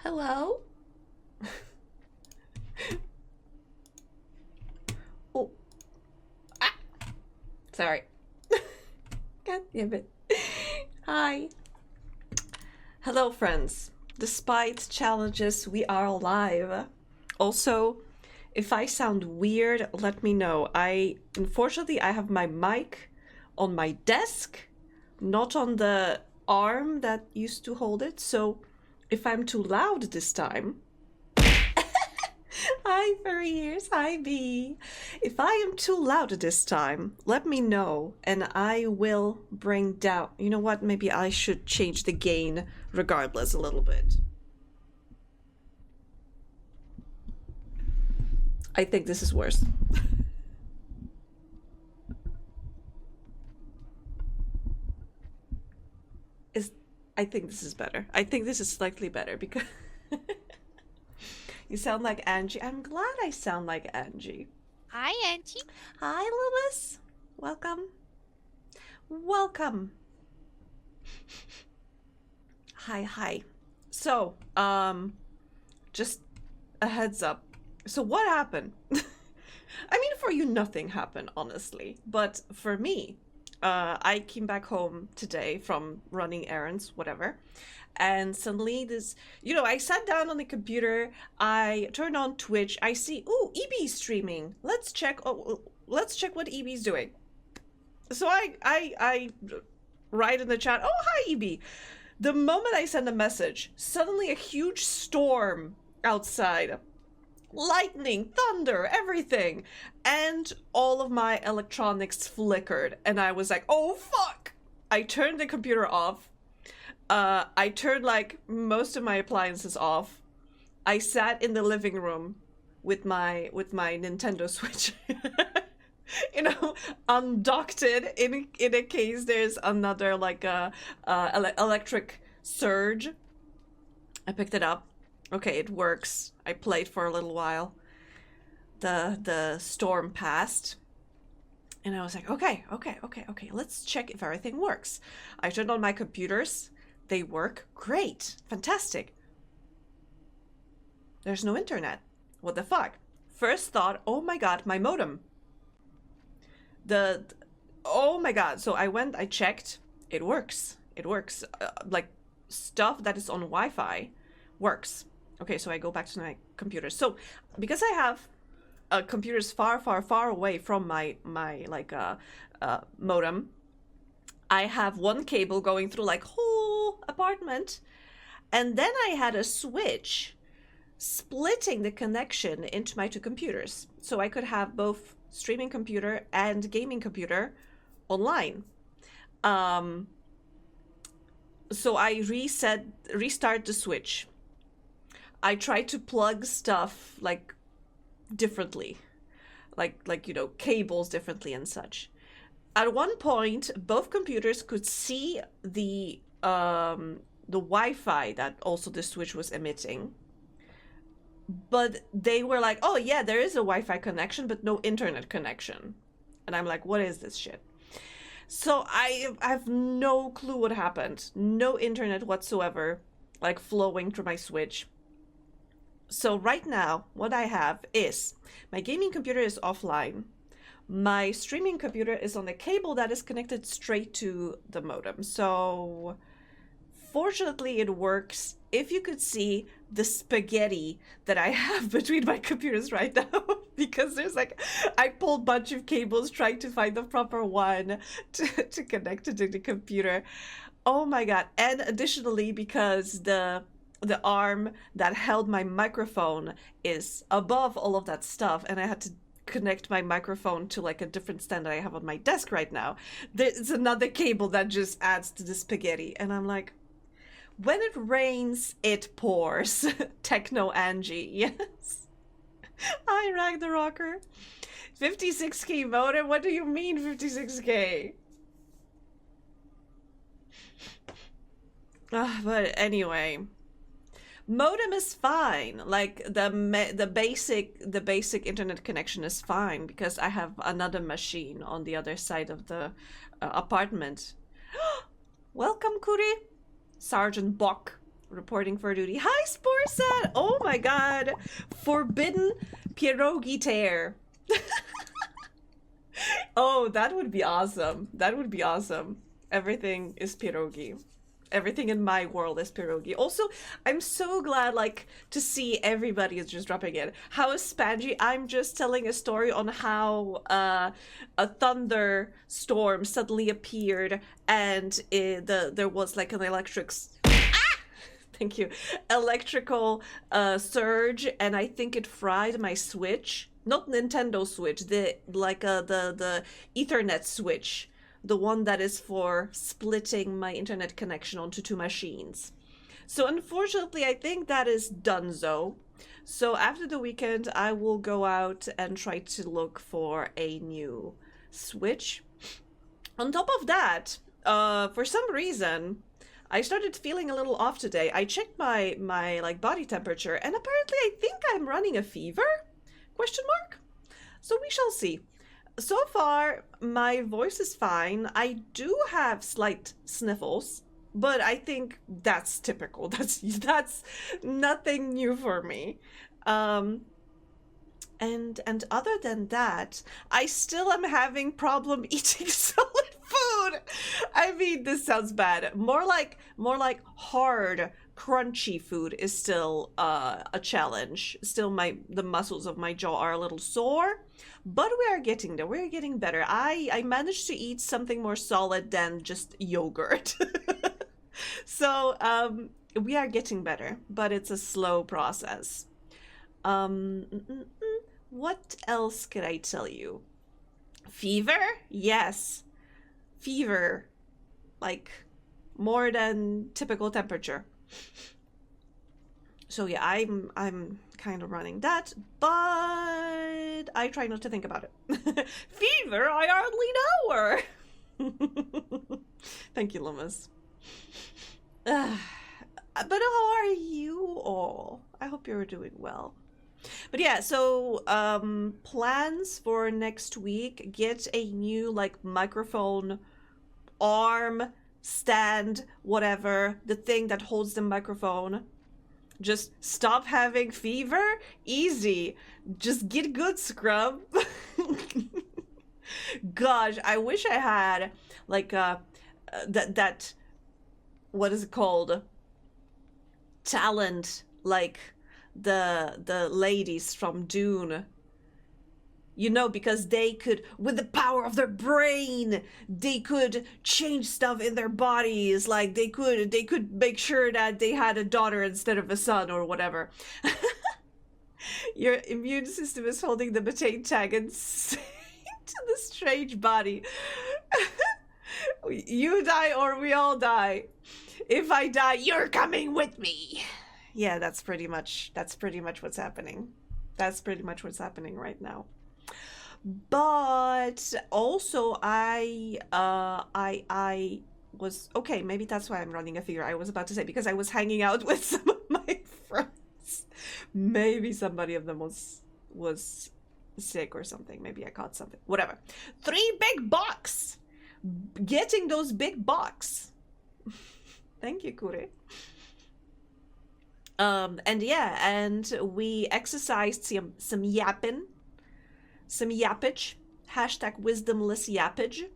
Hello? Oh, ah, sorry. God damn it. Hi. Hello, friends. Despite challenges, we are alive. Also, if I sound weird, let me know. Unfortunately, I have my mic on my desk, not on the arm that used to hold it. So if I'm too loud this time, hi, furry ears. Hi, B. If I am too loud this time, let me know and I will bring down. You know what? Maybe I should change the gain regardless a little bit. I think this is worse. I think this is better. I think this is slightly better because you sound like Angie. I'm glad I sound like Angie. Hi, Auntie. Hi, Lewis. Welcome. Welcome. Hi. So, just a heads up. So what happened? I mean, for you, nothing happened, honestly. But for me, I came back home today from running errands, whatever. And suddenly I sat down on the computer, I turned on Twitch, I see, ooh, EB's streaming. Let's check what EB's doing. So I write in the chat, oh, hi, EB. The moment I send a message, suddenly a huge storm outside. Lightning, thunder, everything. And all of my electronics flickered. And I was like, oh, fuck. I turned the computer off. I turned like most of my appliances off. I sat in the living room with my Nintendo Switch. Undocked it in a case there's another like electric surge. I picked it up. Okay, it works. I played for a little while. The storm passed. And I was like, okay, let's check if everything works. I turned on my computers. They work great. Fantastic. There's no internet. What the fuck? First thought, oh my god, my modem. Oh my god. So I checked. It works. Like stuff that is on Wi-Fi works. Okay, so I go back to my computer. So because I have computers far away from my modem, I have one cable going through like whole apartment, and then I had a switch splitting the connection into my two computers, so I could have both streaming computer and gaming computer online. So I restart the switch. I tried to plug stuff like differently, like cables differently and such. At one point, both computers could see the Wi-Fi that also the switch was emitting, but they were like, "Oh yeah, there is a Wi-Fi connection, but no internet connection." And I'm like, "What is this shit?" So I have no clue what happened. No internet whatsoever, like flowing through my switch. So right now, what I have is my gaming computer is offline. My streaming computer is on a cable that is connected straight to the modem. So fortunately it works. If you could see the spaghetti that I have between my computers right now, because there's like, I pulled a bunch of cables trying to find the proper one to connect it to the computer. Oh my god. And additionally, because the arm that held my microphone is above all of that stuff, and I had to connect my microphone to like a different stand that I have on my desk right now. There's another cable that just adds to the spaghetti, and I'm like, when it rains, it pours. Techno Angie, yes. Hi, Ragnarocker. 56k modem? What do you mean 56k? But anyway, modem is fine. Like the basic internet connection is fine because I have another machine on the other side of the apartment. Welcome, Kuri. Sergeant Bock. reporting for duty. Hi, Sporsat! Oh my god. Forbidden pierogi tear. Oh, that would be awesome. That would be awesome. Everything is pierogi. Everything in my world is pierogi. Also, I'm so glad, like, to see everybody is just dropping in. How is Spangy? I'm just telling a story on how a thunderstorm suddenly appeared and there was like an thank you, electrical surge, and I think it fried my Switch. Not Nintendo Switch, the Ethernet switch. The one that is for splitting my internet connection onto two machines. So unfortunately, I think that is donezo. So after the weekend, I will go out and try to look for a new Switch. On top of that, for some reason, I started feeling a little off today. I checked my like body temperature, and apparently I think I'm running a fever? Question mark? So we shall see. So far, my voice is fine. I do have slight sniffles, but I think that's typical. That's nothing new for me. And other than that, I still am having problem eating solid food. I mean, this sounds bad. More like hard, crunchy food is still a challenge. Still, the muscles of my jaw are a little sore, but we are getting there. We're getting better. I managed to eat something more solid than just yogurt. So we are getting better, but it's a slow process. What else could I tell you? Fever? Yes. Fever. Like more than typical temperature. So yeah, I'm kind of running that, but I try not to think about it. Fever? I hardly know her. Thank you, Lumas. But how are you all? I hope you're doing well. But yeah, so plans for next week: get a new like microphone arm, stand, whatever, the thing that holds the microphone. Just stop having fever. Easy. Just get good, scrub. Gosh, I wish I had like that what is it called? Talent, like the ladies from Dune, you know, because they could, with the power of their brain, they could change stuff in their bodies. Like they could make sure that they had a daughter instead of a son or whatever. Your immune system is holding the betaine tag and saying to the strange body, you die or we all die. If I die, you're coming with me. Yeah, that's pretty much what's happening. That's pretty much what's happening right now. But also I was okay, maybe that's why I'm running a fever. I was about to say, because I was hanging out with some of my friends. Maybe somebody of them was sick or something. Maybe I caught something. Whatever. 3 big bucks. Getting those big bucks. Thank you, Kure. And yeah, and we exercised some yapping, some yappage, #wisdomless yappage.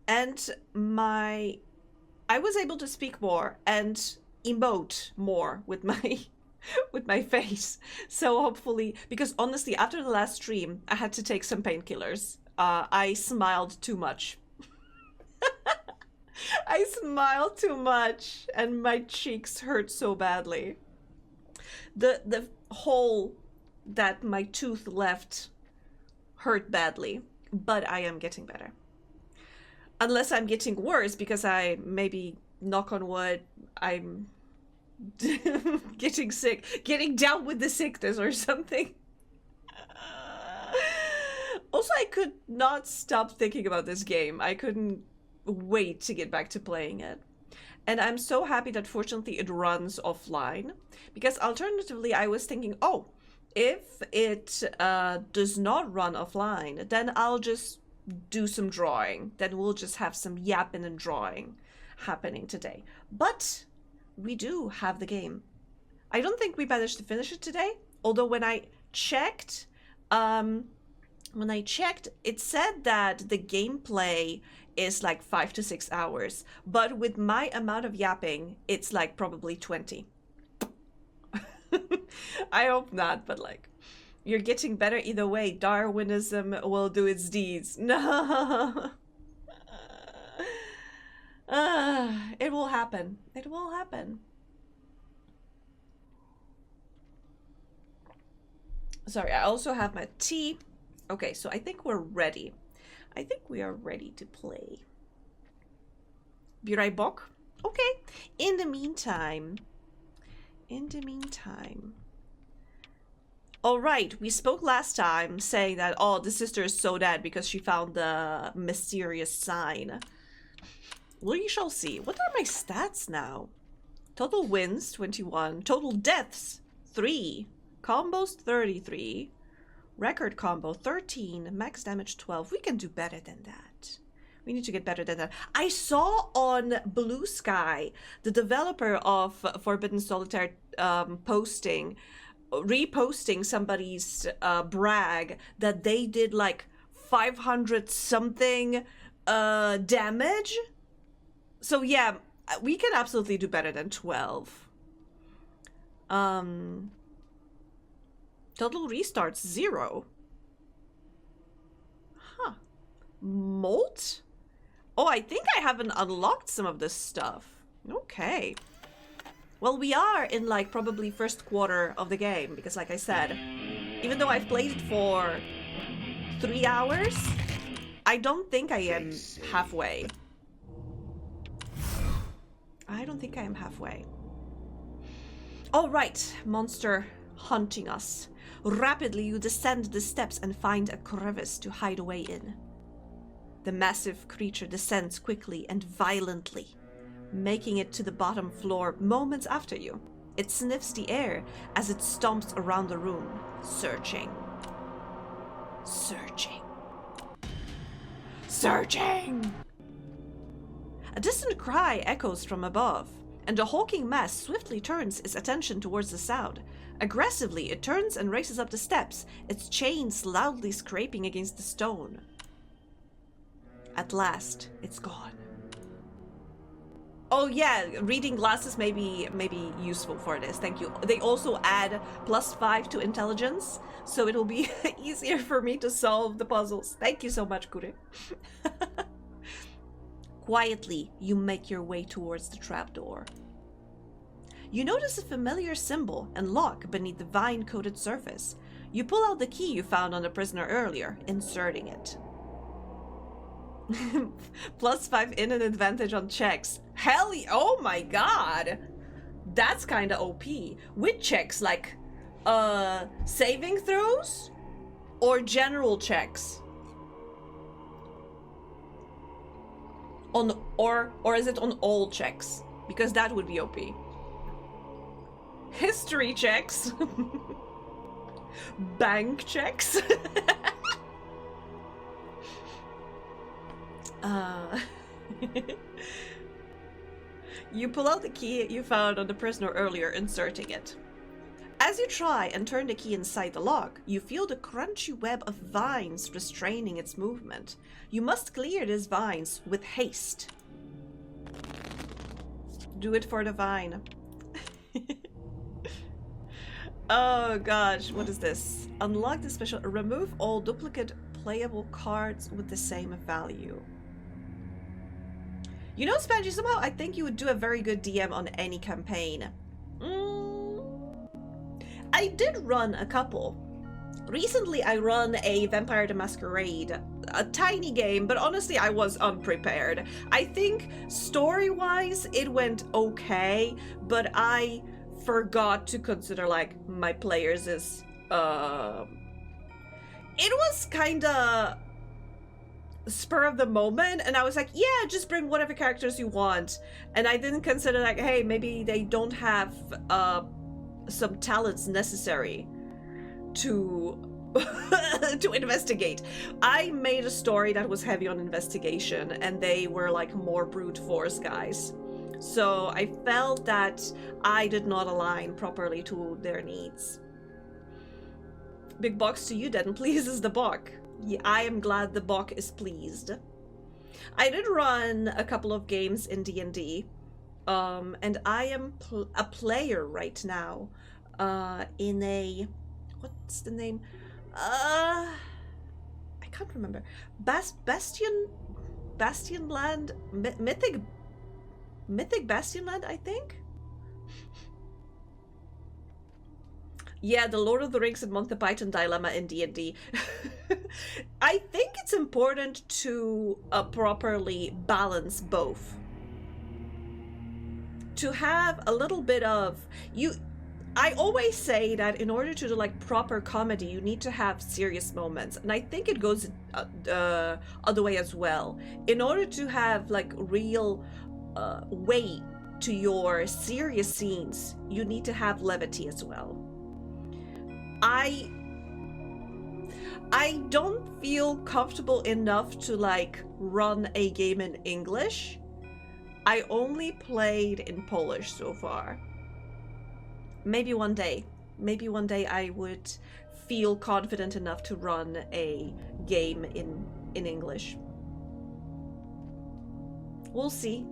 And I was able to speak more and emote more with my face. So hopefully, because honestly, after the last stream, I had to take some painkillers. I smiled too much. I smiled too much and my cheeks hurt so badly. The hole that my tooth left hurt badly, but I am getting better. Unless I'm getting worse, because I maybe, knock on wood, I'm getting sick, getting down with the sickness or something. Also, I could not stop thinking about this game. I couldn't wait to get back to playing it. And I'm so happy that fortunately it runs offline, because alternatively I was thinking, oh, if it does not run offline, then I'll just do some drawing. Then we'll just have some yapping and drawing. happening today. But we do have the game. I don't think we managed to finish it today, although when I checked, it said that the gameplay is like 5 to 6 hours, but with my amount of yapping, it's like probably 20. I hope not, but like, you're getting better either way. Darwinism will do its deeds. No. It will happen. It will happen. Sorry, I also have my tea. Okay, so I think we're ready. I think we are ready to play. Be right back. Okay. In the meantime. All right, we spoke last time saying that, oh, the sister is so dead because she found the mysterious sign. We shall see. What are my stats now? Total wins, 21. Total deaths, 3. Combos, 33. Record combo, 13. Max damage, 12. We can do better than that. We need to get better than that. I saw on Blue Sky, the developer of Forbidden Solitaire, reposting somebody's brag that they did like 500 something damage. So yeah, we can absolutely do better than 12. Total restarts, 0. Huh. Molt? Oh, I think I haven't unlocked some of this stuff. Okay. Well, we are in like probably first quarter of the game because like I said, even though I've played it for 3 hours, I don't think I am halfway. I don't think I am halfway. All right, monster hunting us. Rapidly, you descend the steps and find a crevice to hide away in. The massive creature descends quickly and violently, making it to the bottom floor moments after you. It sniffs the air as it stomps around the room, searching. Searching. Searching! A distant cry echoes from above, and a hulking mass swiftly turns its attention towards the sound. Aggressively, it turns and races up the steps, its chains loudly scraping against the stone. At last, it's gone. Oh yeah, reading glasses may be useful for this, thank you. They also add +5 to intelligence, so it'll be easier for me to solve the puzzles. Thank you so much, Kure. Quietly, you make your way towards the trapdoor. You notice a familiar symbol and lock beneath the vine-coated surface. You pull out the key you found on the prisoner earlier, inserting it. +5 in an advantage on checks. Hell, oh my god! That's kinda OP. With checks, like, saving throws? Or general checks? Or is it on all checks? Because that would be OP. History checks. Bank checks. You pull out the key you found on the prisoner earlier, inserting it. As you try and turn the key inside the lock, you feel the crunchy web of vines restraining its movement. You must clear these vines with haste. Do it for the vine. Oh gosh, what is this? Unlock the special... Remove all duplicate playable cards with the same value. You know, Spanji, somehow I think you would do a very good DM on any campaign. I did run a couple. Recently, I run a Vampire the Masquerade. A tiny game, but honestly, I was unprepared. I think story-wise, it went okay, but I forgot to consider, like, my players as, It was kinda spur of the moment, and I was like, yeah, just bring whatever characters you want. And I didn't consider, like, hey, maybe they don't have, some talents necessary to to investigate. I made a story that was heavy on investigation, and they were like more brute force guys. So I felt that I did not align properly to their needs. Big box to you then, pleases the bok. Yeah, I am glad the bok is pleased. I did run a couple of games in D&D, and I am a player right now in a... what's the name? I can't remember. Bastion Land? Mythic Bastion Land, I think? Yeah, the Lord of the Rings and Monty Python dilemma in D&D. I think it's important to properly balance both. To have a little bit of... I always say that in order to do like proper comedy, you need to have serious moments. And I think it goes other way as well. In order to have like real weight to your serious scenes, you need to have levity as well. I don't feel comfortable enough to like run a game in English. I only played in Polish so far. Maybe one day I would feel confident enough to run a game in English. We'll see.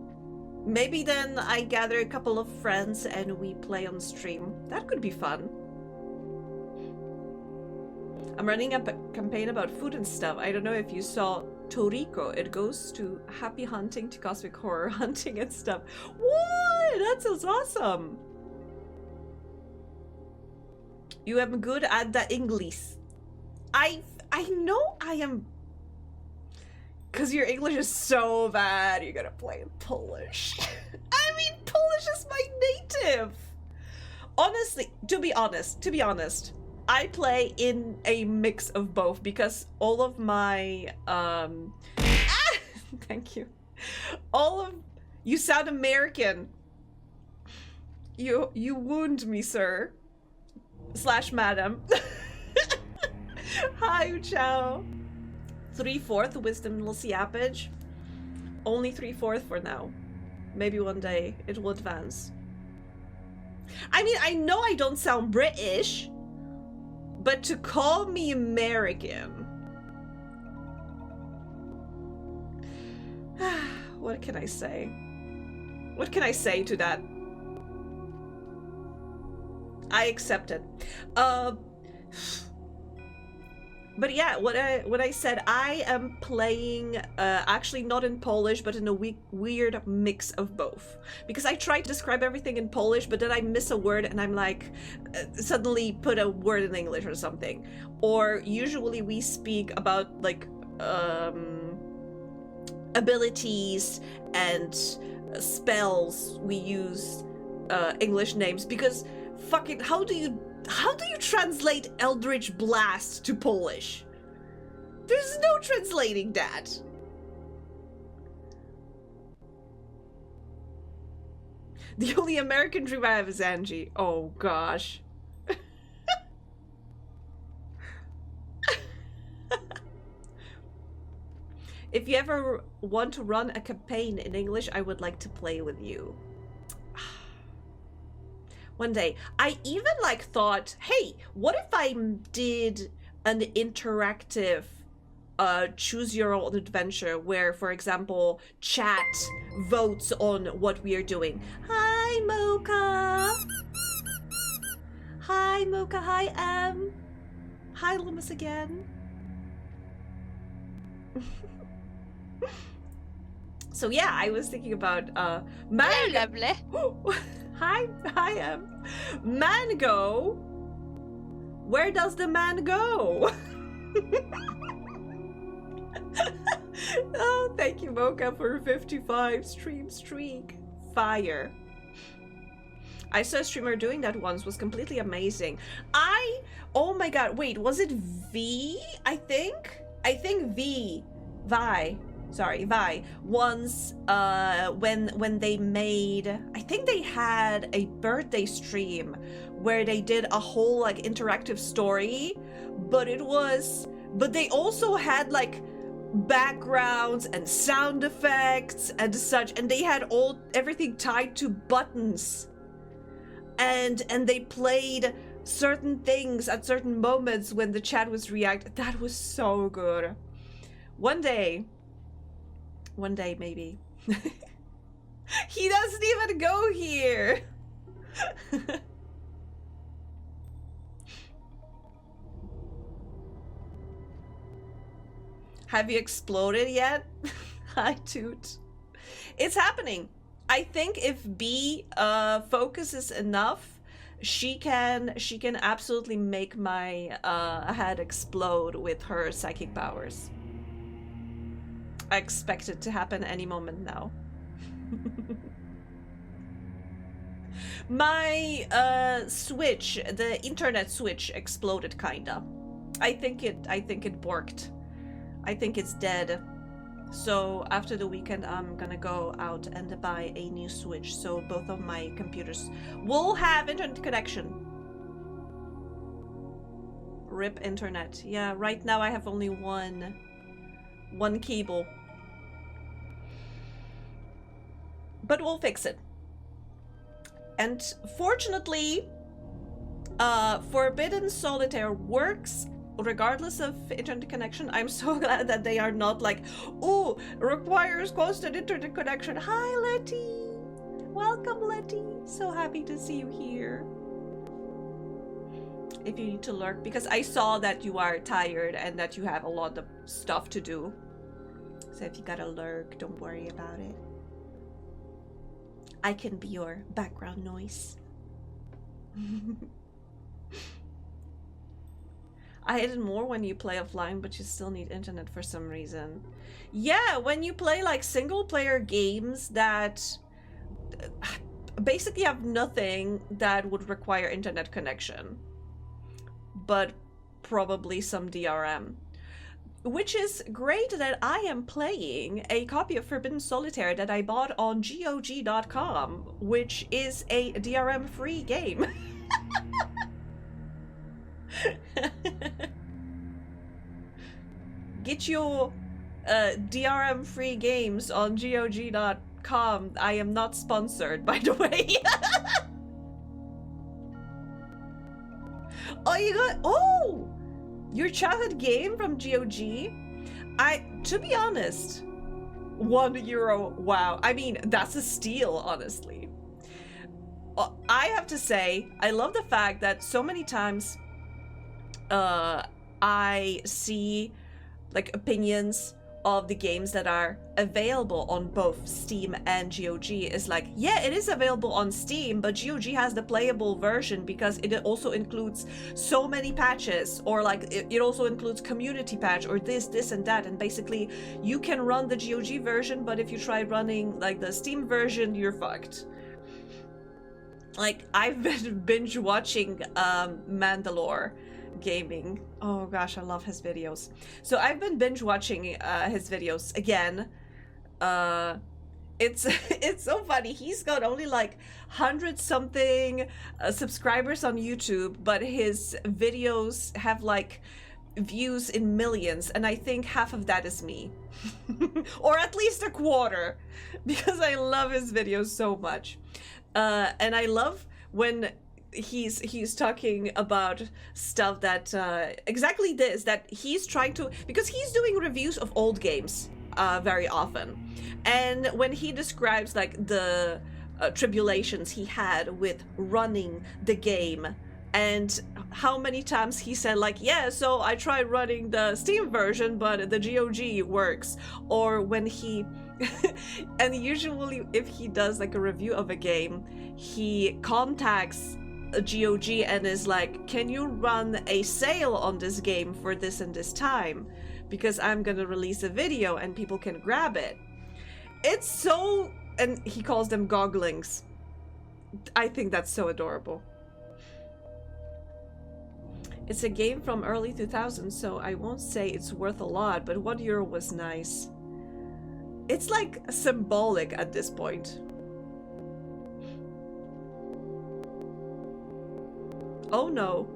Maybe then I gather a couple of friends and we play on stream. That could be fun. I'm running a campaign about food and stuff. I don't know if you saw Toriko. It goes to happy hunting to cosmic horror hunting and stuff. What? That sounds awesome. You am good at the English. I know I am. Because your English is so bad, you're gonna play in Polish. I mean, Polish is my native. Honestly, to be honest, I play in a mix of both because all of my thank you. You sound American. You wound me, sir. / madam. Hi, Uchao. 3/4 wisdom Siapage. Only 3/4 for now. Maybe one day it will advance. I mean, I know I don't sound British, but to call me American. What can I say? What can I say to that? I accept it. But yeah, what I said, I am playing actually not in Polish, but in a weird mix of both. Because I try to describe everything in Polish, but then I miss a word and I'm like, suddenly put a word in English or something. Or usually we speak about like abilities and spells. We use English names because fucking how do you translate Eldritch Blast to Polish? There's no translating that. The only American dream I have is Angie. Oh gosh. If you ever want to run a campaign in English, I would like to play with you. One day. I even like thought, hey, what if I did an interactive choose your own adventure where, for example, chat votes on what we are doing. Hi, Mocha. Hi, Mocha. Hi, Em. Hi, Loomis again. So yeah, I was thinking about Hello, lovely. Hi, Mango. Where does the man go? Oh, thank you, Mocha, for 55 stream streak. Fire. I saw a streamer doing that once, was completely amazing. Oh my god, wait, was it V? I think Vi. Sorry, Vi. Once, when they made, I think they had a birthday stream where they did a whole like interactive story but they also had like backgrounds and sound effects and such, and they had everything tied to buttons, and they played certain things at certain moments when the chat was reacting. That was so good. One day maybe. He doesn't even go here. Have you exploded yet? Hi, Toot. It's happening. I think if B focuses enough, she can absolutely make my head explode with her psychic powers. I expect it to happen any moment now. My switch, the internet switch, exploded kinda. I think it worked. I think it's dead. So after the weekend, I'm gonna go out and buy a new switch, so both of my computers will have internet connection. RIP internet. Yeah, right now I have only one cable. But we'll fix it. And fortunately, Forbidden Solitaire works regardless of internet connection. I'm so glad that they are not like, oh, requires constant internet connection. Hi, Letty. Welcome, Letty. So happy to see you here. If you need to lurk, because I saw that you are tired and that you have a lot of stuff to do. So if you gotta lurk, don't worry about it. I can be your background noise. I hate it more when you play offline, but you still need internet for some reason. Yeah, when you play like single player games that basically have nothing that would require internet connection, but probably some DRM. Which is great that I am playing a copy of Forbidden Solitaire that I bought on GOG.com, which is a DRM-free game. Get your DRM-free games on GOG.com. I am not sponsored, by the way. Oh, you got... Oh! Your childhood game from GOG? To be honest, €1, wow. I mean, that's a steal, honestly. I have to say, I love the fact that so many times I see like opinions of the games that are available on both Steam and GOG is like, yeah, it is available on Steam, but GOG has the playable version because it also includes so many patches, or like it also includes community patch or this and that, and basically you can run the GOG version, but if you try running like the Steam version, you're fucked. Like, I've been binge watching Mandalore Gaming. Oh gosh, I love his videos. So I've been binge watching his videos again. It's so funny. He's got only like 100 something subscribers on YouTube, but his videos have like views in millions, and I think half of that is me. Or at least a quarter, because I love his videos so much. And I love when he's talking about stuff that exactly this, that he's trying to, because he's doing reviews of old games very often, and when he describes like the tribulations he had with running the game, and how many times he said like, yeah, so I tried running the Steam version, but the GOG works, or when he and usually if he does like a review of a game, he contacts a GOG and is like, can you run a sale on this game for this and this time, because I'm gonna release a video and people can grab it. It's so, and he calls them gogglings. I think that's so adorable. It's a game from early 2000s, so I won't say it's worth a lot, but €1 was nice. It's like symbolic at this point. Oh no.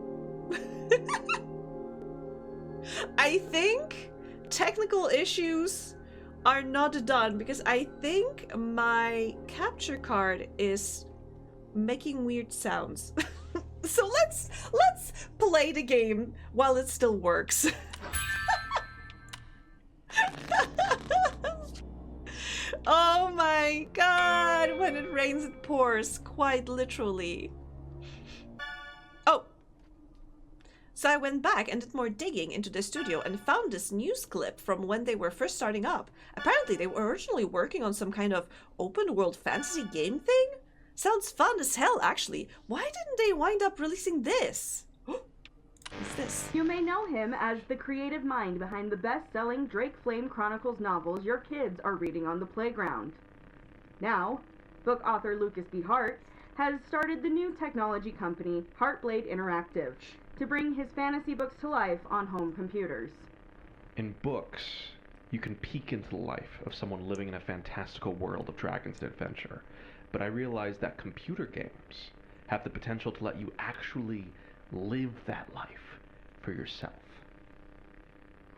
I think technical issues are not done because I think my capture card is making weird sounds. So let's play the game while it still works. Oh my god, when it rains it pours, quite literally. Oh. So I went back and did more digging into the studio and found this news clip from when they were first starting up. Apparently they were originally working on some kind of open world fantasy game thing? Sounds fun as hell, actually. Why didn't they wind up releasing this? What's this? You may know him as the creative mind behind the best-selling Drake Flame Chronicles novels your kids are reading on the playground. Now, book author Lucas B. Hart has started the new technology company Heartblade Interactive to bring his fantasy books to life on home computers. In books, you can peek into the life of someone living in a fantastical world of dragons and adventure, but I realized that computer games have the potential to let you actually live that life for yourself.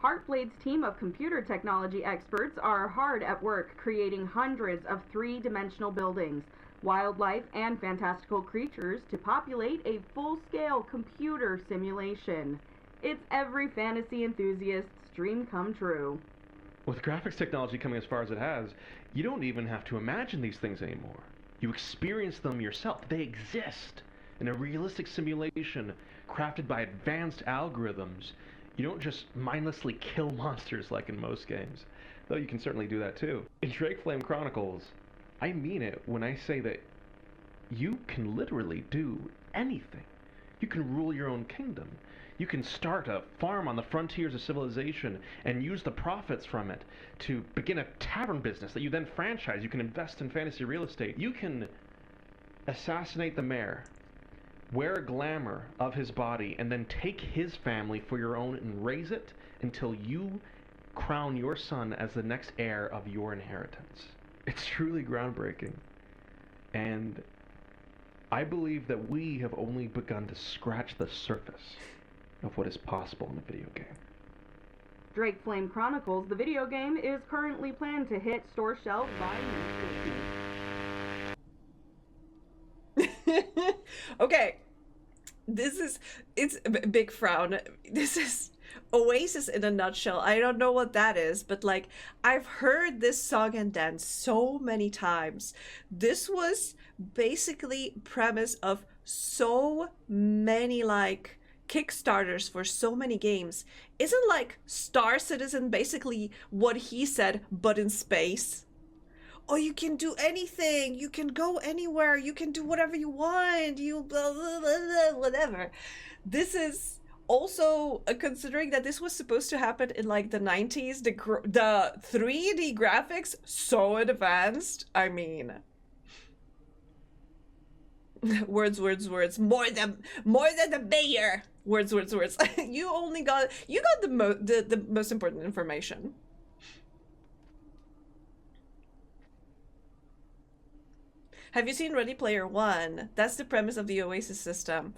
Heartblade's team of computer technology experts are hard at work creating hundreds of three-dimensional buildings, wildlife, and fantastical creatures to populate a full-scale computer simulation. It's every fantasy enthusiast's dream come true. With graphics technology coming as far as it has, you don't even have to imagine these things anymore. You experience them yourself. They exist in a realistic simulation crafted by advanced algorithms. You don't just mindlessly kill monsters like in most games, though you can certainly do that too. In Drake Flame Chronicles, I mean it when I say that you can literally do anything. You can rule your own kingdom. You can start a farm on the frontiers of civilization and use the profits from it to begin a tavern business that you then franchise. You can invest in fantasy real estate. You can assassinate the mayor, wear a glamour of his body, and then take his family for your own and raise it until you crown your son as the next heir of your inheritance. It's truly groundbreaking. And I believe that we have only begun to scratch the surface of what is possible in a video game. Drake Flame Chronicles, the video game, is currently planned to hit store shelves by next week. Okay. It's a big frown. This is Oasis in a nutshell. I don't know what that is, but like, I've heard this song and dance so many times. This was basically premise of so many like Kickstarters for so many games. Isn't like Star Citizen basically what he said, but in space? Oh, you can do anything, you can go anywhere, you can do whatever you want, you blah, blah, blah, blah, whatever. This is also considering that this was supposed to happen in like the 90s, the 3D graphics so advanced. I mean, words, more than the mayor. Words. You got the most important information. Have you seen Ready Player One? That's the premise of the Oasis system.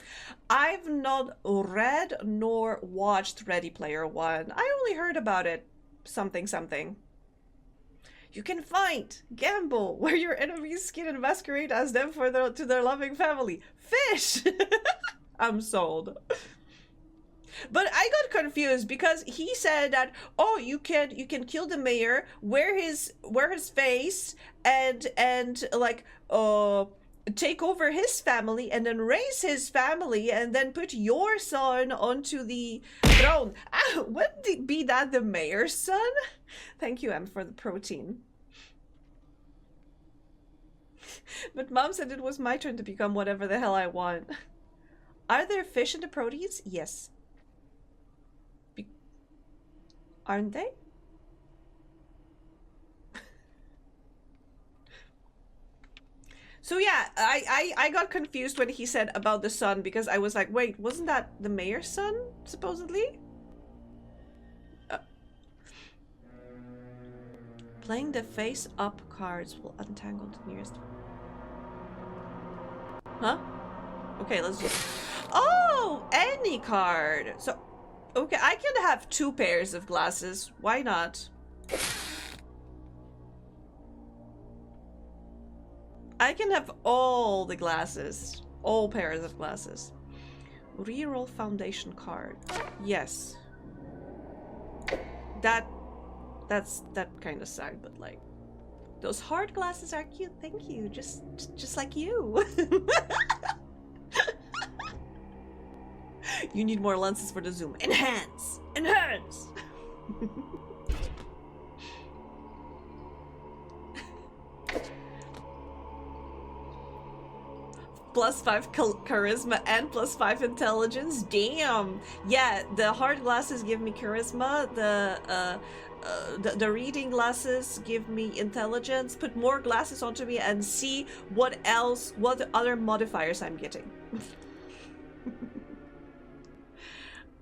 I've not read nor watched Ready Player One. I only heard about it. Something. You can fight, gamble, wear your enemy's skin and masquerade as them to their loving family. Fish! I'm sold. But I got confused because he said that, oh, you can kill the mayor, wear his face, and like take over his family, and then raise his family, and then put your son onto the throne. Wouldn't it be that the mayor's son? Thank you, Em, for the protein. But Mom said it was my turn to become whatever the hell I want. Are there fish in the proteins? Yes. Aren't they? So yeah, I got confused when he said about the son, because I was like, wait, wasn't that the mayor's son, supposedly? Playing the face-up cards will untangle the nearest... Huh? Okay, let's just... Oh! Any card! So... Okay, I can have 2 pairs of glasses. Why not? I can have all the glasses. All pairs of glasses. Reroll foundation card. Yes. That kind of sucked, but like those hard glasses are cute. Thank you. Just like you. You need more lenses for the zoom. Enhance! Enhance! +5 charisma and +5 intelligence. Damn. Yeah, the hard glasses give me charisma. The reading glasses give me intelligence. Put more glasses onto me and see what other modifiers I'm getting.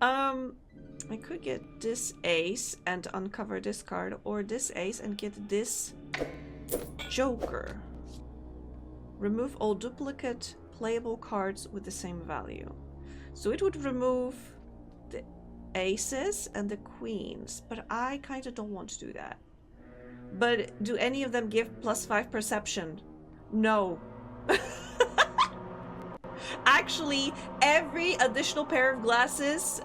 I could get this ace and uncover this card, or this ace and get this joker. Remove all duplicate playable cards with the same value. So it would remove the aces and the queens, but I kind of don't want to do that. But do any of them give +5 perception? No. Actually, every additional pair of glasses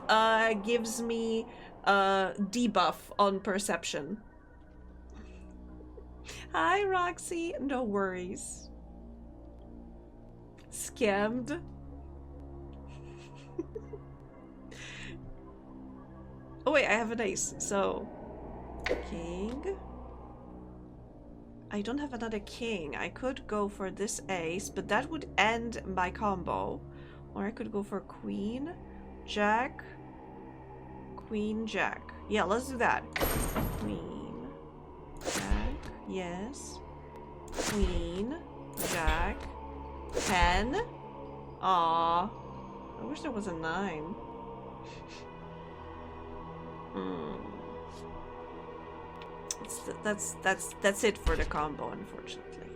gives me debuff on perception. Hi, Roxy. No worries. Scammed. Oh wait, I have an ace, so king. I don't have another king. I could go for this ace, but that would end my combo. Or I could go for queen, jack, queen, jack. Yeah, let's do that. Queen, jack, yes. Queen, jack, 10. Aw, I wish there was a 9. That's it for the combo, unfortunately.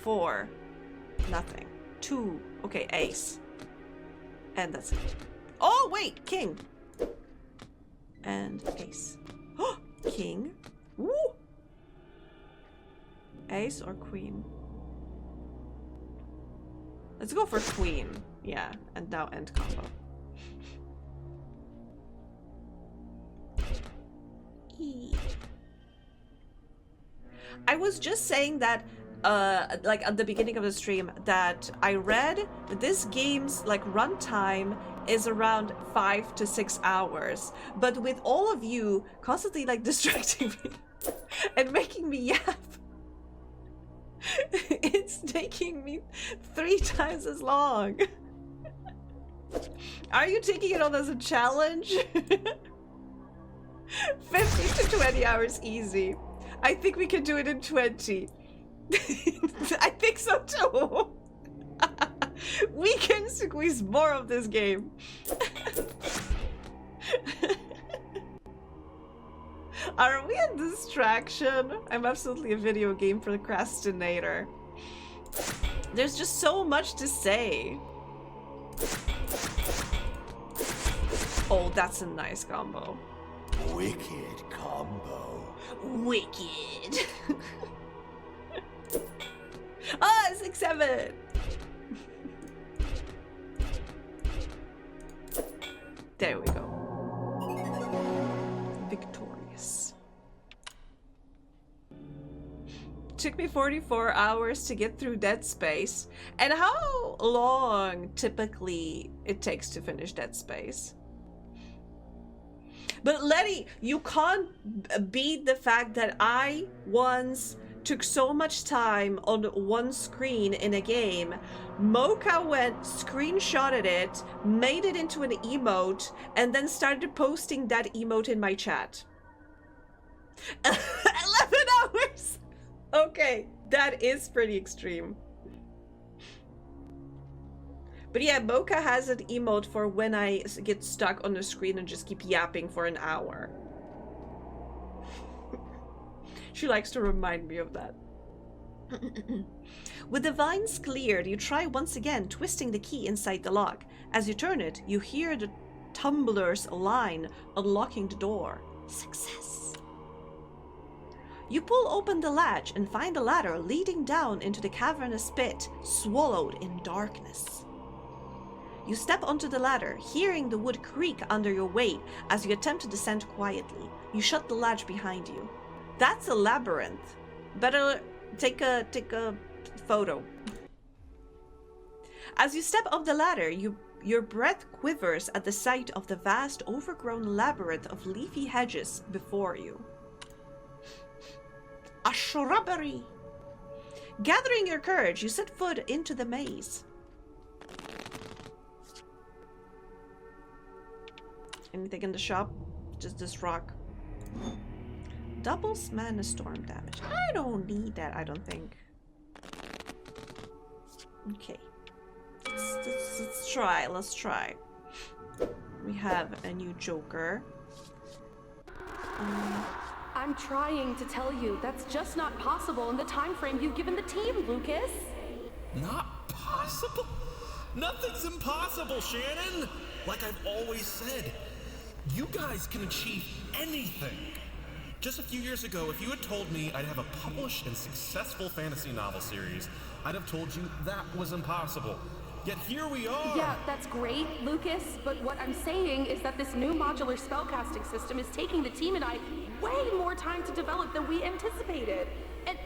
4, nothing. 2, okay, ace, and that's it. Oh wait, king and ace. Oh, king. Woo! Ace or queen? Let's go for queen. Yeah, and now end combo. I was just saying that, like at the beginning of the stream, that I read that this game's like runtime is around 5 to 6 hours, but with all of you constantly like distracting me and making me yap, it's taking me 3 times as long. Are you taking it on as a challenge? 50 to 20 hours easy. I think we can do it in 20. I think so too. We can squeeze more of this game. Are we a distraction? I'm absolutely a video game procrastinator. There's just so much to say. Oh, that's a nice combo. Wicked combo. Wicked. Ah, 6-7. There we go. Victorious. Took me 44 hours to get through Dead Space. And how long typically it takes to finish Dead Space? But Letty, you can't beat the fact that I once took so much time on one screen in a game. Mocha went, screenshotted it, made it into an emote, and then started posting that emote in my chat. 11 hours! Okay, that is pretty extreme. But yeah, Mocha has an emote for when I get stuck on the screen and just keep yapping for an hour. She likes to remind me of that. With the vines cleared, you try once again, twisting the key inside the lock. As you turn it, you hear the tumblers align, unlocking the door. Success. You pull open the latch and find a ladder leading down into the cavernous pit, swallowed in darkness. You step onto the ladder, hearing the wood creak under your weight as you attempt to descend quietly. You shut the latch behind you. That's a labyrinth. Better take a photo. As you step up the ladder, your breath quivers at the sight of the vast, overgrown labyrinth of leafy hedges before you. A shrubbery! Gathering your courage, you set foot into the maze. Anything in the shop? Just this rock. Doubles mana storm damage. I don't need that, I don't think. Okay. Let's try. Let's try. We have a new Joker. I'm trying to tell you, that's just not possible in the time frame you've given the team, Lucas. Not possible? Nothing's impossible, Shannon! Like I've always said, you guys can achieve anything. Just a few years ago, if you had told me I'd have a published and successful fantasy novel series, I'd have told you that was impossible. Yet here we are! Yeah, that's great, Lucas, but what I'm saying is that this new modular spellcasting system is taking the team and I way more time to develop than we anticipated.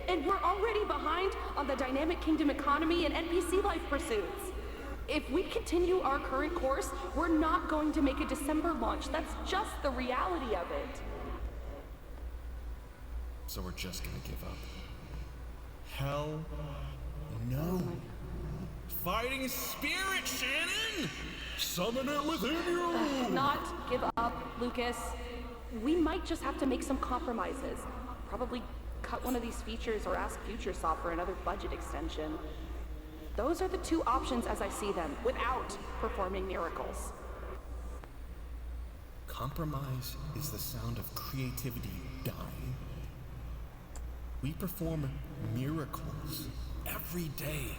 And we're already behind on the Dynamic Kingdom economy and NPC life pursuits. If we continue our current course, we're not going to make a December launch. That's just the reality of it. So we're just gonna give up? Hell no. Fighting spirit, Shannon! Summon it within you! Not give up, Lucas. We might just have to make some compromises. Probably cut one of these features or ask FutureSoft for another budget extension. Those are the two options as I see them, without performing miracles. Compromise is the sound of creativity dying. We perform miracles every day.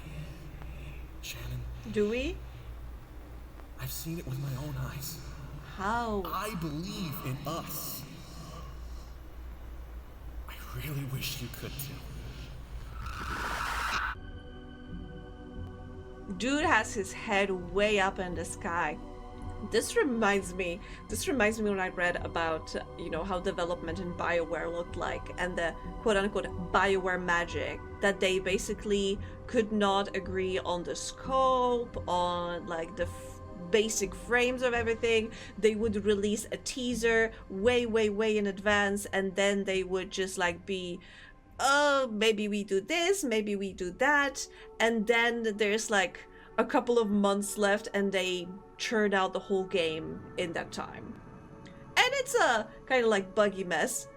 Shannon. Do we? I've seen it with my own eyes. How? I believe in us. I really wish you could too. Dude has his head way up in the sky. This reminds me when I read about, you know, how development in BioWare looked like and the quote-unquote BioWare magic, that they basically could not agree on the scope, on like the basic frames of everything. They would release a teaser way in advance, and then they would just like be, oh, maybe we do this, maybe we do that, and then there's like a couple of months left and they churn out the whole game in that time. And it's a kind of like buggy mess.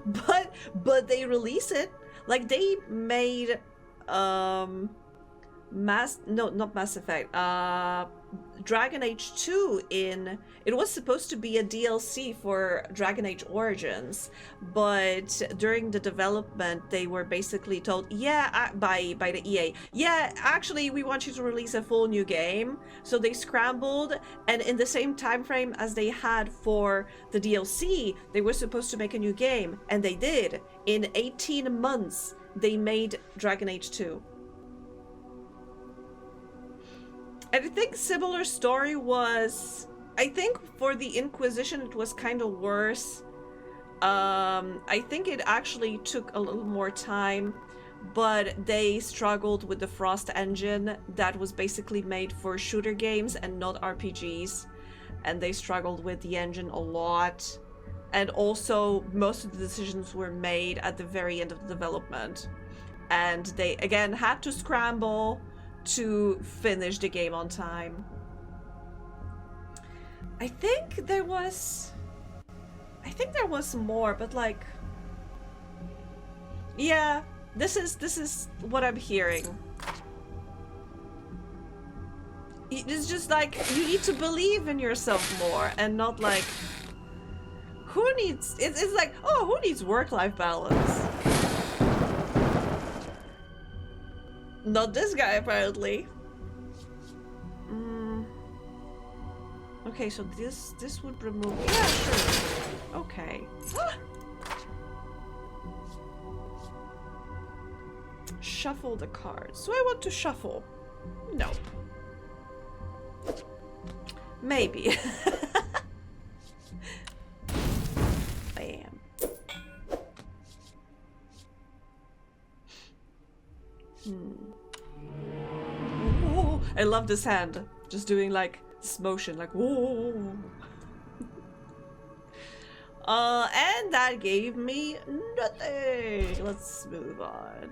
but they release it. Like they made Mass Effect, Dragon Age 2 in, it was supposed to be a DLC for Dragon Age Origins, but during the development they were basically told, yeah, by the EA, yeah, actually we want you to release a full new game. So they scrambled, and in the same time frame as they had for the DLC, they were supposed to make a new game, and they did. In 18 months they made Dragon Age 2. I think similar story was, I think for the Inquisition it was kind of worse. I think it actually took a little more time, but they struggled with the Frost engine that was basically made for shooter games and not RPGs, and they struggled with the engine a lot. And also most of the decisions were made at the very end of the development, and they again had to scramble to finish the game on time. I think there was more, but like, yeah, this is what I'm hearing. It's just like, you need to believe in yourself more and not like, who needs, it's like, oh, who needs work-life balance? Not this guy, apparently. Okay, so this would remove. Yeah, sure. Okay. Shuffle the cards. Do I want to shuffle? No. Maybe. Bam. Oh, I love this hand. Just doing like this motion, like whoa. And that gave me nothing. Let's move on.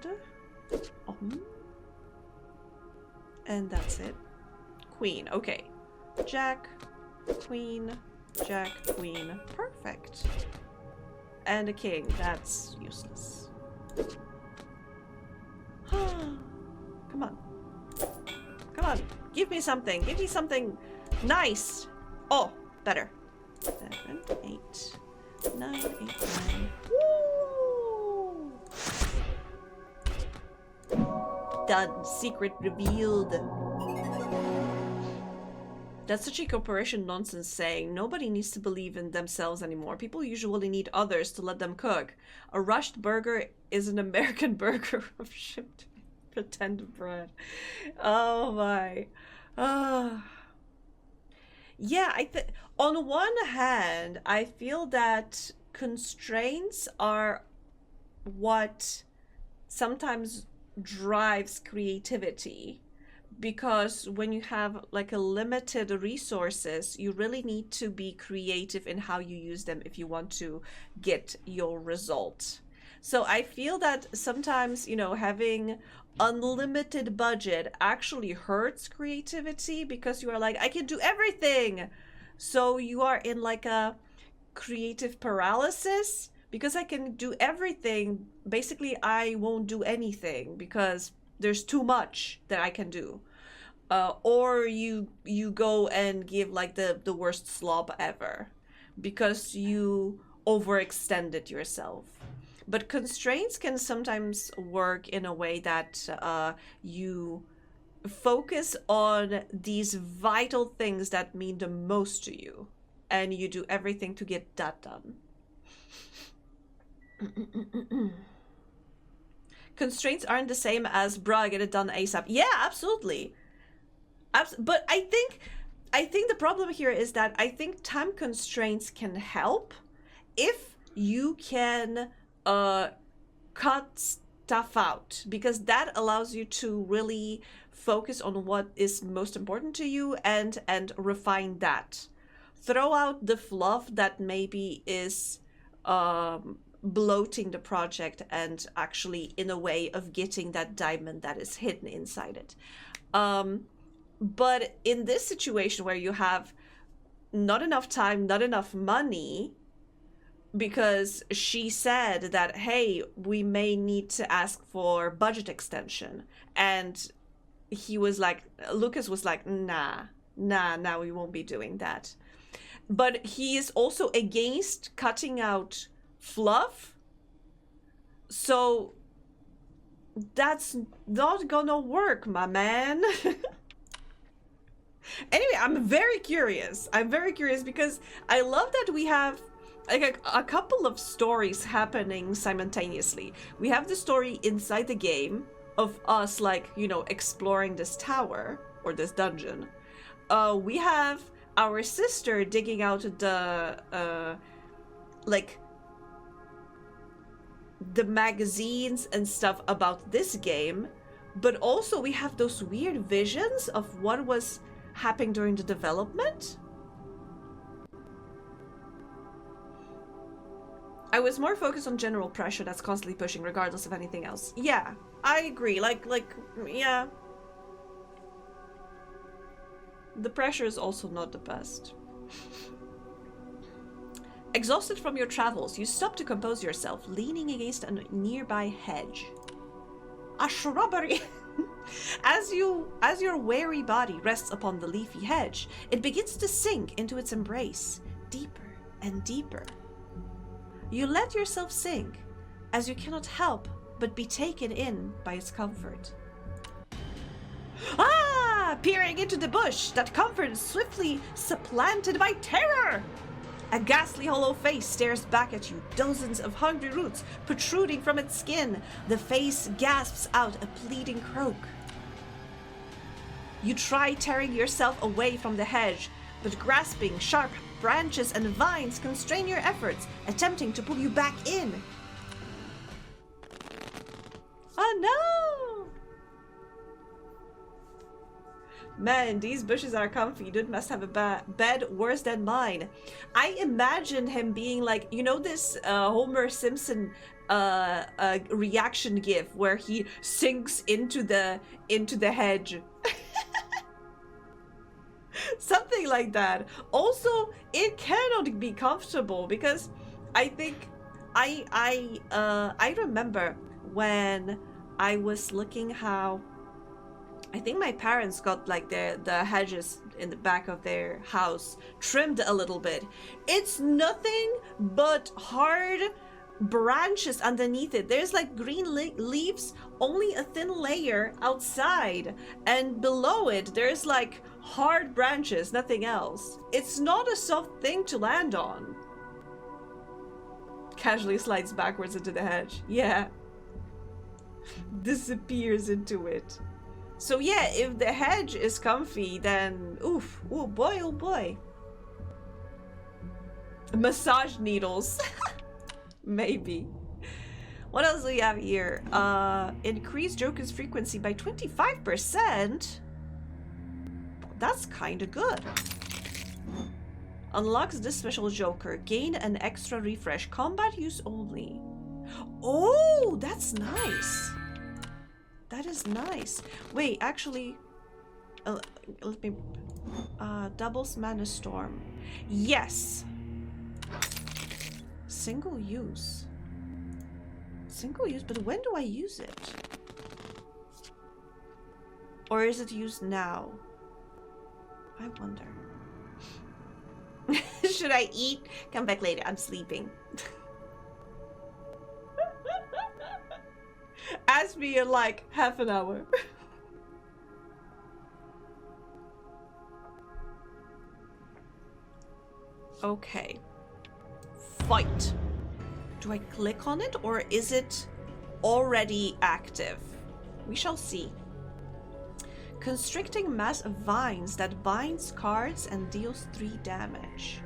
And that's it. Queen. Okay. Jack, Queen, Jack, Queen. Perfect. And a king. That's useless. Come on. Come on. Give me something. Give me something nice. Oh, better. 7, 8, 9, 8, 9. Woo! Done. Secret revealed. That's such a corporation nonsense saying. Nobody needs to believe in themselves anymore. People usually need others to let them cook. A rushed burger is an American burger of shipped pretend bread. Oh my. Yeah, on one hand, I feel that constraints are what sometimes drives creativity, because when you have like a limited resources, you really need to be creative in how you use them if you want to get your result. So I feel that sometimes, you know, having unlimited budget actually hurts creativity, because you are like, I can do everything. So you are in like a creative paralysis. Because I can do everything, basically I won't do anything because there's too much that I can do. Or you go and give like the worst slob ever because you overextended yourself. But constraints can sometimes work in a way that you focus on these vital things that mean the most to you, and you do everything to get that done. Constraints aren't the same as bruh, get it done ASAP. Yeah, absolutely. But I think the problem here is that I think time constraints can help if you can cut stuff out, because that allows you to really focus on what is most important to you and refine that. Throw out the fluff that maybe is bloating the project and actually in a way of getting that diamond that is hidden inside it. But in this situation where you have not enough time, not enough money, because she said that, hey, we may need to ask for budget extension, and he was like, Lucas was like, nah, we won't be doing that. But he is also against cutting out fluff, so that's not gonna work, my man. Anyway, I'm very curious because I love that we have like a couple of stories happening simultaneously. We have the story inside the game of us, like, you know, exploring this tower or this dungeon. We have our sister digging out the like the magazines and stuff about this game, but also we have those weird visions of what was happening during the development. I was more focused on general pressure that's constantly pushing regardless of anything else. Yeah, I agree. Like, yeah. The pressure is also not the best. Exhausted from your travels, you stop to compose yourself, leaning against a nearby hedge. A shrubbery! As your weary body rests upon the leafy hedge, it begins to sink into its embrace, deeper and deeper. You let yourself sink, as you cannot help but be taken in by its comfort. Ah! peering into the bush, that comfort is swiftly supplanted by terror. A ghastly hollow face stares back at you, dozens of hungry roots protruding from its skin. The face gasps out a pleading croak. You try tearing yourself away from the hedge, but grasping sharp branches and vines constrain your efforts, attempting to pull you back in. Oh no! Man, these bushes are comfy. Dude must have a bed worse than mine. I imagine him being like, you know, this Homer Simpson reaction gif where he sinks into the hedge. Something like that. Also, it cannot be comfortable because I think I remember when I was looking how I think my parents got like the hedges in the back of their house trimmed a little bit. It's nothing but hard branches underneath it. There's like green leaves, only a thin layer outside, and below it there's like hard branches, nothing else. It's not a soft thing to land on. Casually slides backwards into the hedge. Yeah. Disappears into it. So yeah, if the hedge is comfy, then oof, oh boy. Massage needles. Maybe. What else do we have here? Increase Joker's frequency by 25%. That's kinda good. Unlocks this special Joker. Gain an extra refresh. Combat use only. Oh, that's nice. That is nice. Wait, actually, let me. Doubles Mana Storm. Yes. Single use. Single use, but when do I use it? Or is it used now? I wonder. Should I eat? Come back later. I'm sleeping. Ask me in like half an hour. Okay. Fight. Do I click on it or is it already active? We shall see. Constricting mass of vines that binds cards and deals 3 damage.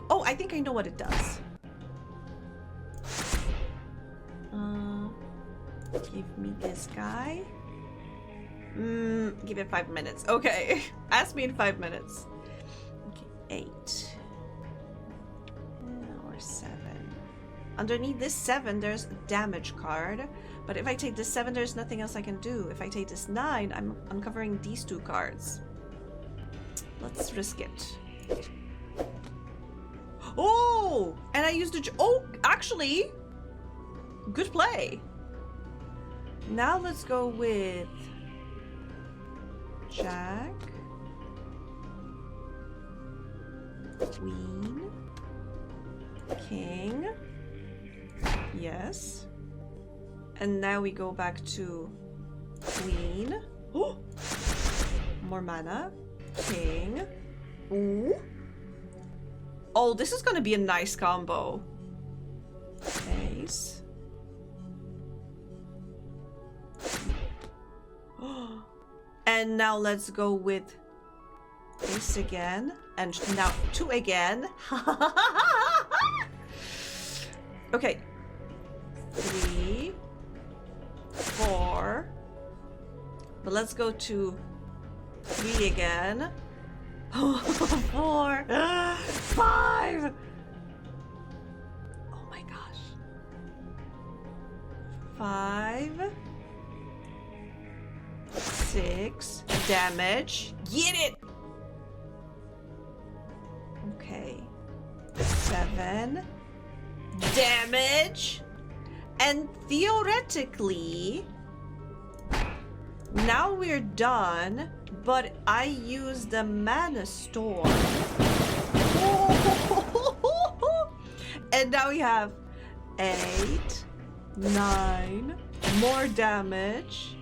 Oh, I think I know what it does. Give me this guy. Give it 5 minutes. Okay. Ask me in 5 minutes. Okay, 8. Or 7. Underneath this 7, there's a damage card. But if I take this 7, there's nothing else I can do. If I take this 9, I'm uncovering these 2 cards. Let's risk it. Oh! And I used the... Oh, actually! Good play. Now let's go with... Jack. Queen. King. Yes. And now we go back to Queen. Oh! More mana. King. Ooh. Oh, this is gonna be a nice combo. Ace. And now let's go with Ace again. And now 2 again. Okay. 3. 4. But let's go to 3 again. 4. 5. Oh my gosh. 5. 6. Damage. Get it! Okay. 7. Damage. And theoretically, now we're done, but I use the Mana Storm. And now we have 8, 9, more damage,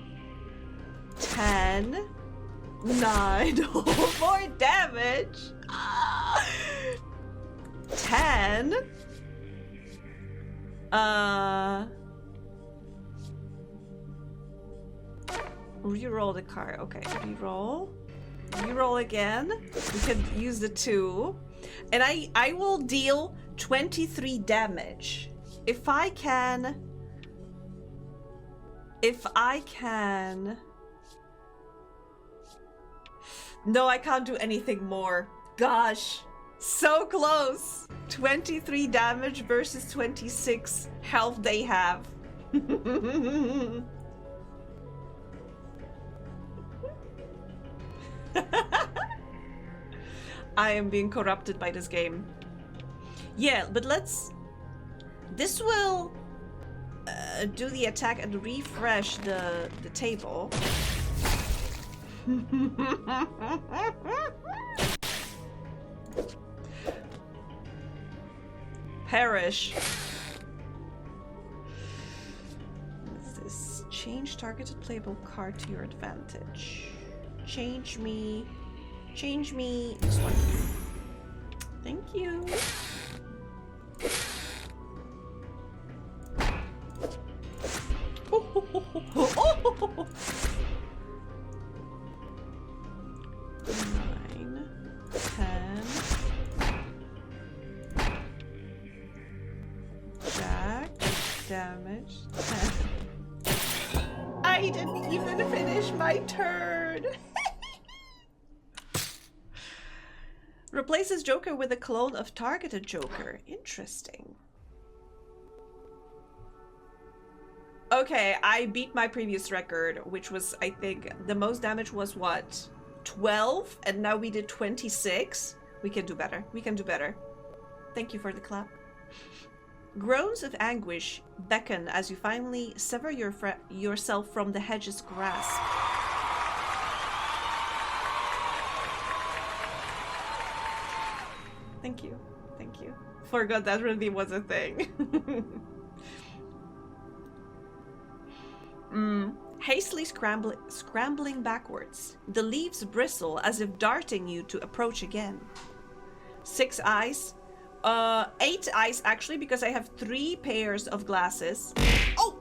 10, 9. More damage. 10. Reroll the card. Okay, reroll. Reroll again. We can use the 2. And I will deal 23 damage. If I can... No, I can't do anything more. Gosh. So close. 23 damage versus 26 health they have. I am being corrupted by this game. Yeah, but let's... This will do the attack and refresh the table. Perish. What's this? Change targeted playable card to your advantage. Change me this one. Thank you. Nine, 10. Jack, damage, 10. I didn't even finish my turn. Replaces Joker with a clone of targeted Joker. Interesting. Okay, I beat my previous record, which was, I think, the most damage was what? 12? And now we did 26? We can do better. We can do better. Thank you for the clap. Groans of anguish beckon as you finally sever yourself from the hedge's grasp. Thank you. Thank you. Forgot that really was a thing. Hastily scrambling backwards. The leaves bristle as if darting you to approach again. 6 eyes. 8 eyes actually, because I have 3 pairs of glasses. Oh!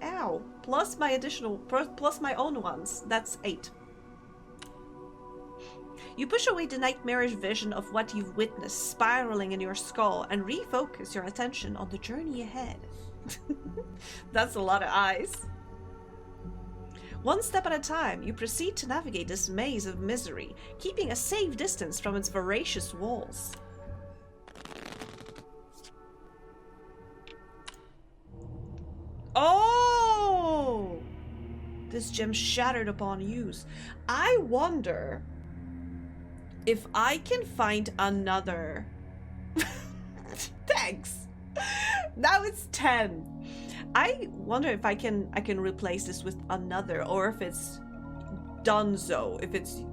Ow. Plus my additional, plus my own ones. That's 8. You push away the nightmarish vision of what you've witnessed spiraling in your skull and refocus your attention on the journey ahead. That's a lot of eyes. One step at a time, you proceed to navigate this maze of misery, keeping a safe distance from its voracious walls. Oh! This gem shattered upon use. I wonder if I can find another. Thanks. Now it's 10. I wonder if I can replace this with another, or if it's donezo, if it's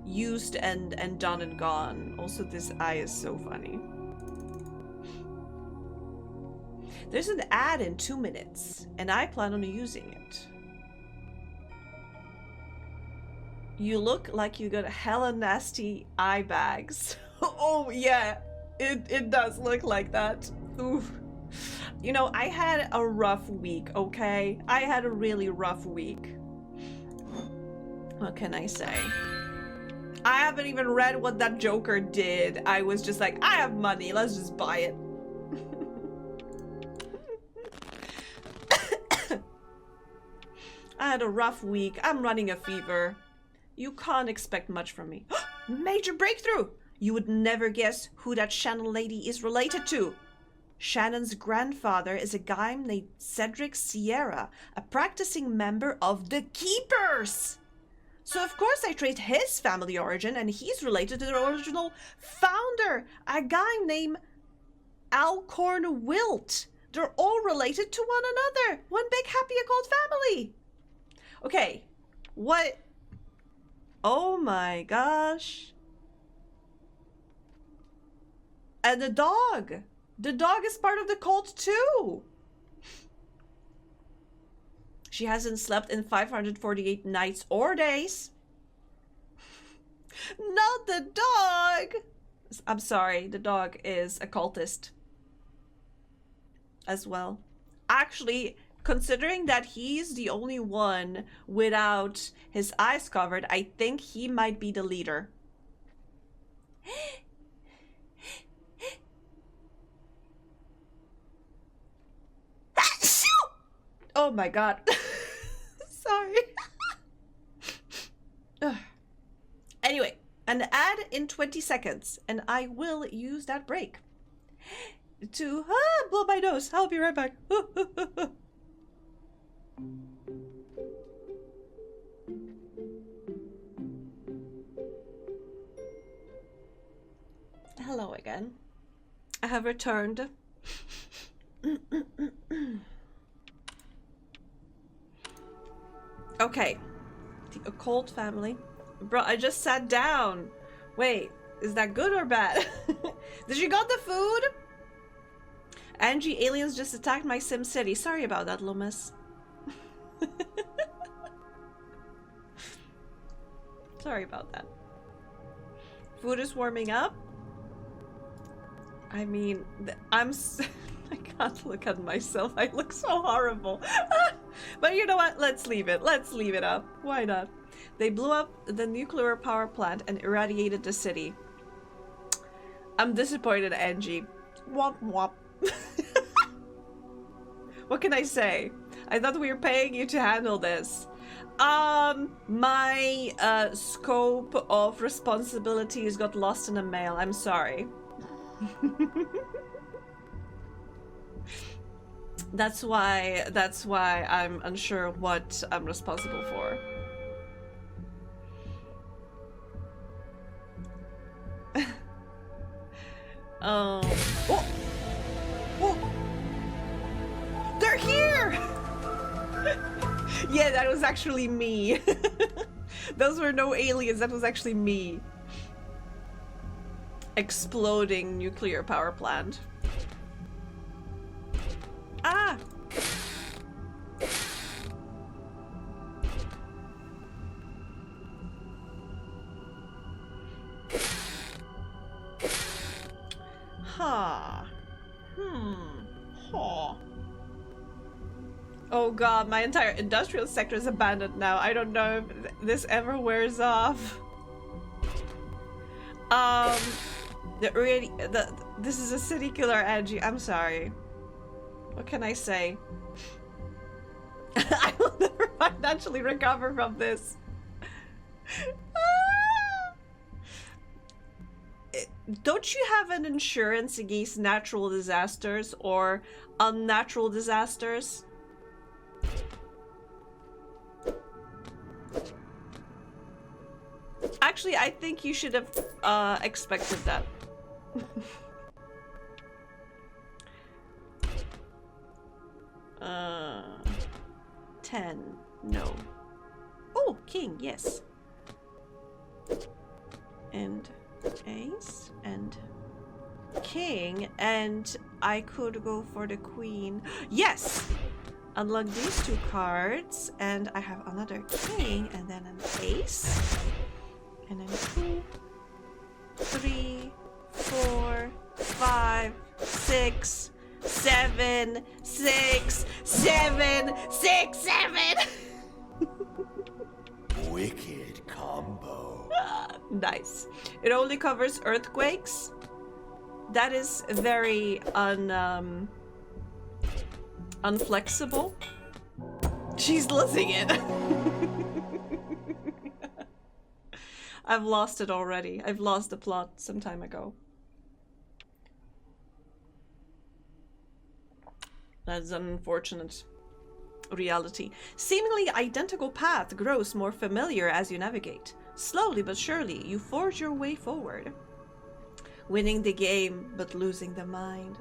used and done and gone. Also, this eye is so funny. There's an ad in 2 minutes, and I plan on using it. You look like you got hella nasty eye bags. Oh yeah, it does look like that. Oof. You know, I had a rough week, okay? I had a really rough week. What can I say? I haven't even read what that Joker did. I was just like, I have money, let's just buy it. I had a rough week. I'm running a fever. You can't expect much from me. Major breakthrough! You would never guess who that Shannon lady is related to. Shannon's grandfather is a guy named Cedric Sierra, a practicing member of the Keepers. So of course I traced his family origin, and he's related to the original founder, a guy named Alcorn Wilt. They're all related to one another. One big happy occult family. Okay, what? Oh my gosh. And the dog. The dog is part of the cult too. She hasn't slept in 548 nights or days. Not the dog! I'm sorry, the dog is a cultist as well. Actually, considering that he's the only one without his eyes covered, I think he might be the leader. Oh my god. Sorry. Anyway, an ad in 20 seconds, and I will use that break to blow my nose. I'll be right back. Hello again. I have returned. Okay. The occult family. Bro, I just sat down. Wait, is that good or bad? Did you got the food? Angie, aliens just attacked my Sim City. Sorry about that, Loomis. Sorry about that. Food is warming up. I mean, I can't look at myself. I look so horrible. But you know what? Let's leave it. Let's leave it up. Why not? They blew up the nuclear power plant and irradiated the city. I'm disappointed, Angie. Womp womp. What can I say? I thought we were paying you to handle this. My scope of responsibilities got lost in the mail. I'm sorry. That's why I'm unsure what I'm responsible for. Oh. Oh! They're here! Yeah, that was actually me. Those were no aliens, that was actually me. Exploding nuclear power plant. Ah! Huh. Huh. Oh god, my entire industrial sector is abandoned now. I don't know if this ever wears off. This is a city killer, Angie. I'm sorry. What can I say? I will never financially recover from this. Don't you have an insurance against natural disasters or unnatural disasters? Actually, I think you should have expected that. 10. No. Oh, king, yes. And ace and king, and I could go for the queen. Yes! Unlock these two cards, and I have another king, and then an ace. And then 2, 3, 4, 5, 6, 7, 6, 7, 6, 7! Wicked combo. Nice. It only covers earthquakes. That is very unflexible. She's losing it. I've lost it already. I've lost the plot some time ago. That's an unfortunate reality. Seemingly identical path grows more familiar as you navigate. Slowly but surely, you forge your way forward. Winning the game, but losing the mind.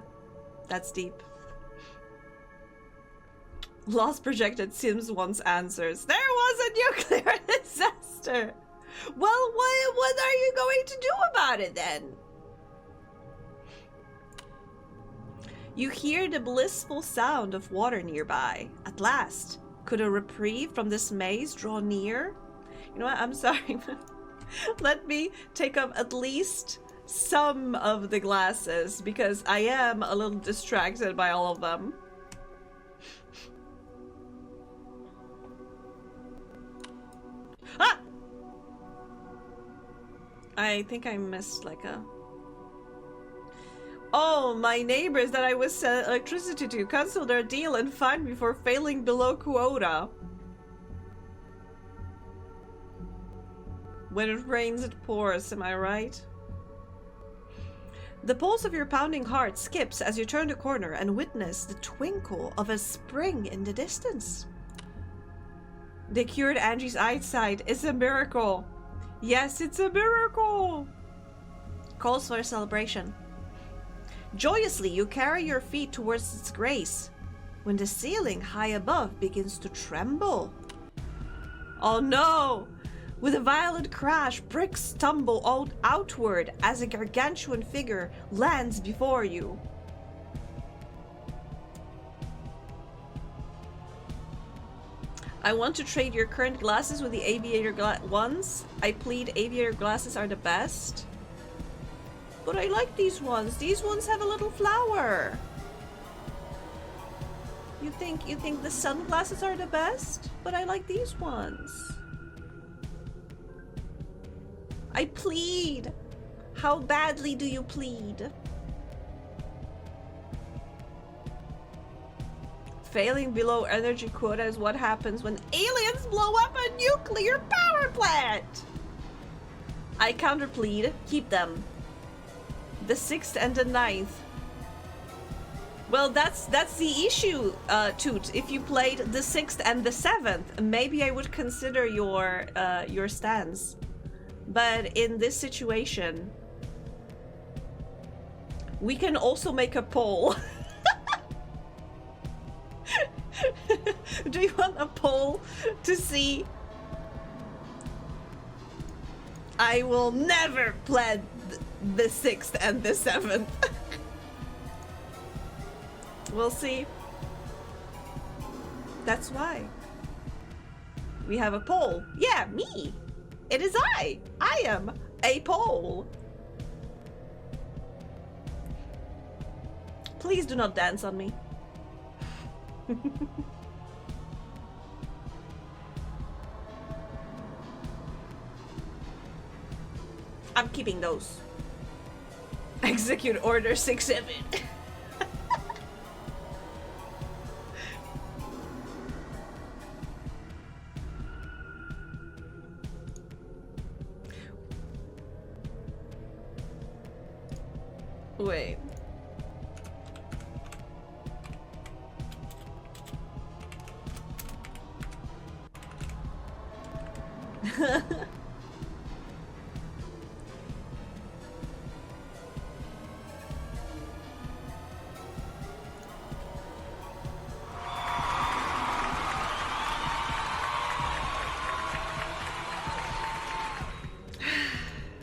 That's deep. Lost projected Sims once answers. There was a nuclear disaster! Well, what are you going to do about it then? You hear the blissful sound of water nearby. At last, could a reprieve from this maze draw near? You know what, I'm sorry, but Let me take up at least some of the glasses, because I am a little distracted by all of them. Ah! I think I missed like a... Oh, my neighbors that I was selling electricity to canceled their deal and fined me for failing below quota. When it rains, it pours, am I right? The pulse of your pounding heart skips as you turn the corner and witness the twinkle of a spring in the distance. They cured Angie's eyesight. It's a miracle. Yes, it's a miracle. Calls for a celebration. Joyously, you carry your feet towards its grace, when the ceiling high above begins to tremble. Oh no! With a violent crash, bricks tumble outward as a gargantuan figure lands before you. I want to trade your current glasses with the aviator ones. I plead aviator glasses are the best. But I like these ones. These ones have a little flower. You think the sunglasses are the best? But I like these ones. I plead. How badly do you plead? Failing below energy quota is what happens when aliens blow up a nuclear power plant. I counterplead. Keep them. The 6th and the 9th. Well, that's the issue, Toot. If you played the 6th and the 7th, maybe I would consider your stance. But in this situation, we can also make a poll. Do you want a poll to see? I will never play the 6th and the 7th. We'll see. That's why. We have a poll. Yeah, me. It is I. I am a poll. Please do not dance on me. I'm keeping those. Execute order 6-7. Wait.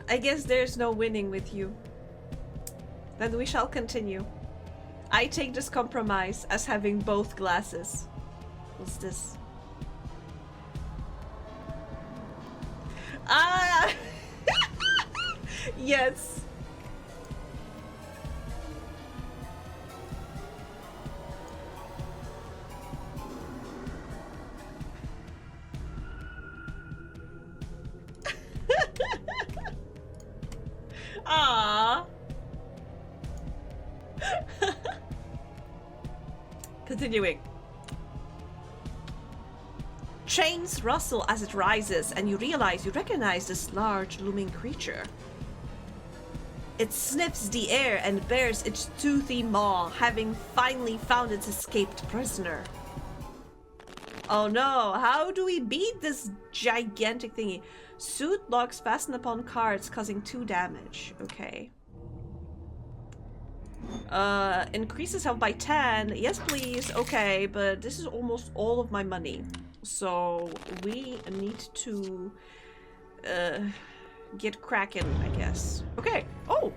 I guess there's no winning with you. Then we shall continue. I take this compromise as having both glasses. What's this? Ah! Yes. Ah. Continuing. Chains rustle as it rises, and you realize you recognize this large, looming creature. It sniffs the air and bares its toothy maw, having finally found its escaped prisoner. Oh no, how do we beat this gigantic thingy? Suit locks fasten upon cards, causing 2 damage. Okay. Increases health by 10. Yes, please. Okay, but this is almost all of my money. So we need to get cracking, I guess. Okay. Oh,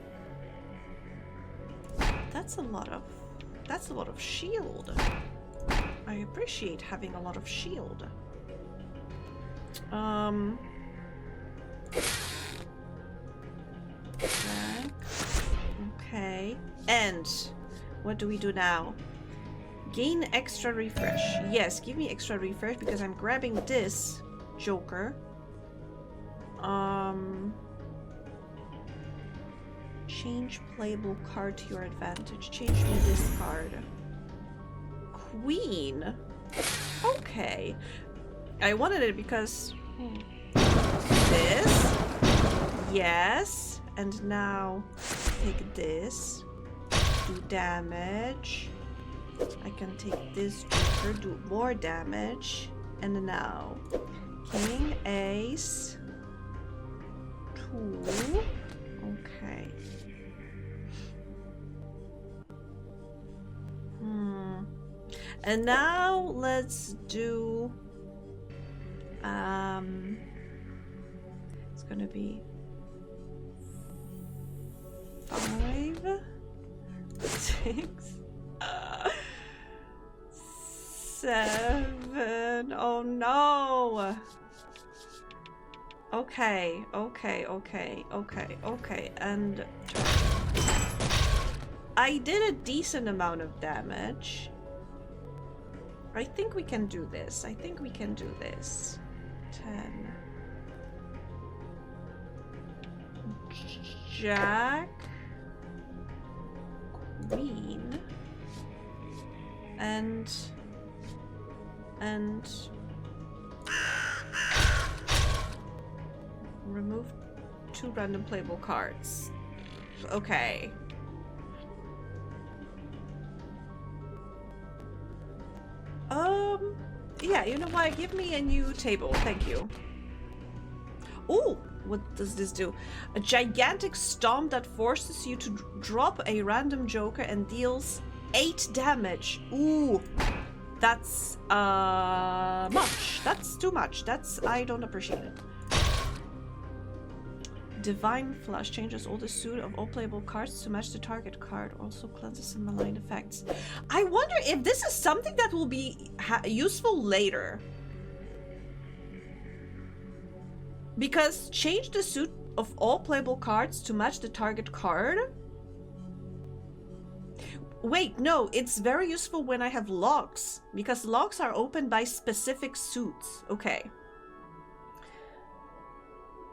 that's a lot of shield. I appreciate having a lot of shield. And what do we do now? Gain extra refresh. Yes, give me extra refresh because I'm grabbing this Joker. Change playable card to your advantage. Change me this card. Queen. Okay. I wanted it because this. Yes. And now take this. Do damage. I can take this Joker, do more damage. And now King, Ace, 2. Okay. And now let's do it's gonna be 5, 6, 7. Oh no. Okay. And I did a decent amount of damage. I think we can do this. 10. Jack. Queen. And remove 2 random playable cards. Okay. Yeah, you know what? Give me a new table. Thank you. Ooh, what does this do? A gigantic stomp that forces you to drop a random Joker and deals 8 damage. Ooh. That's much. That's too much. I don't appreciate it. Divine Flush changes all the suit of all playable cards to match the target card. Also cleanses some malign effects. I wonder if this is something that will be useful later. Because change the suit of all playable cards to match the target card? Wait, no, it's very useful when I have locks. Because locks are opened by specific suits. Okay.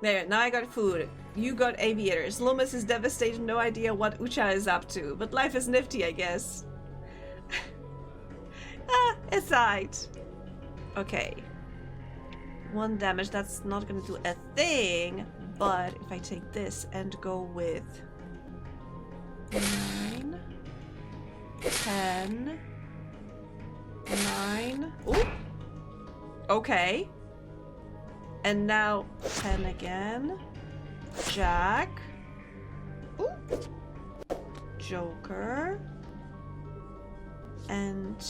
There, now I got food. You got aviators. Loomis is devastated, no idea what Ucha is up to. But life is nifty, I guess. It's alright. Okay. 1 damage, that's not gonna do a thing. But if I take this and go with 9, 10, 9. Ooh. Okay. And now 10 again. Jack. Ooh. Joker. And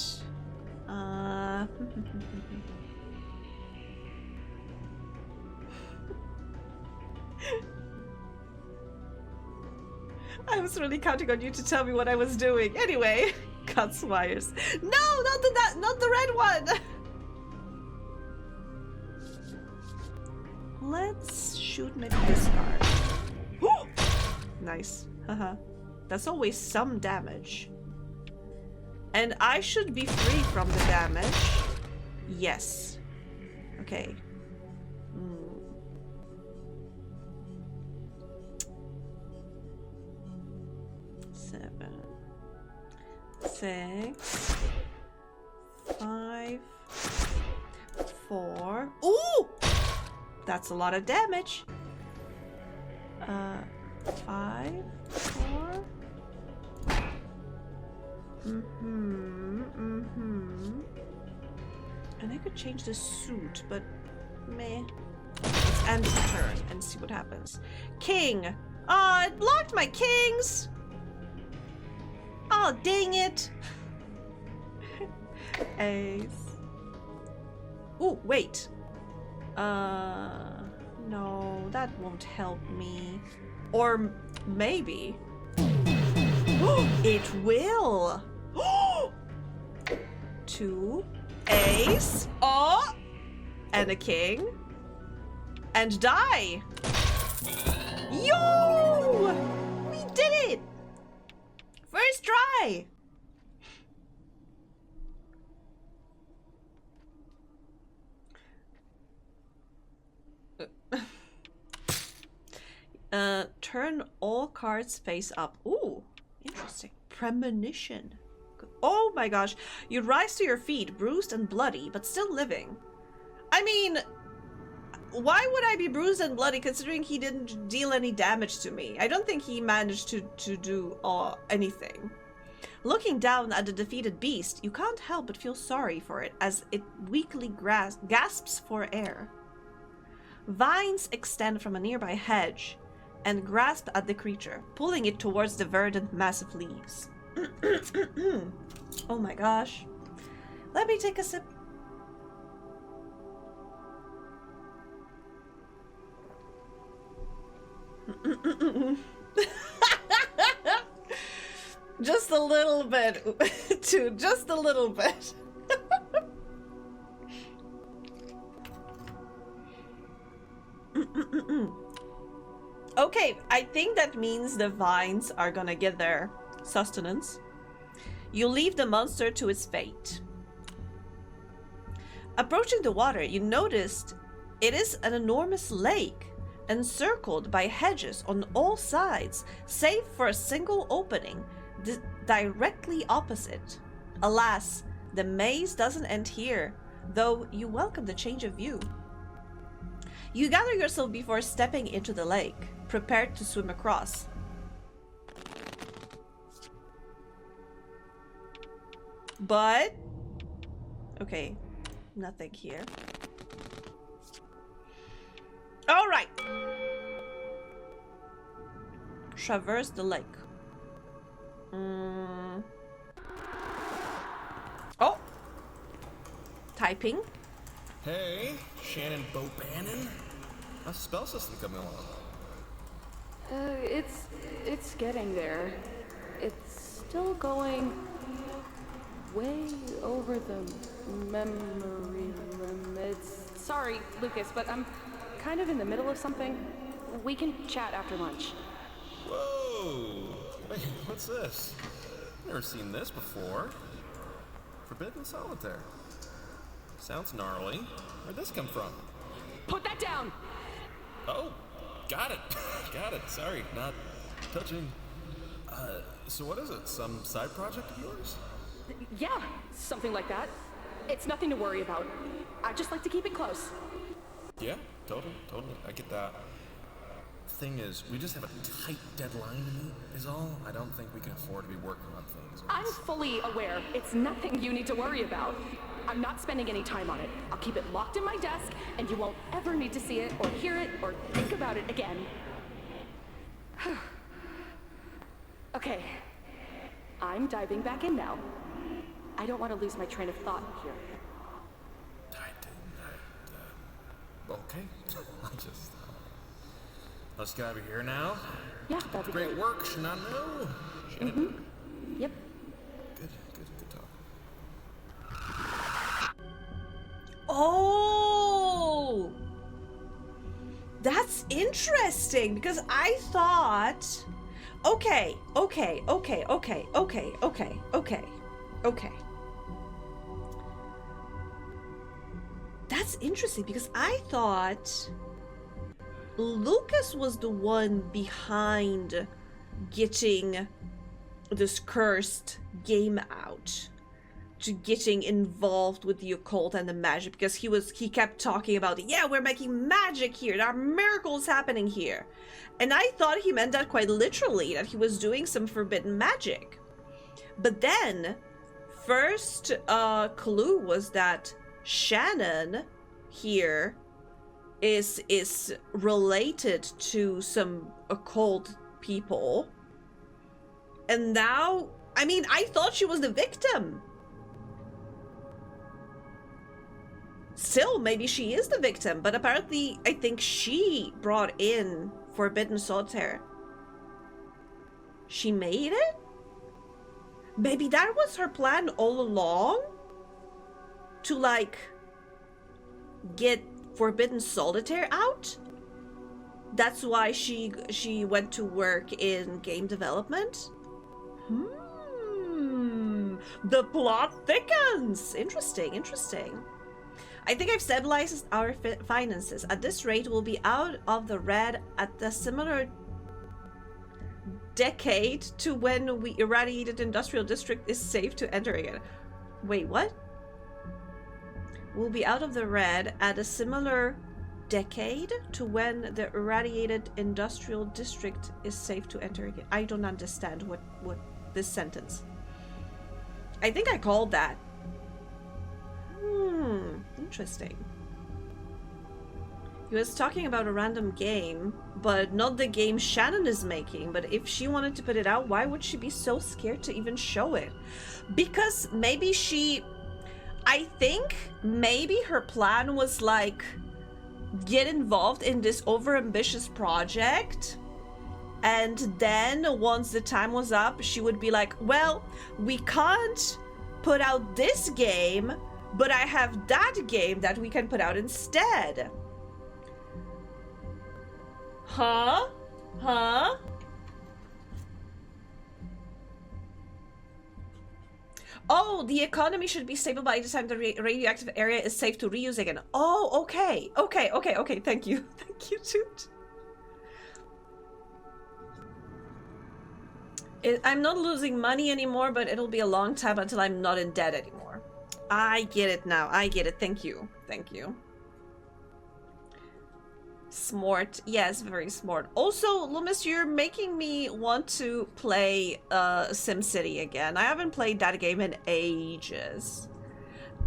I was really counting on you to tell me what I was doing. Anyway, cuts wires. No, not the red one. Let's shoot maybe this card. Nice. Haha. That's always some damage. And I should be free from the damage. Yes. Okay. 7, 6, 5, 4. Ooh! That's a lot of damage. 5, 4. And I could change the suit, but meh. Let's end the turn and see what happens. King! Oh, it blocked my kings! Oh, dang it! Ace. Ooh, wait. No, that won't help me. Or maybe. It will! 2. Ace. Oh! And a king. And die! Yo! We did it! try. Turn all cards face up. Ooh, interesting. Premonition. Oh my gosh. You rise to your feet, bruised and bloody, but still living. I mean, why would I be bruised and bloody considering he didn't deal any damage to me? I don't think he managed to do anything. Looking down at the defeated beast, you can't help but feel sorry for it as it weakly gasps for air. Vines extend from a nearby hedge and grasp at the creature, pulling it towards the verdant mass of leaves. Oh my gosh. Let me take a sip. Just a little bit, too. Just a little bit. Okay, I think that means the vines are gonna get their sustenance. You leave the monster to its fate. Approaching the water, you noticed it is an enormous lake, encircled by hedges on all sides, save for a single opening directly opposite. Alas, the maze doesn't end here, though you welcome the change of view. You gather yourself before stepping into the lake, prepared to swim across. But... okay, nothing here. Alright! Traverse the lake. Oh! Typing. Hey, Shannon Bobannon. How's the spell system coming along? It's getting there. It's still going way over the memory limits. Sorry, Lucas, but I'm kind of in the middle of something. We can chat after lunch. Whoa! Wait, what's this? Never seen this before. Forbidden Solitaire. Sounds gnarly. Where'd this come from? Put that down! Oh, got it. Got it. Sorry, not touching. So what is it? Some side project of yours? Yeah, something like that. It's nothing to worry about. I just like to keep it close. Yeah, totally. I get that. Thing is, we just have a tight deadline to meet, is all. I don't think we can afford to be working on things. I'm fully aware it's nothing you need to worry about. I'm not spending any time on it. I'll keep it locked in my desk, and you won't ever need to see it, or hear it, or think about it again. Okay. I'm diving back in now. I don't want to lose my train of thought here. Okay. Let's get over here now. Yeah, that'd be Great great. work, Shanano. Shannon. Yep. Good talk. Oh! That's interesting, because I thought... Okay. That's interesting, because I thought Lucas was the one behind getting this cursed game out, to getting involved with the occult and the magic, because he kept talking about, yeah, we're making magic here, there are miracles happening here. And I thought he meant that quite literally, that he was doing some forbidden magic. But then, first clue was that Shannon here is related to some occult people. And now, I mean, I thought she was the victim. Still, maybe she is the victim, but apparently I think she brought in Forbidden Solitaire. She made it? Maybe that was her plan all along? To, like, get Forbidden Solitaire out? That's why she went to work in game development? The plot thickens. Interesting, interesting. I think I've stabilized our finances. At this rate, we'll be out of the red at the similar decade to when we irradiated industrial district is safe to enter again. Wait, what? We'll be out of the red at a similar decade to when the irradiated industrial district is safe to enter again. I don't understand what this sentence. I think I called that. Interesting. He was talking about a random game, but not the game Shannon is making. But if she wanted to put it out, why would she be so scared to even show it? Because maybe I think maybe her plan was like, get involved in this overambitious project, and then once the time was up, she would be like, well, we can't put out this game, but I have that game that we can put out instead. Huh? Oh, the economy should be stable by the time the radioactive area is safe to reuse again. Oh, okay. Thank you. Thank you, Toot. I'm not losing money anymore, but it'll be a long time until I'm not in debt anymore. I get it now. I get it. Thank you. Thank you. Smart. Yes, very smart. Also, Loomis, you're making me want to play SimCity again. I haven't played that game in ages.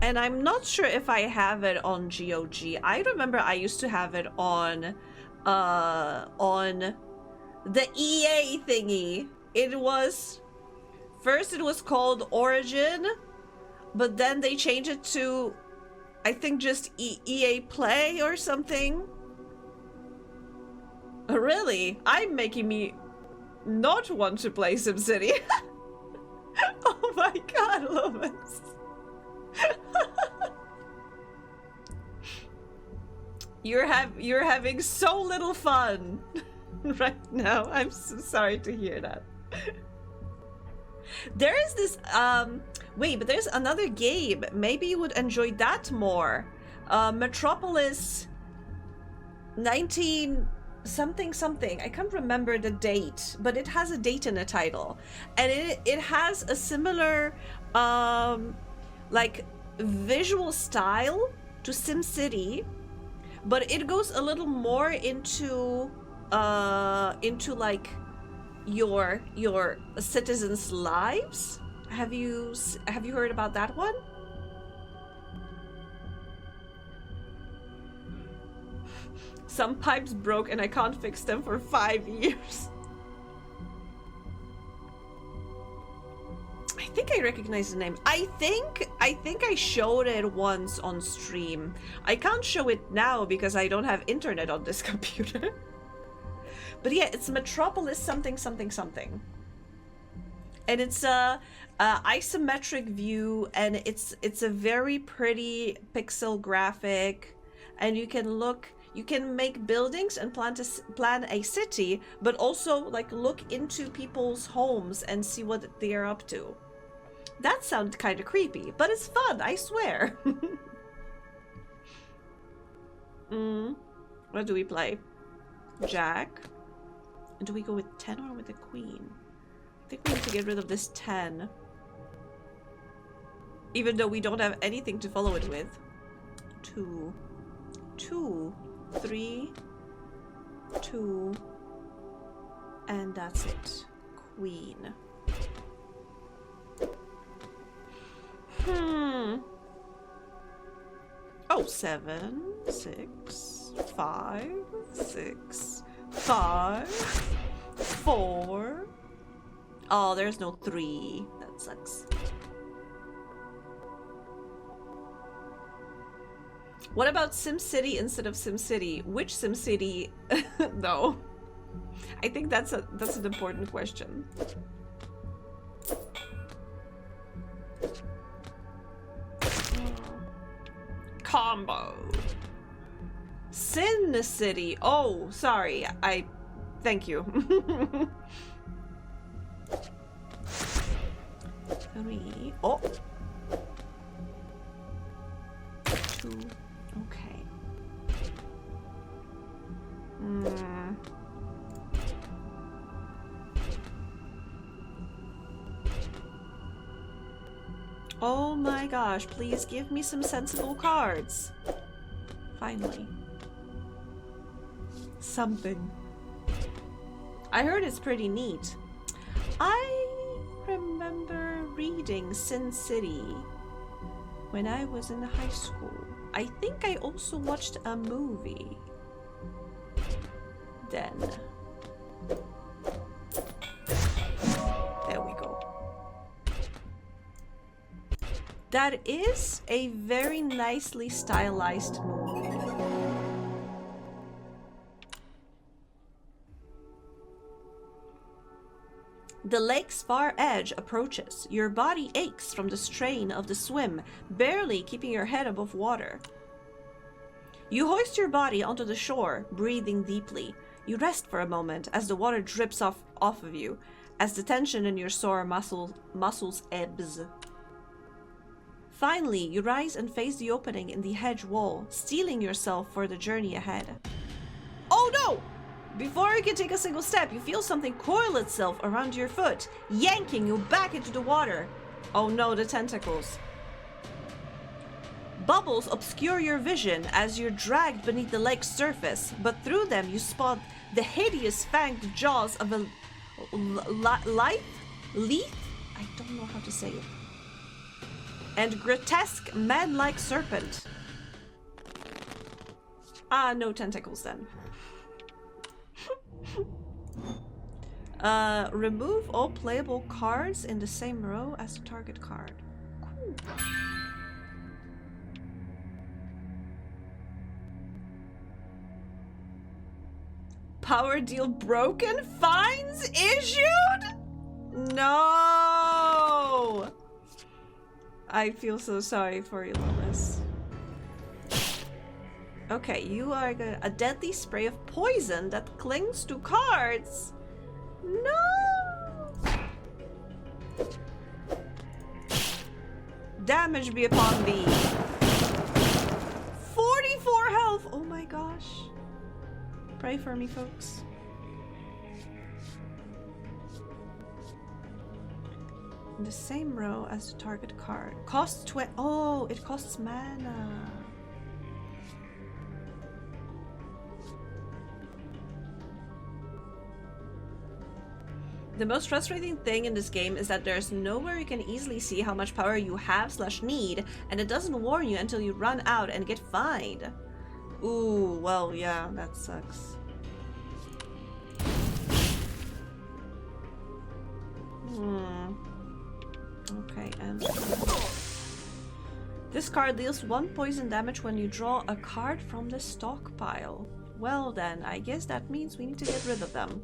And I'm not sure if I have it on GOG. I remember I used to have it on the EA thingy. First it was called Origin, but then they changed it to, I think, just EA Play or something. Really? I'm making me not want to play SimCity. Oh my god, Loomis. You're having so little fun right now. I'm so sorry to hear that. There is this wait, but there's another game. Maybe you would enjoy that more. Metropolis 19 something. I can't remember the date, but it has a date in the title, and it has a similar like visual style to SimCity, but it goes a little more into like your citizens' lives. Have you heard about that one? Some pipes broke and I can't fix them for 5 years. I think I recognize the name. I think I showed it once on stream. I can't show it now because I don't have internet on this computer. But yeah, it's Metropolis something. And it's a isometric view, and it's a very pretty pixel graphic, and you can make buildings and plan a city, but also like look into people's homes and see what they are up to. That sounds kind of creepy, but it's fun, I swear. What do we play? Jack? Do we go with 10 or with the queen? I think we need to get rid of this 10. Even though we don't have anything to follow it with. 2, 3, 2, and that's it. Queen. Oh, 7, 6, 5, 6, 5, 4. Oh, there's no 3. That sucks. What about SimCity instead of SimCity? Which SimCity? No. I think that's an important question. Combo. Sin City. Oh, sorry. Thank you. 3. Oh! 2. Okay. Oh my gosh, please give me some sensible cards. Finally. Something. I heard it's pretty neat. I remember reading Sin City when I was in high school. I think I also watched a movie then. There we go. That is a very nicely stylized movie. The lake's far edge approaches. Your body aches from the strain of the swim, barely keeping your head above water. You hoist your body onto the shore, breathing deeply. You rest for a moment as the water drips off of you, as the tension in your sore muscles ebbs. Finally, you rise and face the opening in the hedge wall, steeling yourself for the journey ahead. Oh no! Before you can take a single step, you feel something coil itself around your foot, yanking you back into the water. Oh no, the tentacles. Bubbles obscure your vision as you're dragged beneath the lake's surface, but through them you spot the hideous fanged jaws of a leaf? I don't know how to say it. And grotesque, man-like serpent. Ah, no tentacles then. Remove all playable cards in the same row as the target card. Cool. Power deal broken? Fines issued? No! I feel so sorry for you, Lois. Okay, you are a deadly spray of poison that clings to cards. No! Damage be upon thee. 44 health! Oh my gosh. Pray for me, folks. In the same row as the target card. Costs 20. Oh, it costs mana. The most frustrating thing in this game is that there's nowhere you can easily see how much power you have/need, and it doesn't warn you until you run out and get fined. Ooh, well, yeah, that sucks. Okay, and this card deals 1 poison damage when you draw a card from the stockpile. Well then, I guess that means we need to get rid of them.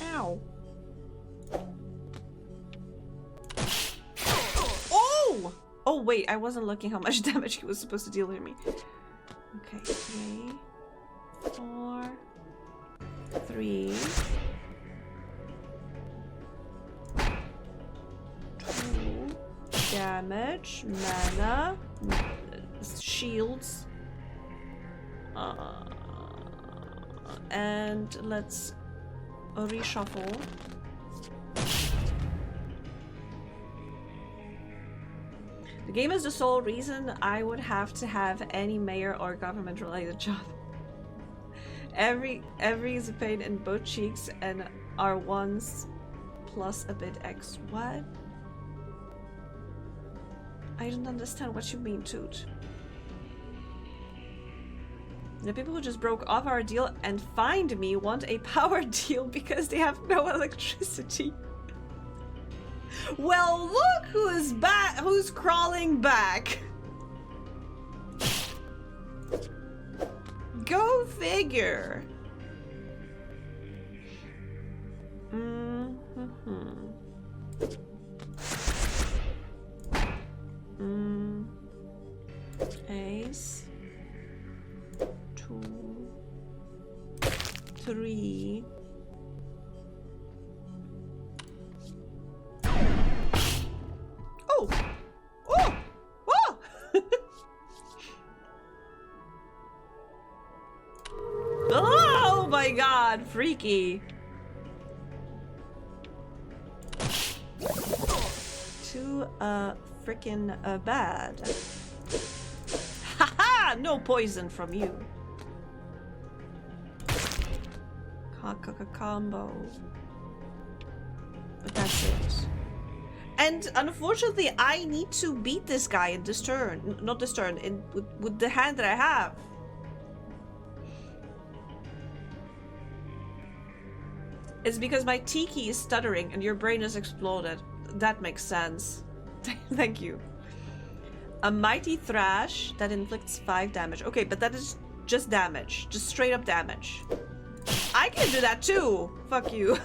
Ow. Oh! Oh wait, I wasn't looking how much damage he was supposed to deal to me. Okay, 3, 4, 3, 2, damage, mana, shields, and let's reshuffle. The game is the sole reason I would have to have any mayor or government related job. Every is a pain in both cheeks and are ones plus a bit X. What? I don't understand what you mean, Toot. The people who just broke off our deal and fined me want a power deal because they have no electricity. Well, look who's back, who's crawling back. Go figure. Ace. 3. Oh! Oh! Oh! Oh my god, freaky. Too frickin' bad. Haha! No poison from you. Combo. But that's it. And unfortunately, I need to beat this guy in this turn. Not this turn, with the hand that I have. It's because my Tiki is stuttering and your brain has exploded. That makes sense. Thank you. A mighty thrash that inflicts 5 damage. Okay, but that is just damage. Just straight up damage. I can do that too. Fuck you.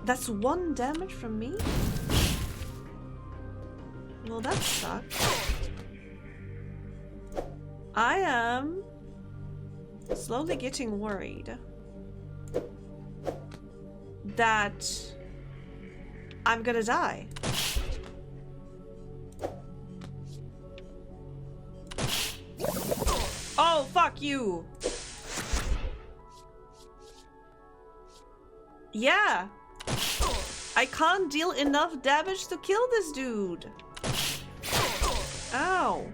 That's 1 damage from me? Well, that sucks. I am slowly getting worried that I'm gonna die. Oh, fuck you. Yeah. I can't deal enough damage to kill this dude. Ow.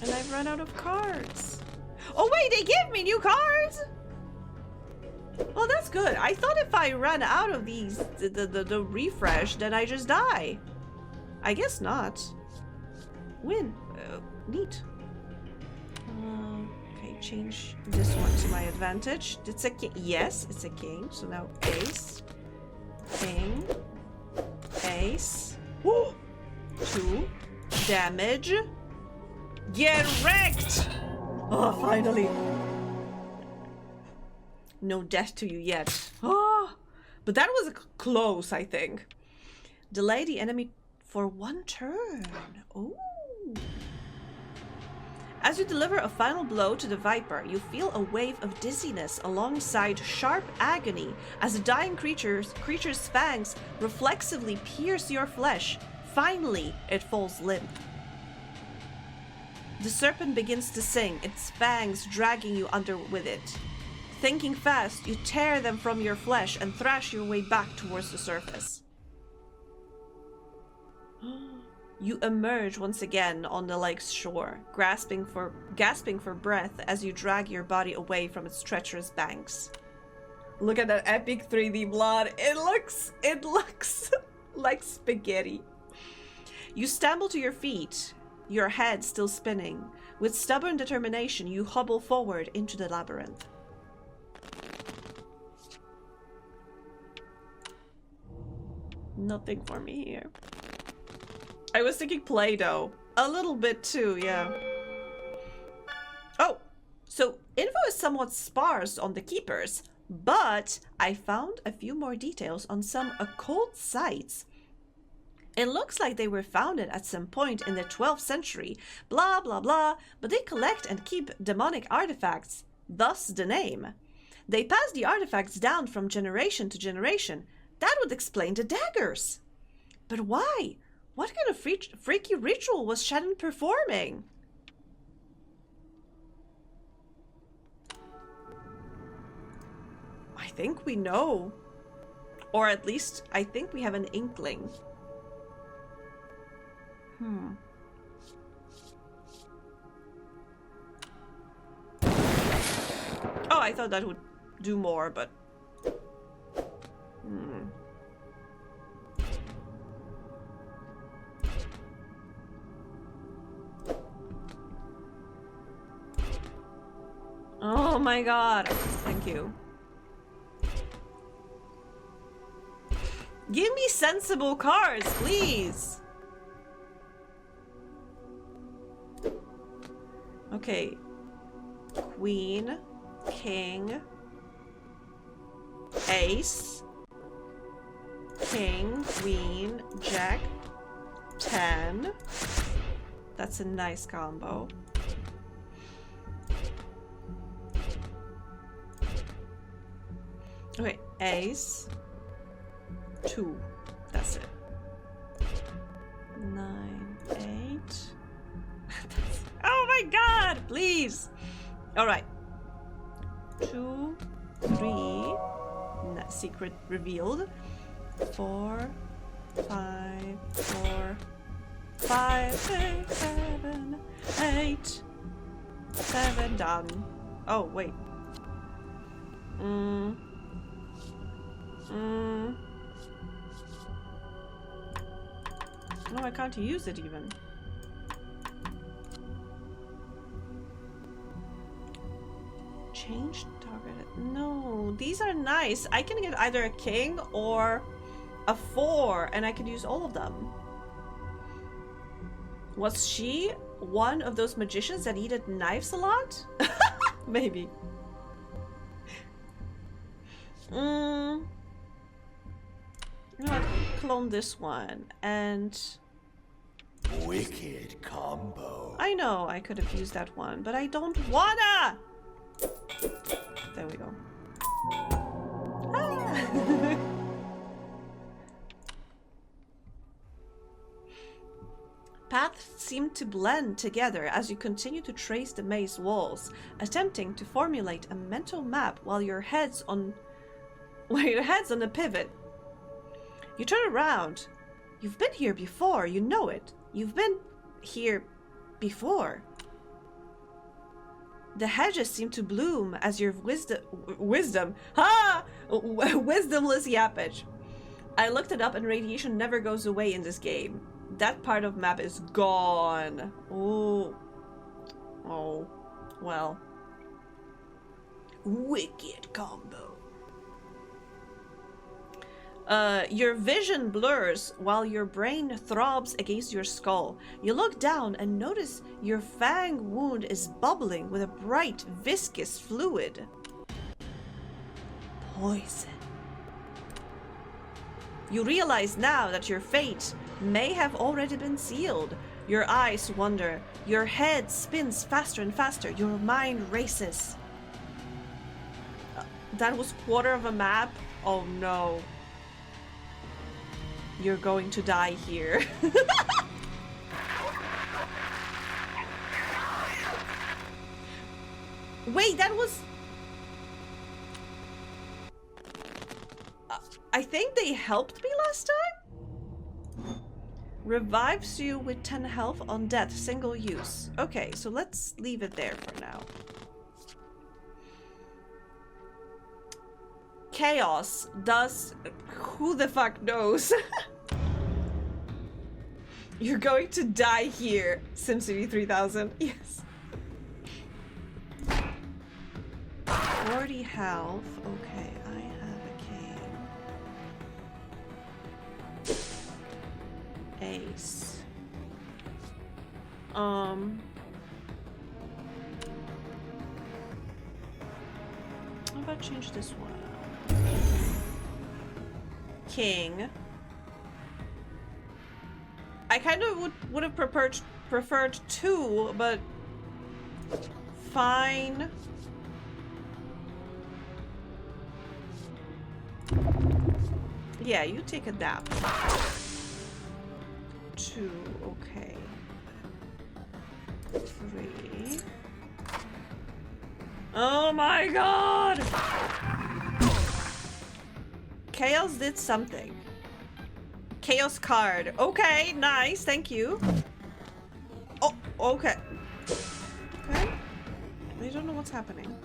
And I've run out of cards. Oh wait, they give me new cards? Well, that's good. I thought if I ran out of these, the refresh, then I just die. I guess not. Win. Neat. Okay, change this one to my advantage. It's a king. Yes, it's a king. So now ace, king, ace. Woo! 2 damage. Get wrecked! Oh, finally. No death to you yet. Oh, but that was close, I think. Delay the enemy for 1 turn. Oh. As you deliver a final blow to the Viper, you feel a wave of dizziness alongside sharp agony as the dying creature's fangs reflexively pierce your flesh. Finally, it falls limp. The serpent begins to sing, its fangs dragging you under with it. Thinking fast, you tear them from your flesh and thrash your way back towards the surface. You emerge once again on the lake's shore, gasping for breath as you drag your body away from its treacherous banks. Look at that epic 3D blood. It looks like spaghetti. You stumble to your feet, your head still spinning. With stubborn determination, you hobble forward into the labyrinth. Nothing for me here. I was thinking Play-Doh. A little bit too, yeah. Oh, so info is somewhat sparse on the keepers, but I found a few more details on some occult sites. It looks like they were founded at some point in the 12th century, blah blah blah, but they collect and keep demonic artifacts, thus the name. They pass the artifacts down from generation to generation. That would explain the daggers. But why? What kind of freaky ritual was Shannon performing? I think we know. Or at least, I think we have an inkling. Oh, I thought that would do more, but... Oh my god. Thank you. Give me sensible cards, please. Okay. Queen, king, ace, king, queen, jack, 10. That's a nice combo. Okay, ace. 2. That's it. 9, 8. Oh my god, please. All right. 2, 3. Secret revealed. 4, 5, 4, 5, 6, 7, 8, 7. Done. Oh wait. No, I can't use it even. Change target. No, these are nice. I can get either a king or a 4, and I can use all of them. Was she one of those magicians that needed knives a lot? Maybe. You know what? Clone this one and Wicked combo. I know I could have used that one, but I don't wanna. There we go. Ah. Paths seem to blend together as you continue to trace the maze walls, attempting to formulate a mental map while your head's on a pivot. You turn around. You've been here before, you know it. You've been here before. The hedges seem to bloom as your wisdomless yappage. I looked it up and radiation never goes away in this game. That part of map is gone. Oh. Oh. Well. Wicked combo. Your vision blurs while your brain throbs against your skull. You look down and notice your fang wound is bubbling with a bright, viscous fluid. Poison. You realize now that your fate may have already been sealed. Your eyes wander. Your head spins faster and faster. Your mind races. That was quarter of a map? Oh no. You're going to die here. Wait, that was... I think they helped me last time? Revives you with 10 health on death, single use. Okay, so let's leave it there for now. Chaos does... Who the fuck knows? You're going to die here, SimCity 3000. Yes. 40 health. Okay, I have a king. Ace. How about change this one? King. I kind of would have preferred 2, but fine. Yeah, you take a nap. 2, okay. 3. Oh my god! Chaos did something. Chaos card. Okay, nice, thank you. Oh, okay. Okay. I don't know what's happening.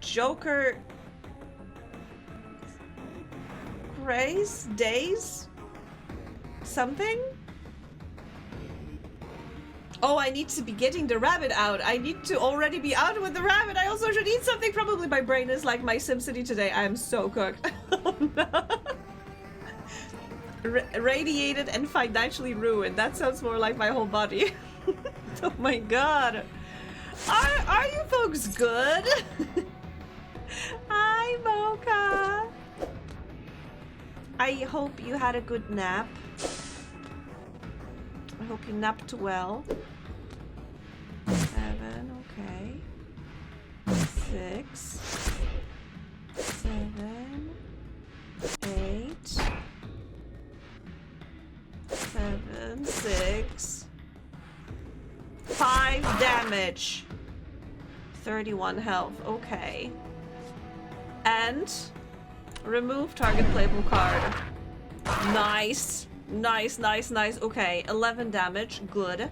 Joker. Grace? Days? Something? Oh, I need to be getting the rabbit out. I need to already be out with the rabbit. I also should eat something. Probably my brain is like my SimCity today. I am so cooked. Oh, no. Radiated and financially ruined. That sounds more like my whole body. Oh my god. Are you folks good? Hi, Mocha. I hope you had a good nap. I hope you napped well. 7, okay. 6, 7, 8, 7, 6, 5 damage. 31 health, okay. And remove target playable card. Nice. Nice, nice, nice. Okay, 11 damage, good.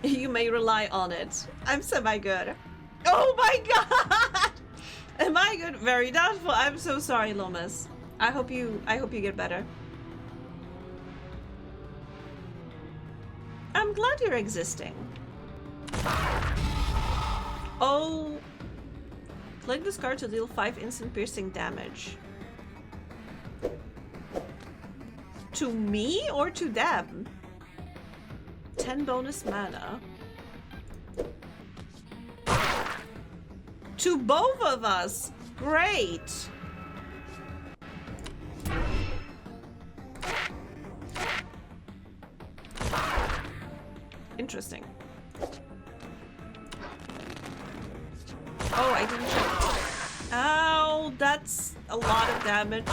You may rely on it. I'm semi-good. Oh my god! Am I good? Very doubtful. I'm so sorry, Lomas. I hope you get better. I'm glad you're existing. Oh. Click this card to deal 5 instant piercing damage. To me or to them? 10 bonus mana. To both of us! Great! Interesting. Oh, I didn't check. Ow, that's a lot of damage.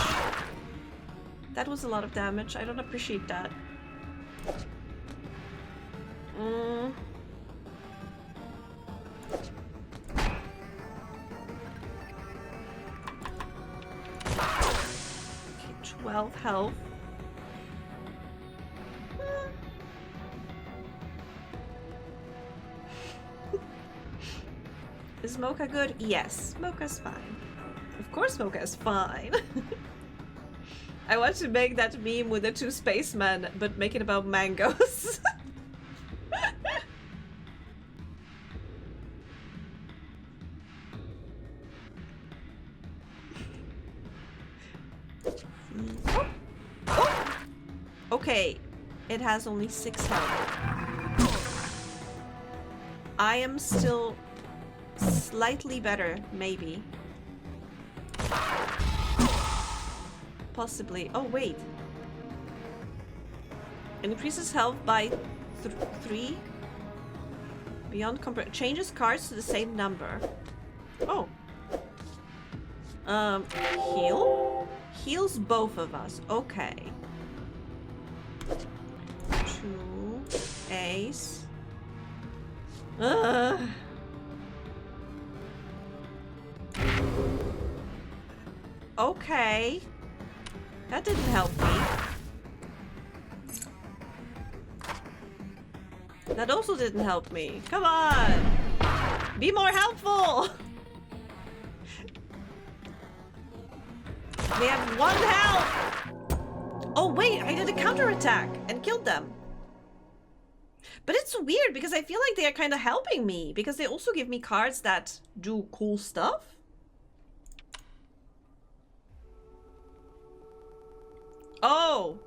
That was a lot of damage. I don't appreciate that. Okay, 12 health. Is Mocha good? Yes, Mocha's fine. Of course Mocha's fine. I want to make that meme with the 2 spacemen, but make it about mangoes. Oh. Oh. Okay, it has only 6 health. I am still slightly better, maybe. Possibly. Oh, wait. Increases health by 3. Beyond changes cards to the same number. Oh. Heal? Heals both of us. Okay. 2. Ace. Okay. That didn't help me. That also didn't help me. Come on! Be more helpful! We have 1 health! Oh wait, I did a counterattack and killed them. But it's weird because I feel like they are kind of helping me because they also give me cards that do cool stuff. Oh,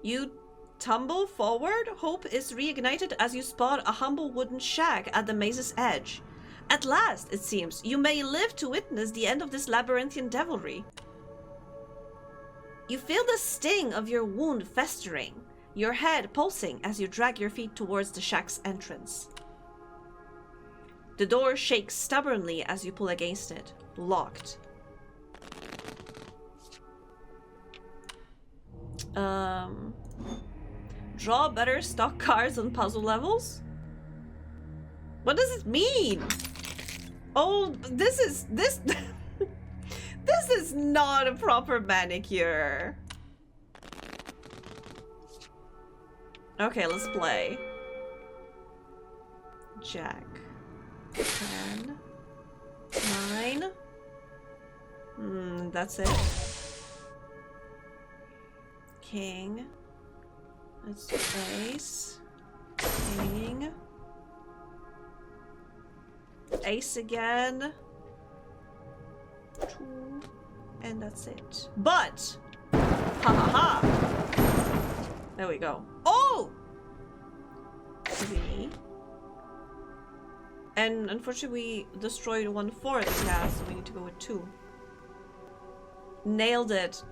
you tumble forward? Hope is reignited as you spot a humble wooden shack at the maze's edge. At last, it seems, you may live to witness the end of this labyrinthian devilry. You feel the sting of your wound festering, your head pulsing as you drag your feet towards the shack's entrance. The door shakes stubbornly as you pull against it, locked. Draw better stock cards on puzzle levels? What does it mean? Oh, this is this is not a proper manicure. Okay, let's play. Jack. 10. 9. That's it. King. Let's do ace. King. Ace again. 2. And that's it. But! Ha ha ha! There we go. Oh! 3. And unfortunately, we destroyed 1/4. Yeah, so we need to go with 2. Nailed it.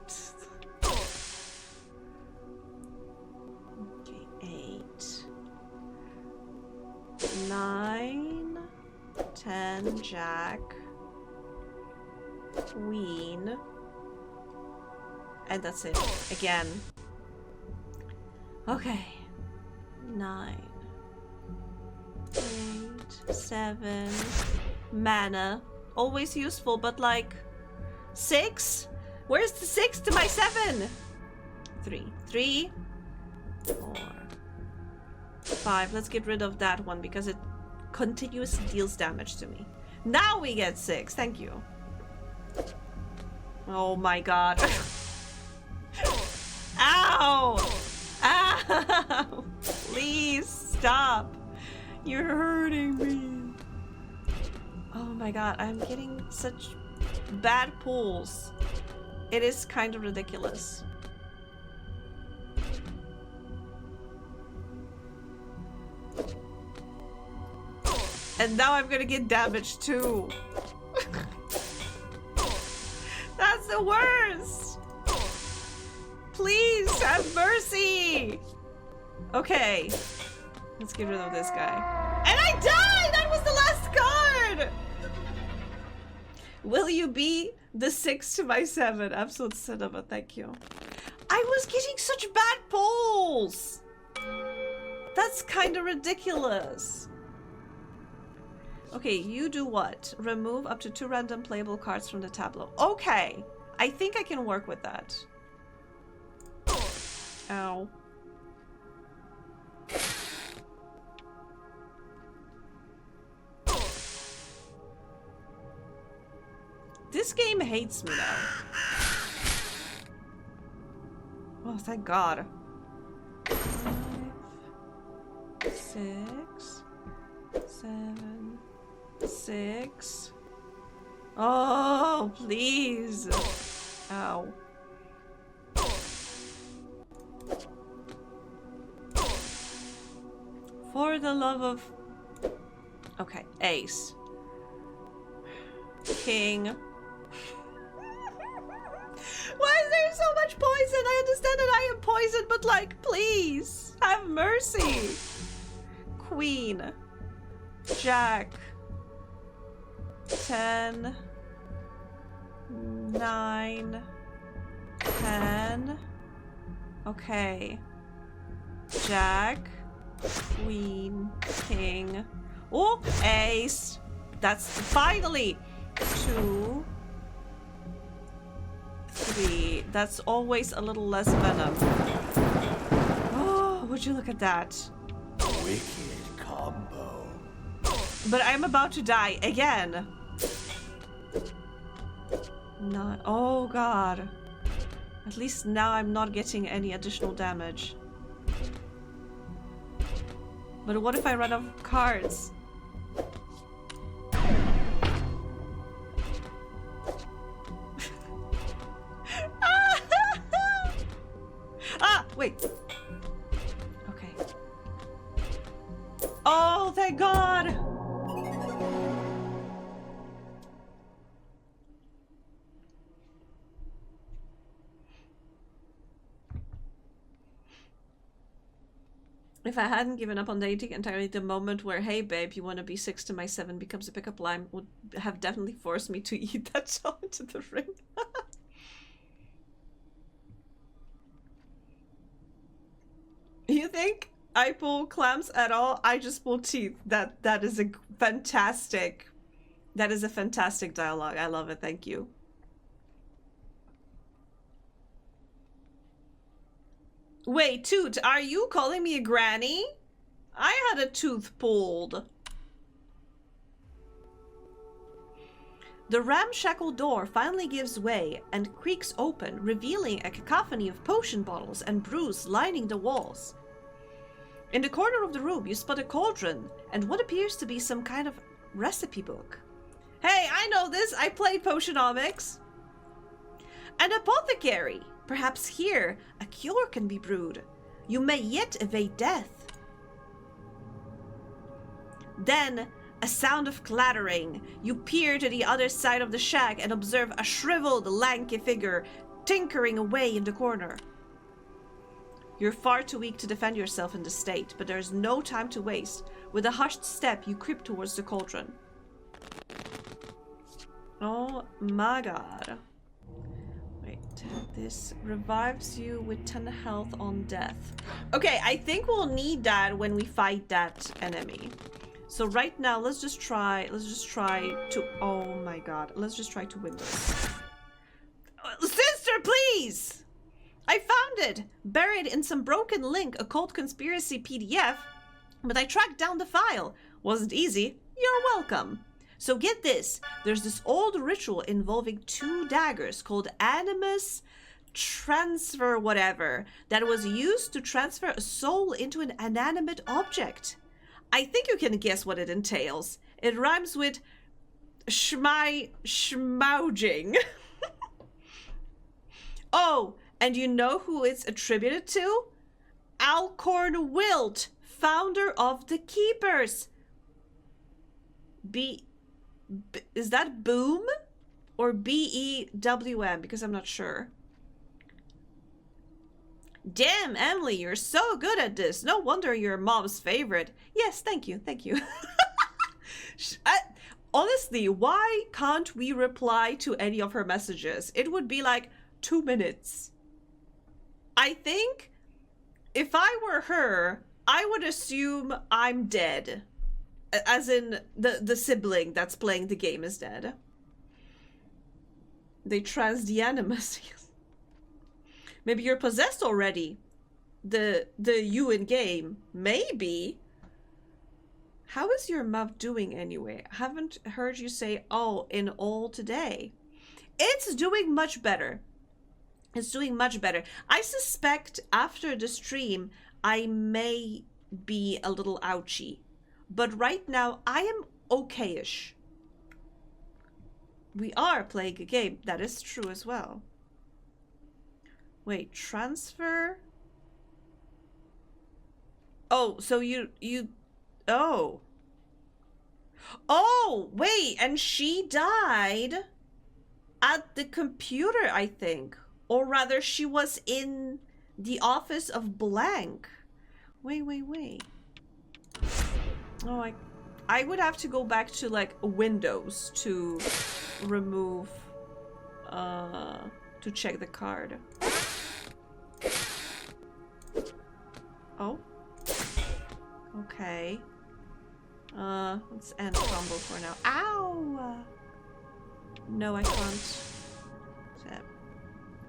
Okay, 8. 9. 10, Jack. Queen. And that's it. Again. Okay. 9. 8. 7. Mana. Always useful, but like... 6? Where's the 6 to my 7? 3. 3. 4. 5. Let's get rid of that one because it continuously deals damage to me. Now we get 6. Thank you. Oh my god. Ow! Ow! Please stop. You're hurting me. Oh my god, I'm getting such bad pulls. It is kind of ridiculous. And now I'm gonna get damaged too. That's the worst. Please have mercy. Okay. Let's get rid of this guy. And I died! That was the last card! Will you be the 6 to my 7? Absolute cinema, thank you. I was getting such bad pulls! That's kind of ridiculous. Okay, you do what? Remove up to 2 random playable cards from the tableau. Okay, I think I can work with that. Ow. This game hates me now. Oh, thank God. 5, 6, 7, 6. Oh, please. Ow. For the love of... Okay, ace. King. Why is there so much poison? I understand that I am poisoned, but like, please, have mercy. Queen. Jack. 10. 9. 10. Okay. Jack. Queen. King. Oh, ace. That's finally 2. 3. That's always a little less venom. Oh, would you look at that? Wicked combo. But I'm about to die again. Not. Oh god. At least now I'm not getting any additional damage. But what if I run out of cards? Ah, wait. Okay. Oh, thank God. If I hadn't given up on dating entirely, the moment where, hey babe, you want to be 6 to my 7 becomes a pickup line would have definitely forced me to eat that shot into the ring. You think I pull clams at all? I just pull teeth. That is a fantastic. That is a fantastic dialogue. I love it. Thank you. Wait, Toot, are you calling me a granny? I had a tooth pulled. The ramshackle door finally gives way and creaks open, revealing a cacophony of potion bottles and brews lining the walls. In the corner of the room, you spot a cauldron and what appears to be some kind of recipe book. Hey, I know this! I played Potionomics! An apothecary! Perhaps here a cure can be brewed. You may yet evade death. Then, A sound of clattering. You peer to the other side of the shack and observe a shriveled, lanky figure tinkering away in the corner. You're far too weak to defend yourself in this state, but there's no time to waste. With a hushed step, you creep towards the cauldron. Oh my god. Wait, this revives you with 10 health on death. Okay, I think we'll need that when we fight that enemy. So right now, let's just try to, oh my god, let's just try to win this. Sister, please! I found it! Buried in some broken link, occult conspiracy PDF, but I tracked down the file. Wasn't easy. You're welcome. So get this, there's this old ritual involving 2 daggers called Animus Transfer whatever, that was used to transfer a soul into an inanimate object. I think you can guess what it entails. It rhymes with schmouging. Oh, and you know who it's attributed to? Alcorn Wilt, founder of the Keepers. Is that Boom? Or B-E-W-M? Because I'm not sure. Damn, Emily, you're so good at this. No wonder you're mom's favorite. Yes, thank you, thank you. Honestly, why can't we reply to any of her messages? It would be like 2 minutes. I think if I were her, I would assume I'm dead. As in, the sibling that's playing the game is dead. They trans the animus. Maybe you're possessed already. The you in game. Maybe. How is your mouth doing anyway? I haven't heard you say oh in all today. It's doing much better. It's doing much better. I suspect after the stream I may be a little ouchy. But right now I am okay-ish. We are playing a game. That is true as well. Wait, transfer? Oh, so you oh. Oh, wait, and she died at the computer, I think. Or rather, she was in the office of blank. Wait. Oh, I would have to go back to, like, Windows to remove, to check the card. Oh. Okay. Let's end combo for now. Ow! No, I can't.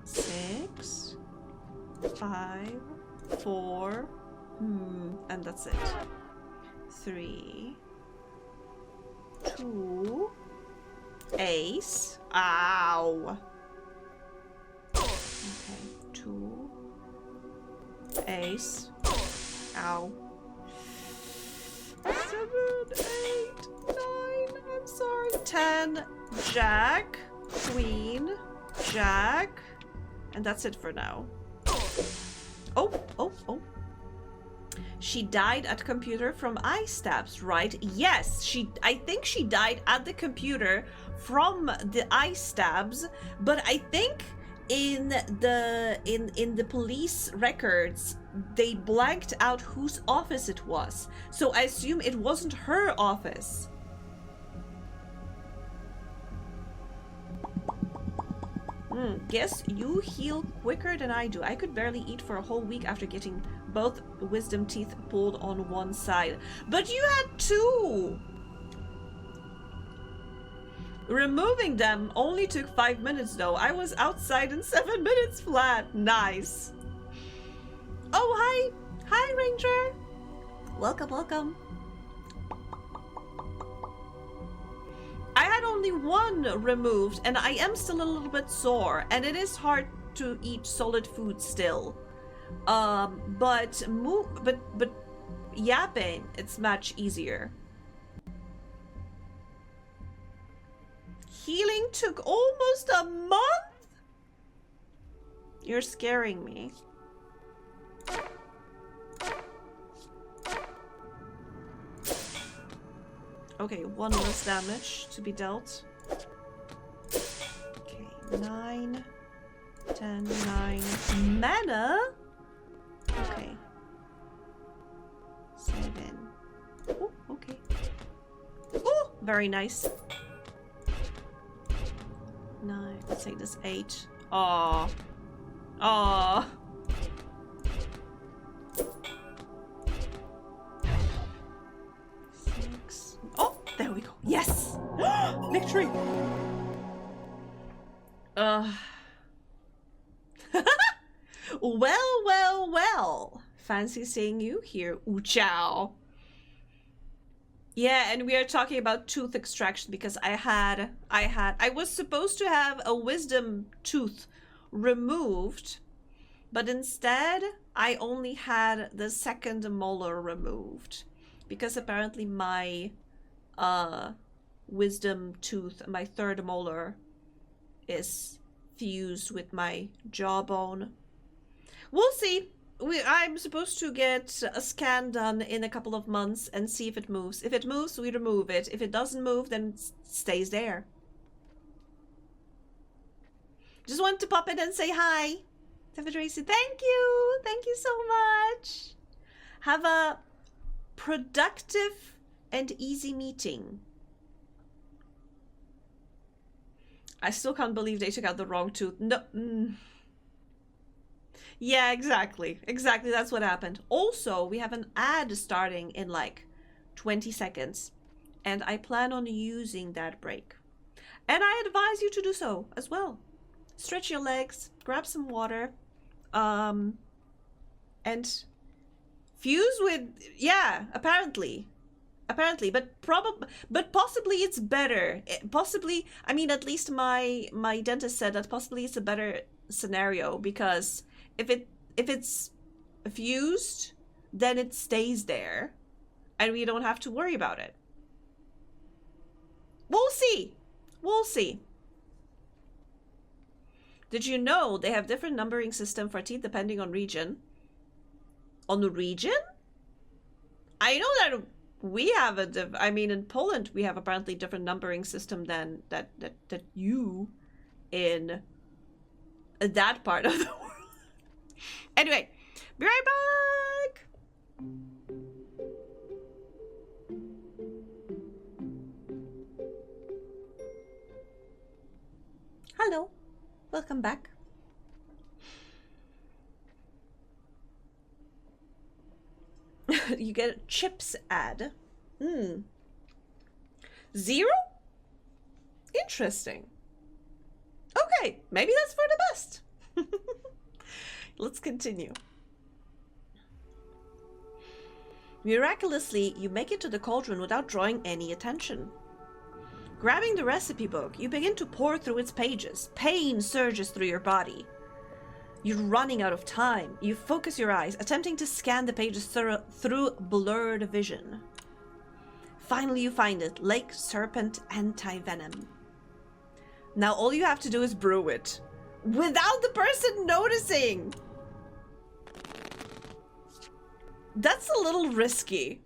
6, 5, 4, and that's it. 3, 2, ace. Ow! Okay, 2, ace. Ow. 7, 8, 9, I'm sorry. 10, jack, queen, jack, and that's it for now. Oh. She died at computer from eye stabs, right? Yes, I think she died at the computer from the eye stabs, but I think in the police records they blanked out whose office it was. So I assume it wasn't her office. Guess you heal quicker than I do. I could barely eat for a whole week after getting both wisdom teeth pulled on one side. But you had 2! Removing them only took 5 minutes though. I was outside in 7 minutes flat. Nice. Oh, hi. Hi, Ranger. Welcome. I had only 1 removed, and I am still a little bit sore, and it is hard to eat solid food still. But yapping, it's much easier. Healing took almost a month? You're scaring me. Okay, 1 less damage to be dealt. Okay, 9, 10, 9 mana. Okay. 7. Oh, okay. Oh, very nice. 9. Let's say this 8. Aww. Aww. Oh, there we go. Yes! Victory! Well. Fancy seeing you here, Chao. Yeah, and we are talking about tooth extraction because I was supposed to have a wisdom tooth removed, but instead I only had the second molar removed because apparently my wisdom tooth, my third molar, is fused with my jawbone. We'll see. I'm supposed to get a scan done in a couple of months and see if it moves. If it moves, we remove it. If it doesn't move, then it stays there. Just wanted to pop in and say hi. Tracy, thank you. Thank you so much. Have a productive and easy meeting. I still can't believe they took out the wrong tooth. No. Yeah, exactly. Exactly, that's what happened. Also, we have an ad starting in like 20 seconds. And I plan on using that break. And I advise you to do so as well. Stretch your legs, grab some water, and fuse with, yeah, apparently, but possibly it's better. Possibly, I mean, at least my dentist said that possibly it's a better scenario because if it's fused, then it stays there, and we don't have to worry about it. We'll see. We'll see. Did you know they have different numbering system for teeth depending on region? On the region? I know that we have I mean, in Poland we have apparently different numbering system than that you in that part of the world. Anyway, be right back. Hello, welcome back. You get a chips ad. 0? Interesting. Okay, maybe that's for the best. Let's continue. Miraculously, you make it to the cauldron without drawing any attention. Grabbing the recipe book, you begin to pore through its pages. Pain surges through your body. You're running out of time. You focus your eyes, attempting to scan the pages through blurred vision. Finally, you find it. Lake Serpent Anti-Venom. Now all you have to do is brew it. Without the person noticing! That's a little risky.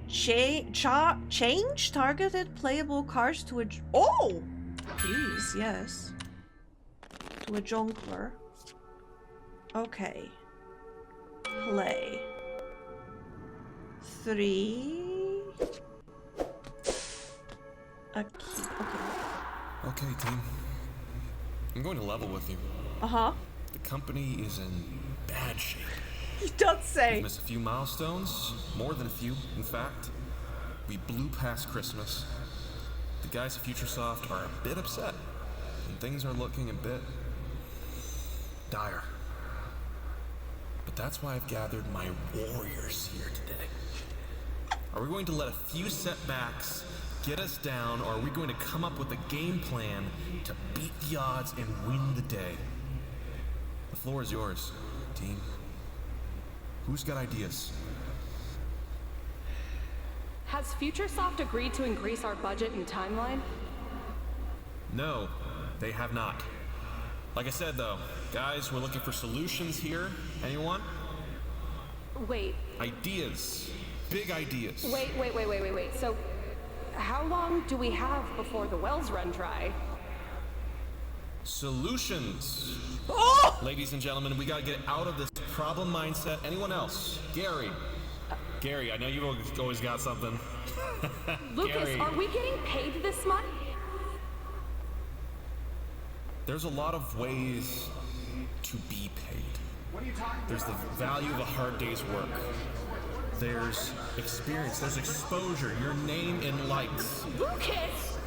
Change targeted playable cards to a... Oh! Please, yes. To a jongleur. Okay. Play. 3. A key. Okay. Okay, team. I'm going to level with you. Uh-huh. The company is in bad shape. You don't say. We've missed a few milestones. More than a few, in fact. We blew past Christmas. The guys at FutureSoft are a bit upset. And things are looking a bit dire. But that's why I've gathered my warriors here today. Are we going to let a few setbacks get us down, or are we going to come up with a game plan to beat the odds and win the day? The floor is yours, team. Who's got ideas? Has FutureSoft agreed to increase our budget and timeline? No, they have not. Like I said, though, guys, we're looking for solutions here. Anyone? Wait. Ideas. big ideas. Wait. So, how long do we have before the wells run dry? Solutions. Oh! Ladies and gentlemen, we gotta get out of this problem mindset. Anyone else? Gary. Gary, I know you've always got something. Lucas, Gary. are we getting paid this month? There's a lot of ways to be paid. There's the value of a hard day's work. There's experience, there's exposure, your name in lights. Lucas!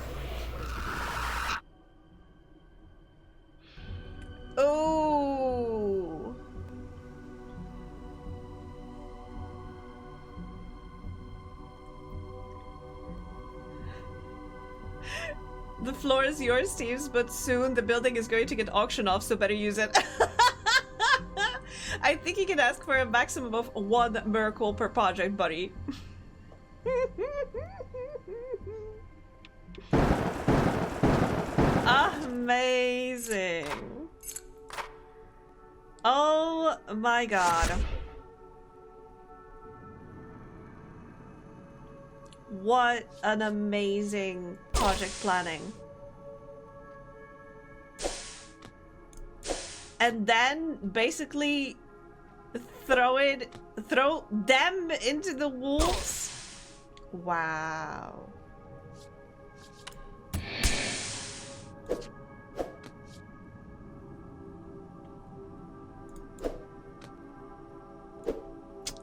Oh. The floor is yours, Steves, but soon the building is going to get auctioned off, so better use it. I think you can ask for a maximum of 1 miracle per project, buddy. Amazing. Oh my god. What an amazing project planning. And then basically throw them into the wolves. Wow.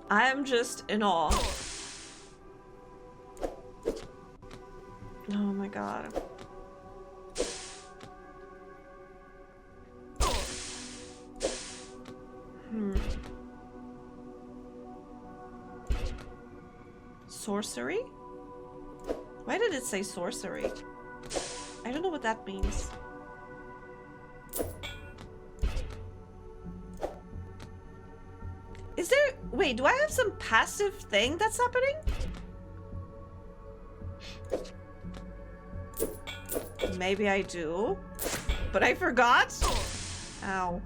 I am just in awe. Oh my god. Sorcery? Why did it say sorcery? I don't know what that means. Is there... Wait, do I have some passive thing that's happening? Maybe I do. But I forgot? Ow.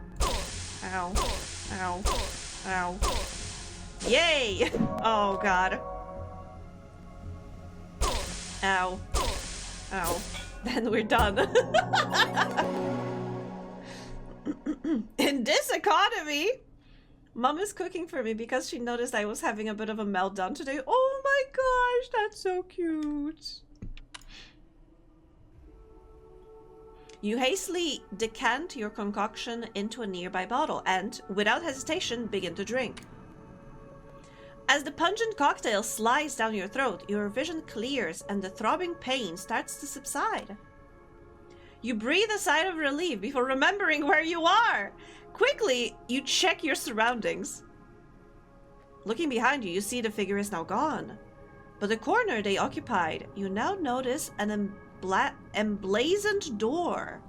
Ow. Ow. Ow. Yay! Oh god. Ow. Ow. Then we're done. In this economy, Mom is cooking for me because she noticed I was having a bit of a meltdown today. Oh my gosh, that's so cute. You hastily decant your concoction into a nearby bottle and, without hesitation, begin to drink. As the pungent cocktail slides down your throat, your vision clears and the throbbing pain starts to subside. You breathe a sigh of relief before remembering where you are. Quickly, you check your surroundings. Looking behind you, you see the figure is now gone. But the corner they occupied, you now notice an emblazoned door.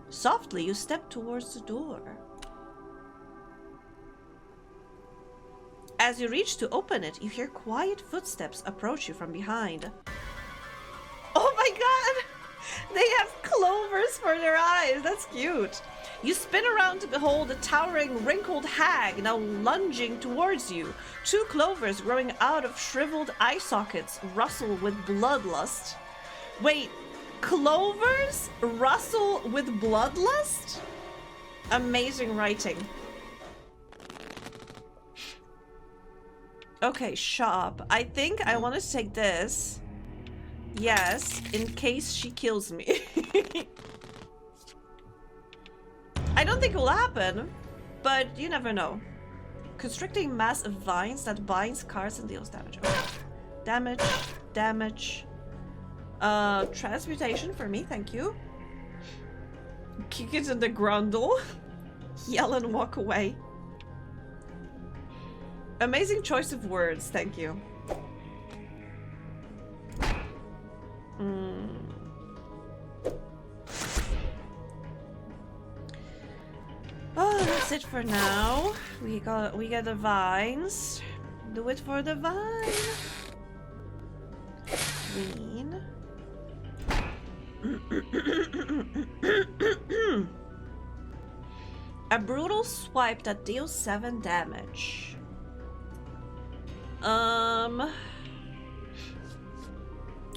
Softly, you step towards the door. As you reach to open it, you hear quiet footsteps approach you from behind. Oh my god! They have clovers for their eyes! That's cute! You spin around to behold a towering, wrinkled hag now lunging towards you. 2 clovers growing out of shriveled eye sockets rustle with bloodlust. Wait, clovers rustle with bloodlust? Amazing writing. Okay, shop. I think I want to take this. Yes, in case she kills me. I don't think it will happen, but you never know. Constricting mass of vines that binds cards and deals damage. Okay. Damage. Transmutation for me, thank you. Kick it in the grundle. Yell and walk away. Amazing choice of words, thank you. Oh, that's it for now. We get the vines. Do it for the vine. Queen. A brutal swipe that deals 7 damage.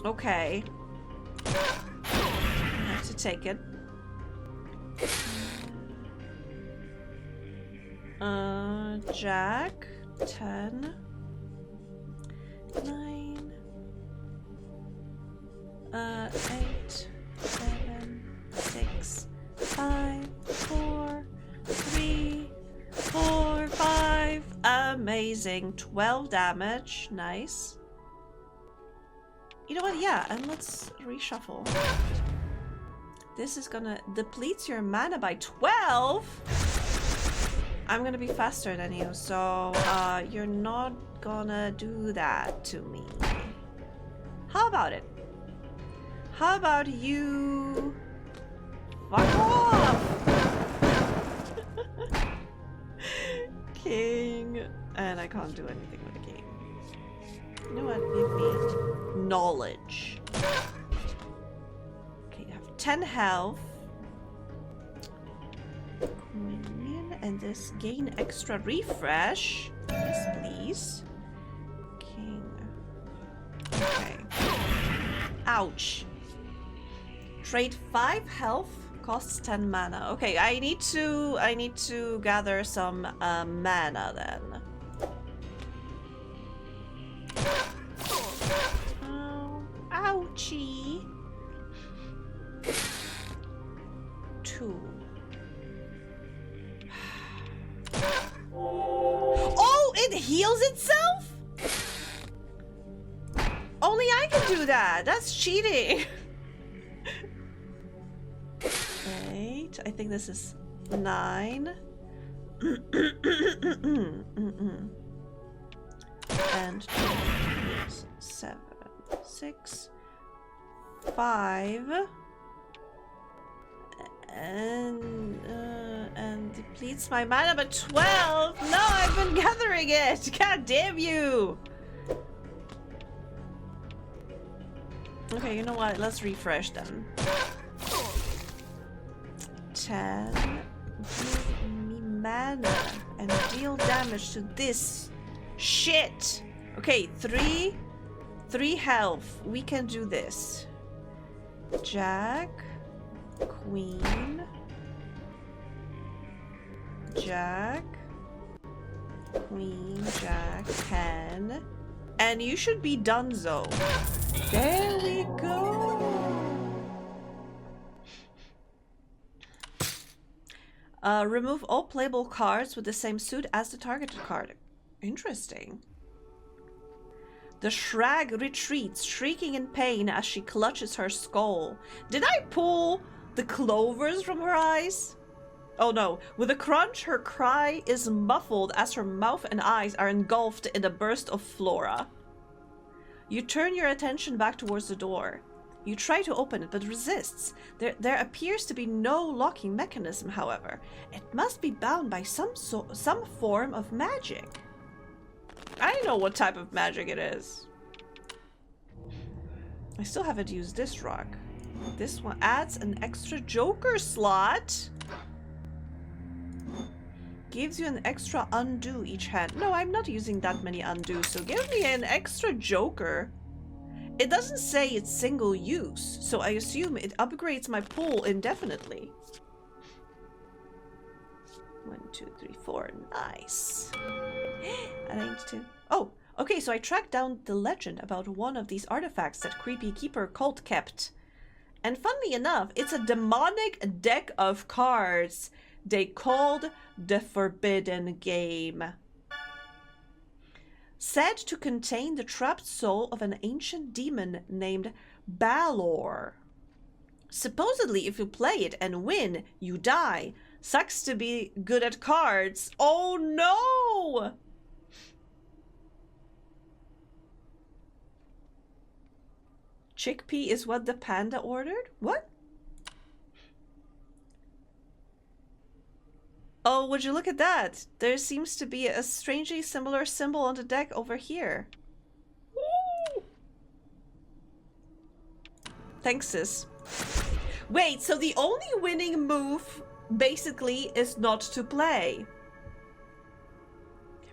Okay. I have to take it. Jack. 10. 9. 8. 7. 6. 5. 4. 3. 4. 5. Amazing. 12 damage. Nice. You know what? Yeah, and let's reshuffle. This is gonna deplete your mana by 12. I'm gonna be faster than you, so you're not gonna do that to me. How about it? How about you fuck off? King. And I can't do anything with the king. You know what? Give me knowledge. Okay, you have 10 health. And this gain extra refresh. Yes, please. King. Okay. Ouch. Trade 5 health, costs 10 mana. Okay, I need to gather some mana then. Oh, ouchie. 2. Oh, it heals itself? Only I can do that. That's cheating. 8. I think this is 9. And 2, 7, 6, 5. And depletes my mana by 12. No, I've been gathering it. God damn you. Okay, you know what? Let's refresh then. 10. Give me mana and deal damage to this shit. Okay, 3 health. We can do this. Jack. Queen. Jack. Queen, Jack, 10. And you should be donezo. There we go. Remove all playable cards with the same suit as the targeted card. Interesting. The Shrag retreats, shrieking in pain as she clutches her skull. Did I pull the clovers from her eyes? Oh no. With a crunch, her cry is muffled as her mouth and eyes are engulfed in a burst of flora. You turn your attention back towards the door. You try to open it, but resists. There appears to be no locking mechanism, however. It must be bound by some form of magic. I know what type of magic it is. I still haven't used this rock. This one adds an extra joker slot. Gives you an extra undo each hand. No, I'm not using that many undo, so give me an extra joker. It doesn't say it's single use, so I assume it upgrades my pool indefinitely. 1, 2, 3, 4. Nice. And I need to... Oh, okay, so I tracked down the legend about one of these artifacts that Creepy Keeper cult kept. And funnily enough, it's a demonic deck of cards they called the Forbidden Game. Said to contain the trapped soul of an ancient demon named Balor. Supposedly, if you play it and win, you die. Sucks to be good at cards. Oh no! Chickpea is what the panda ordered? What? Oh, would you look at that? There seems to be a strangely similar symbol on the deck over here. Woo! Thanks, sis. Wait, so the only winning move, basically, is not to play.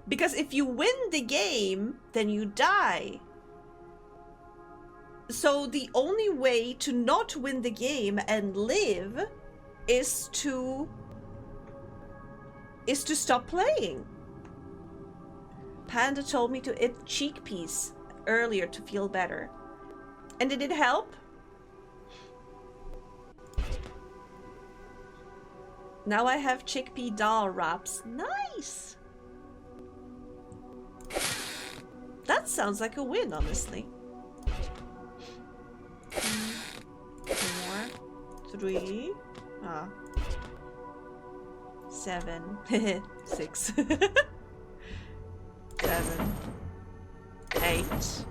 Because if you win the game, then you die. So the only way to not win the game and live is to stop playing. Panda told me to eat chickpeas earlier to feel better. And did it help? Now I have chickpea dal wraps. Nice! That sounds like a win, honestly. 4, 3, 7, 6, 7, 8,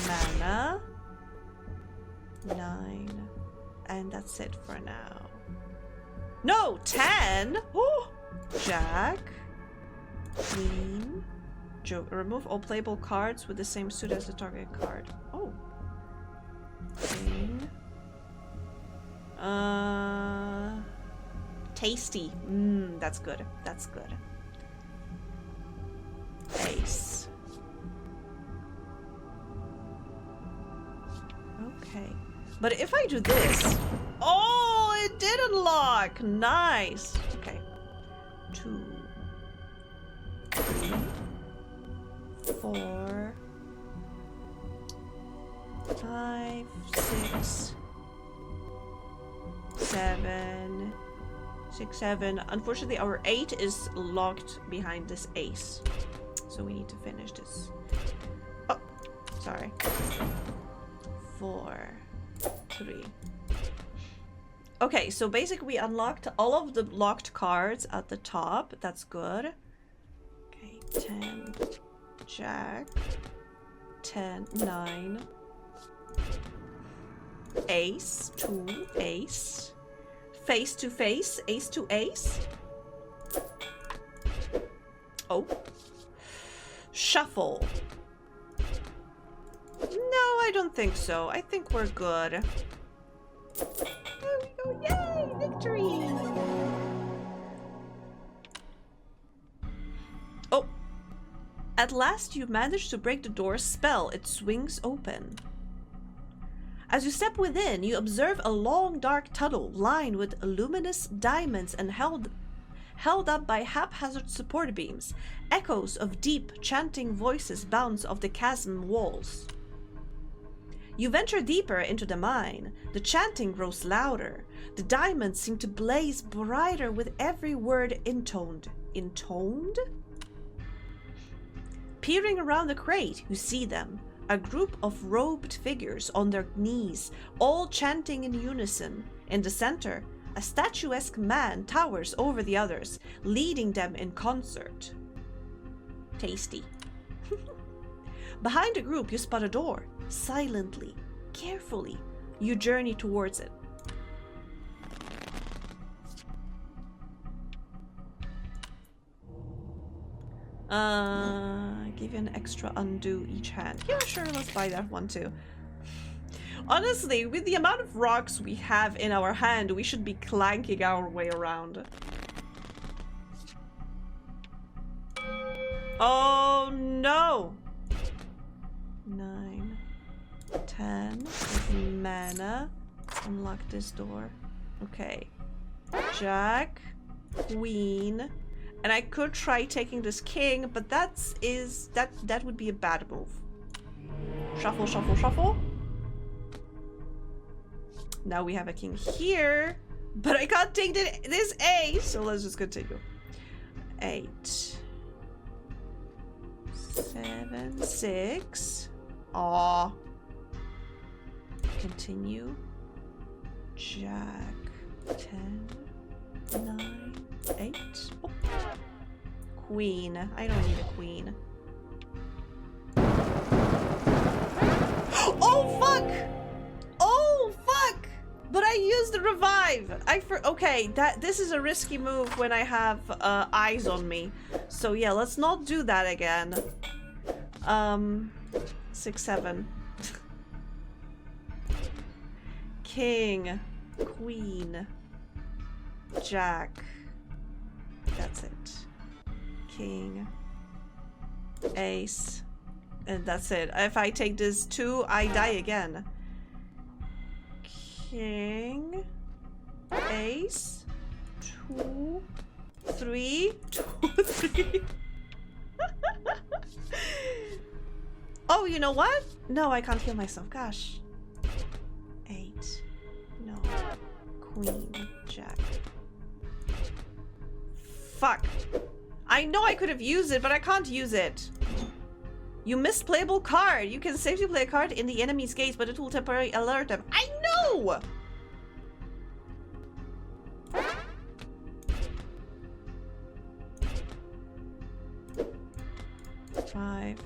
mana, 9, and that's it for now. No, 10! Oh! Jack, Queen, remove all playable cards with the same suit as the target card. Oh. King. Tasty. That's good. That's good. Ace. Okay. But if I do this... Oh, it did unlock! Nice! Okay. 2, 3, 4, 5, 6, 7, 6, 7. Unfortunately, our 8 is locked behind this ace. So we need to finish this. Oh, sorry. 4, 3. Okay, so basically we unlocked all of the locked cards at the top. That's good. Okay, 10, Jack, 10, 9, Ace, 2, Ace, face to face, ace to ace. Oh. Shuffle. No, I don't think so. I think we're good. There we go. Yay! Victory! Oh. At last you managed to break the door's spell. It swings open. As you step within, you observe a long dark tunnel lined with luminous diamonds and held up by haphazard support beams. Echoes of deep, chanting voices bounce off the chasm walls. You venture deeper into the mine. The chanting grows louder. The diamonds seem to blaze brighter with every word intoned. Intoned? Peering around the crate, you see them. A group of robed figures on their knees, all chanting in unison. In the center, a statuesque man towers over the others, leading them in concert. Tasty. Behind the group, you spot a door. Silently, carefully, you journey towards it. Give you an extra undo each hand. Yeah, sure, let's buy that one too. Honestly, with the amount of rocks we have in our hand, we should be clanking our way around. Oh no! 9, 10, mana. Unlock this door. Okay. Jack, Queen. And I could try taking this king, but that would be a bad move. Shuffle, shuffle, shuffle. Now we have a king here, but I can't take this ace, so let's just continue. 8, 7, 6. Aw. Continue. Jack. 10, 9, 8. Oh. Queen. I don't need a queen. Oh fuck! Oh fuck! But I used the revive. Okay, this is a risky move when I have eyes on me. So yeah, let's not do that again. 6, 7. King, Queen, Jack. That's it. King, Ace. And that's it. If I take this 2, I die again. King. Ace. 2, 3. 2, 3. Oh, you know what? No, I can't heal myself. Gosh. 8. No. Queen. Jack. Fuck. I know I could have used it, but I can't use it. You missed playable card. You can safely play a card in the enemy's gaze, but it will temporarily alert them. I know! 5.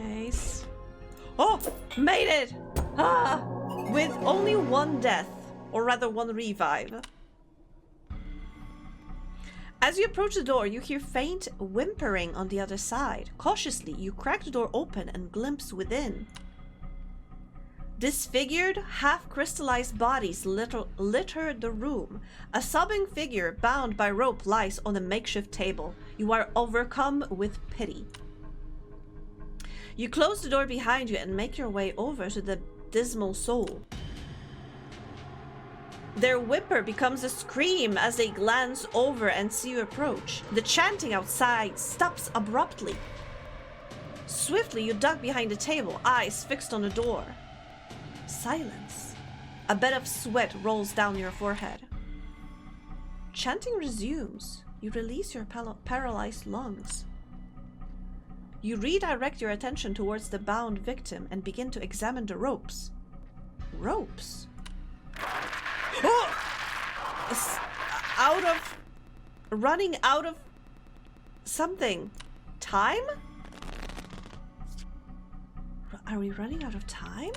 Ace. Oh! Made it! With only 1 death. Or rather 1 revive. As you approach the door, you hear faint whimpering on the other side. Cautiously, you crack the door open and glimpse within. Disfigured, half-crystallized bodies litter the room. A sobbing figure bound by rope lies on a makeshift table. You are overcome with pity. You close the door behind you and make your way over to the dismal soul. Their whimper becomes a scream as they glance over and see you approach. The chanting outside stops abruptly. Swiftly, you duck behind the table, eyes fixed on the door. Silence. A bed of sweat rolls down your forehead. Chanting resumes. You release your paralyzed lungs. You redirect your attention towards the bound victim and begin to examine the ropes. Ropes? Oh! Running out of something. Time? Are we running out of time?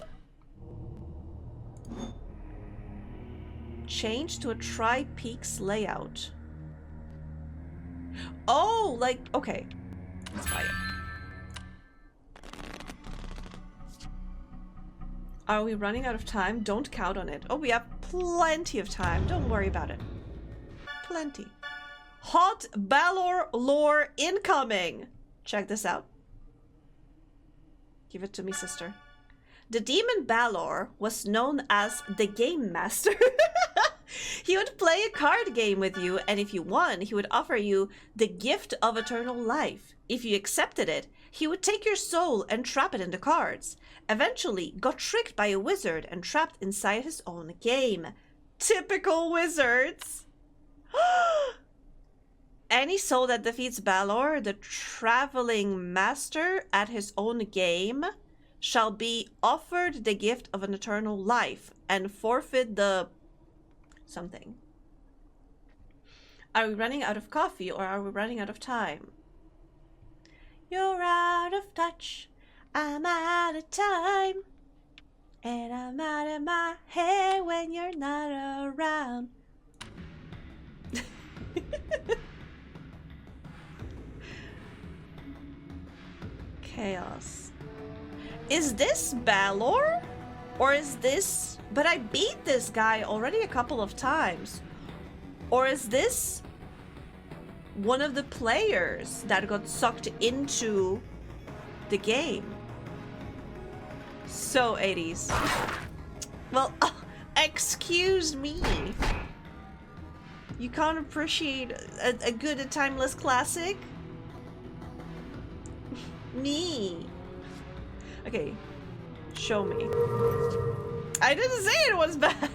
Change to a tri-peaks layout. Oh, like, okay. Let's buy it. Are we running out of time? Don't count on it. Oh, we have plenty of time. Don't worry about it. Plenty. Hot Balor lore incoming! Check this out. Give it to me, sister. The demon Balor was known as the Game Master. He would play a card game with you, and if you won, he would offer you the gift of eternal life. If you accepted it, he would take your soul and trap it in the cards. Eventually, got tricked by a wizard and trapped inside his own game. Typical wizards! Any soul that defeats Balor, the traveling master, at his own game, shall be offered the gift of an eternal life and forfeit the something. Are we running out of coffee or are we running out of time? You're out of touch, I'm out of time, and I'm out of my head when you're not around. Chaos. Is this Balor? Or is this... But I beat this guy already a couple of times. Or is this one of the players that got sucked into the game? So 80s. Well, excuse me. You can't appreciate a good and timeless classic? Me. Okay, show me. I didn't say it was bad.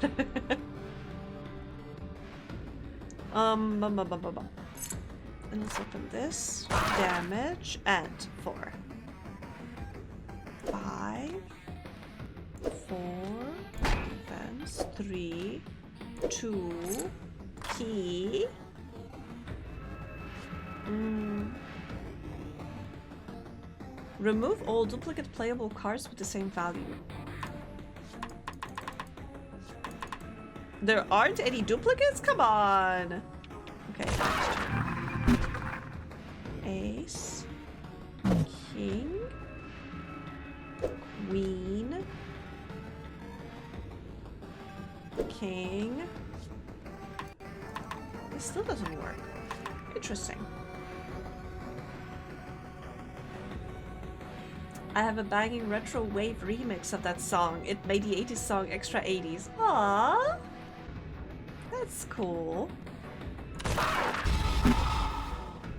And let's open this. Damage and 4. 5, 4, defense, 3, 2, key. Remove all duplicate playable cards with the same value. There aren't any duplicates? Come on! Okay. Ace. King. Queen. king. This still doesn't work. Interesting. I have a banging retro wave remix of that song. It made the 80s song extra 80s. Aww. That's cool.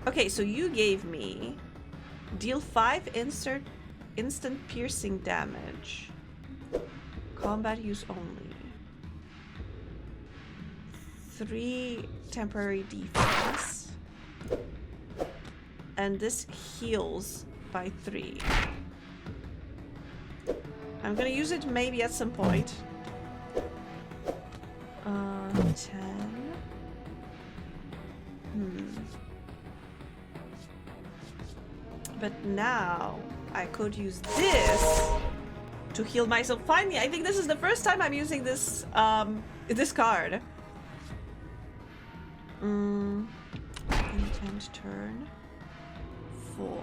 Okay, so you gave me deal 5 instant piercing damage. Combat use only. 3 temporary defense. And this heals by 3. I'm gonna use it maybe at some point. 10. But now I could use this to heal myself. Finally, I think this is the first time I'm using this this card. Intent turn. 4,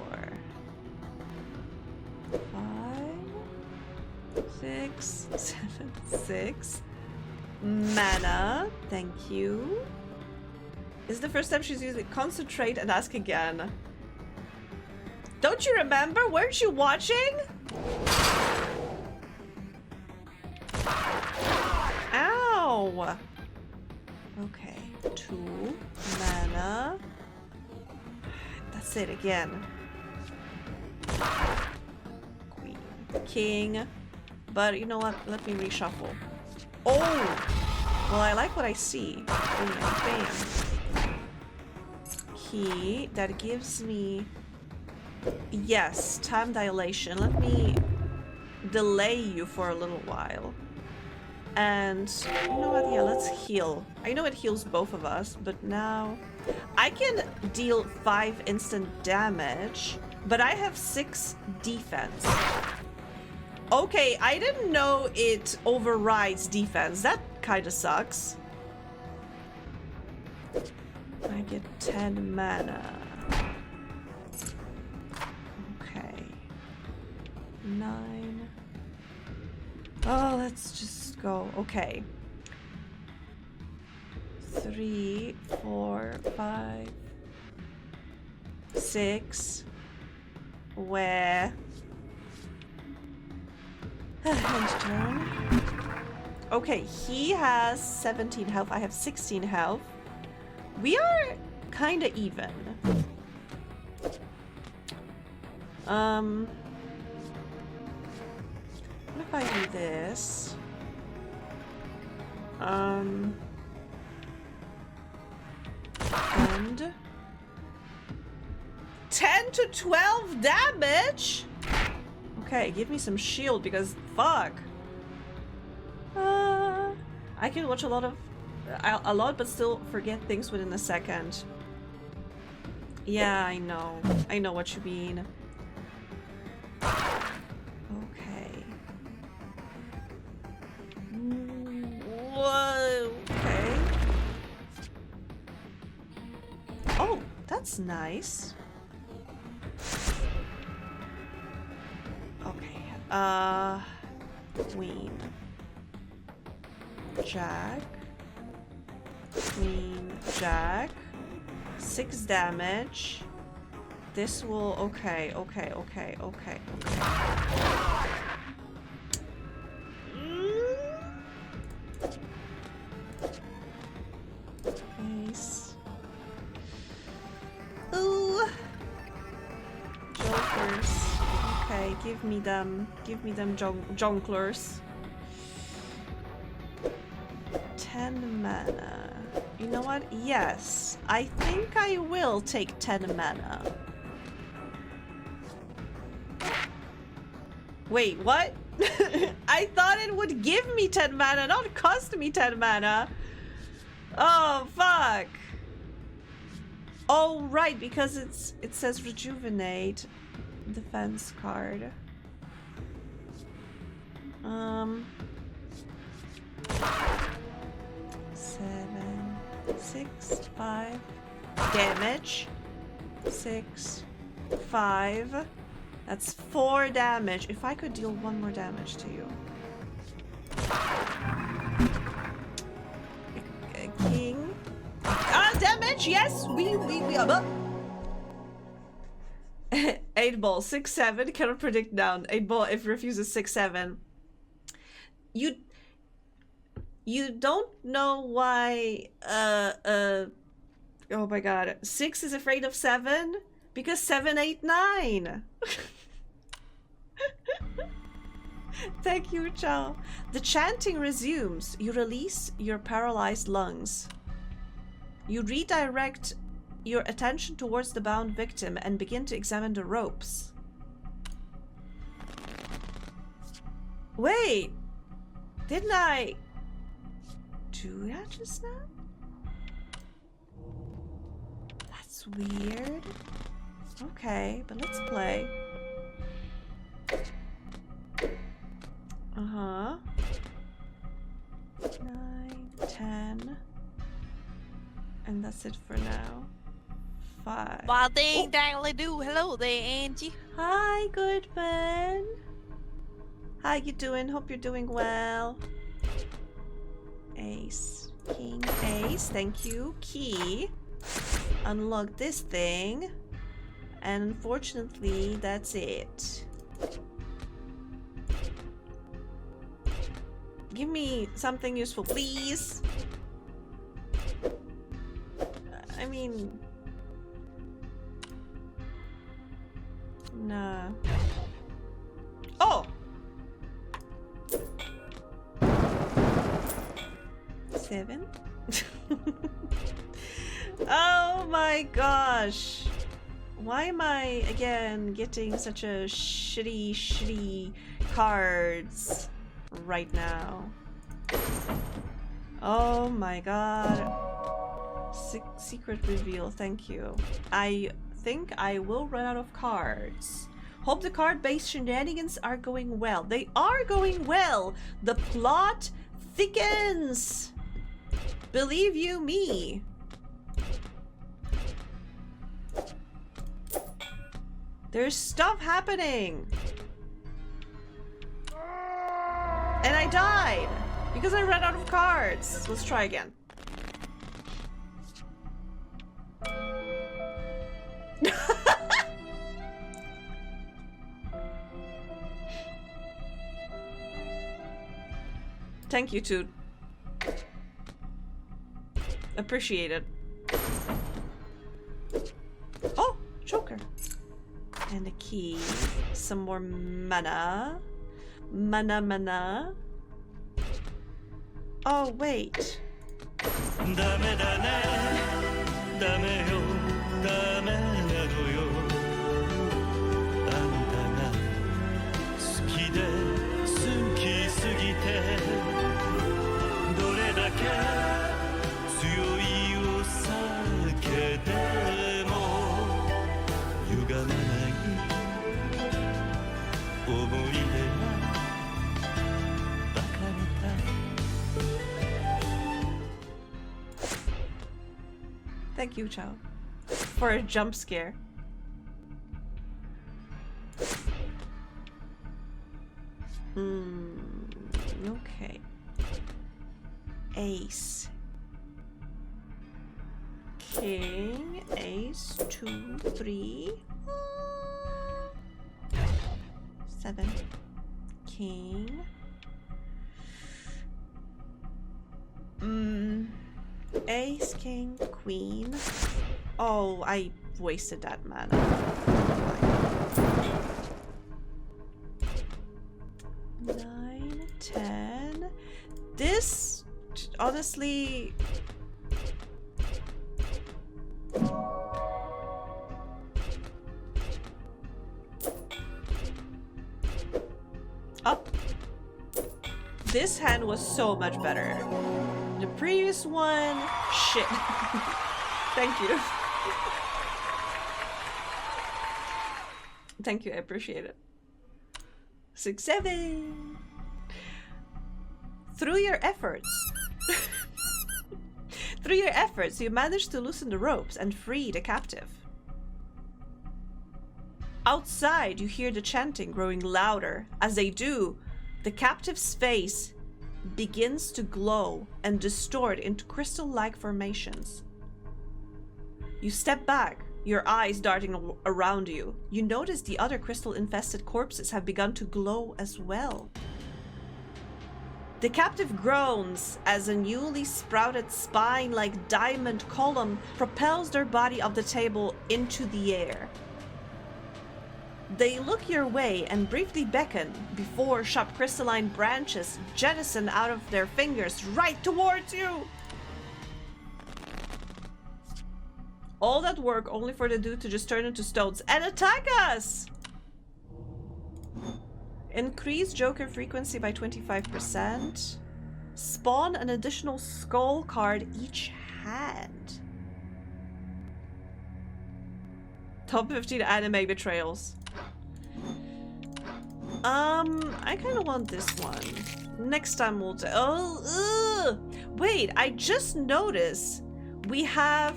5, 6, 7, 6. Mana, thank you. This is the first time she's using concentrate and ask again. Don't you remember? Weren't you watching? Ow! Okay, 2 mana. That's it again. Queen, king. But you know what? Let me reshuffle. Oh! Well, I like what I see. Bam, bam. Key that gives me... Yes, time dilation. Let me delay you for a little while. And you know what? Yeah, let's heal. I know it heals both of us, but now I can deal 5 instant damage, but I have 6 defense. Okay, I didn't know it overrides defense. That kind of sucks. I get 10 mana. Okay. 9. Oh, let's just go. Okay. 3, 4, 5, 6. Where? End turn. Okay, he has 17 health. I have 16 health. We are kind of even. What if I do this? And 10 to 12 damage? Okay, give me some shield because fuck. I can watch a lot, but still forget things within a second. Yeah, I know. I know what you mean. Okay. Whoa. Okay. Oh, that's nice. Okay. Queen. Jack. Queen, Jack. 6 damage. This will... Okay. Nice. Ooh. Jokers. Okay, give me them jonklers. 10 mana. You know what? Yes. I think I will take 10 mana. Wait, what? I thought it would give me 10 mana, not cost me 10 mana. Oh, fuck. Oh, right, because it says rejuvenate defense card. 7, 6, 5 damage. 6, 5. That's 4 damage. If I could deal 1 more damage to you. bitch. Yes, we 8 ball 6-7 cannot predict down. 8 ball if refuses 6-7. You don't know why oh my god, 6 is afraid of 7 because 7, 8, 9. Thank you, Chow. The chanting resumes. You release your paralyzed lungs. You redirect your attention towards the bound victim and begin to examine the ropes. Wait, didn't I do that just now? That's weird. Okay, but let's play. Uh-huh. 9, 10. And that's it for now. 5. Well, ding dangly do. Hello there, Angie. Hi, Goodman. How you doing? Hope you're doing well. Ace. King, ace. Thank you. Key. Unlock this thing. And unfortunately, that's it. Give me something useful, please. I mean... Nah. Oh! 7? Oh my gosh! Why am I, again, getting such a shitty cards right now? Oh my god. Secret reveal, thank you. I think I will run out of cards. Hope the card-based shenanigans are going well. They are going well! The plot thickens! Believe you me. There's stuff happening! And I died! Because I ran out of cards! Let's try again. Thank you, Toot. Appreciate it. Oh, Joker. And a key. Some more mana. Mana. Oh, wait. Thank you, Chow, for a jump scare. Okay. Ace. King, ace, 2, 3. 7. King. Ace, king, queen. Oh, I wasted that mana. 9, 10. This, honestly... Up. This hand was so much better. The previous one, shit. Thank you. Thank you, I appreciate it. 6, 7. Through your efforts, you managed to loosen the ropes and free the captive. Outside, you hear the chanting growing louder. As they do, the captive's face begins to glow and distort into crystal-like formations. You step back, your eyes darting around you. You notice the other crystal-infested corpses have begun to glow as well. The captive groans as a newly sprouted spine-like diamond column propels their body off the table into the air. They look your way and briefly beckon before sharp crystalline branches jettison out of their fingers right towards you. All that work only for the dude to just turn into stones and attack us! Increase Joker frequency by 25%. Spawn an additional skull card each hand. Top 15 anime betrayals. I kind of want this one. Next time we'll do. Oh, wait! I just noticed we have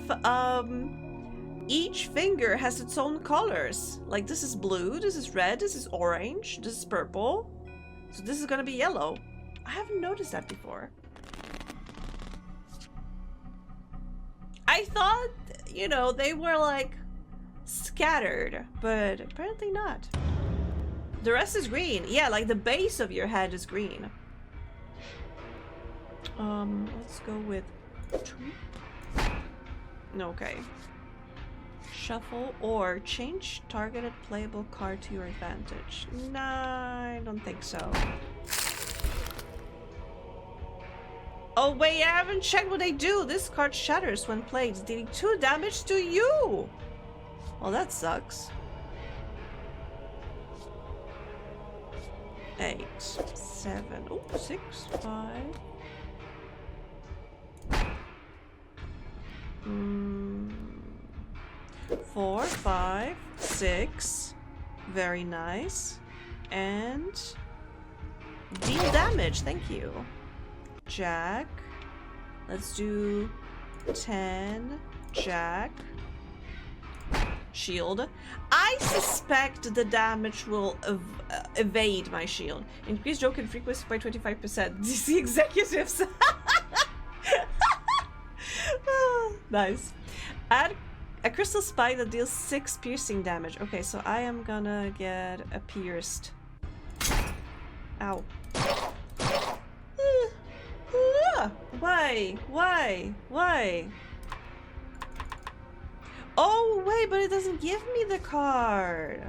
each finger has its own colors. Like this is blue, this is red, this is orange, this is purple. So this is gonna be yellow. I haven't noticed that before. I thought, you know, they were like scattered, but apparently not. The rest is green. Yeah, like the base of your head is green. Let's go with two. Okay. Shuffle or change targeted playable card to your advantage. Nah, I don't think so. Oh wait, I haven't checked what they do. This card shatters when played, dealing 2 damage to you. Well, that sucks. 8, 7, oh, 6, 5. 4, 5, 6. Very nice. And deal damage, thank you. Jack. Let's do 10. Jack. Shield. I suspect the damage will evade my shield. Increase Joker frequency by 25%. DC executives. Nice. Add a crystal spike that deals 6 piercing damage. Okay, so I am gonna get a pierced. Ow. Why? Why? Why? Oh, wait, but it doesn't give me the card.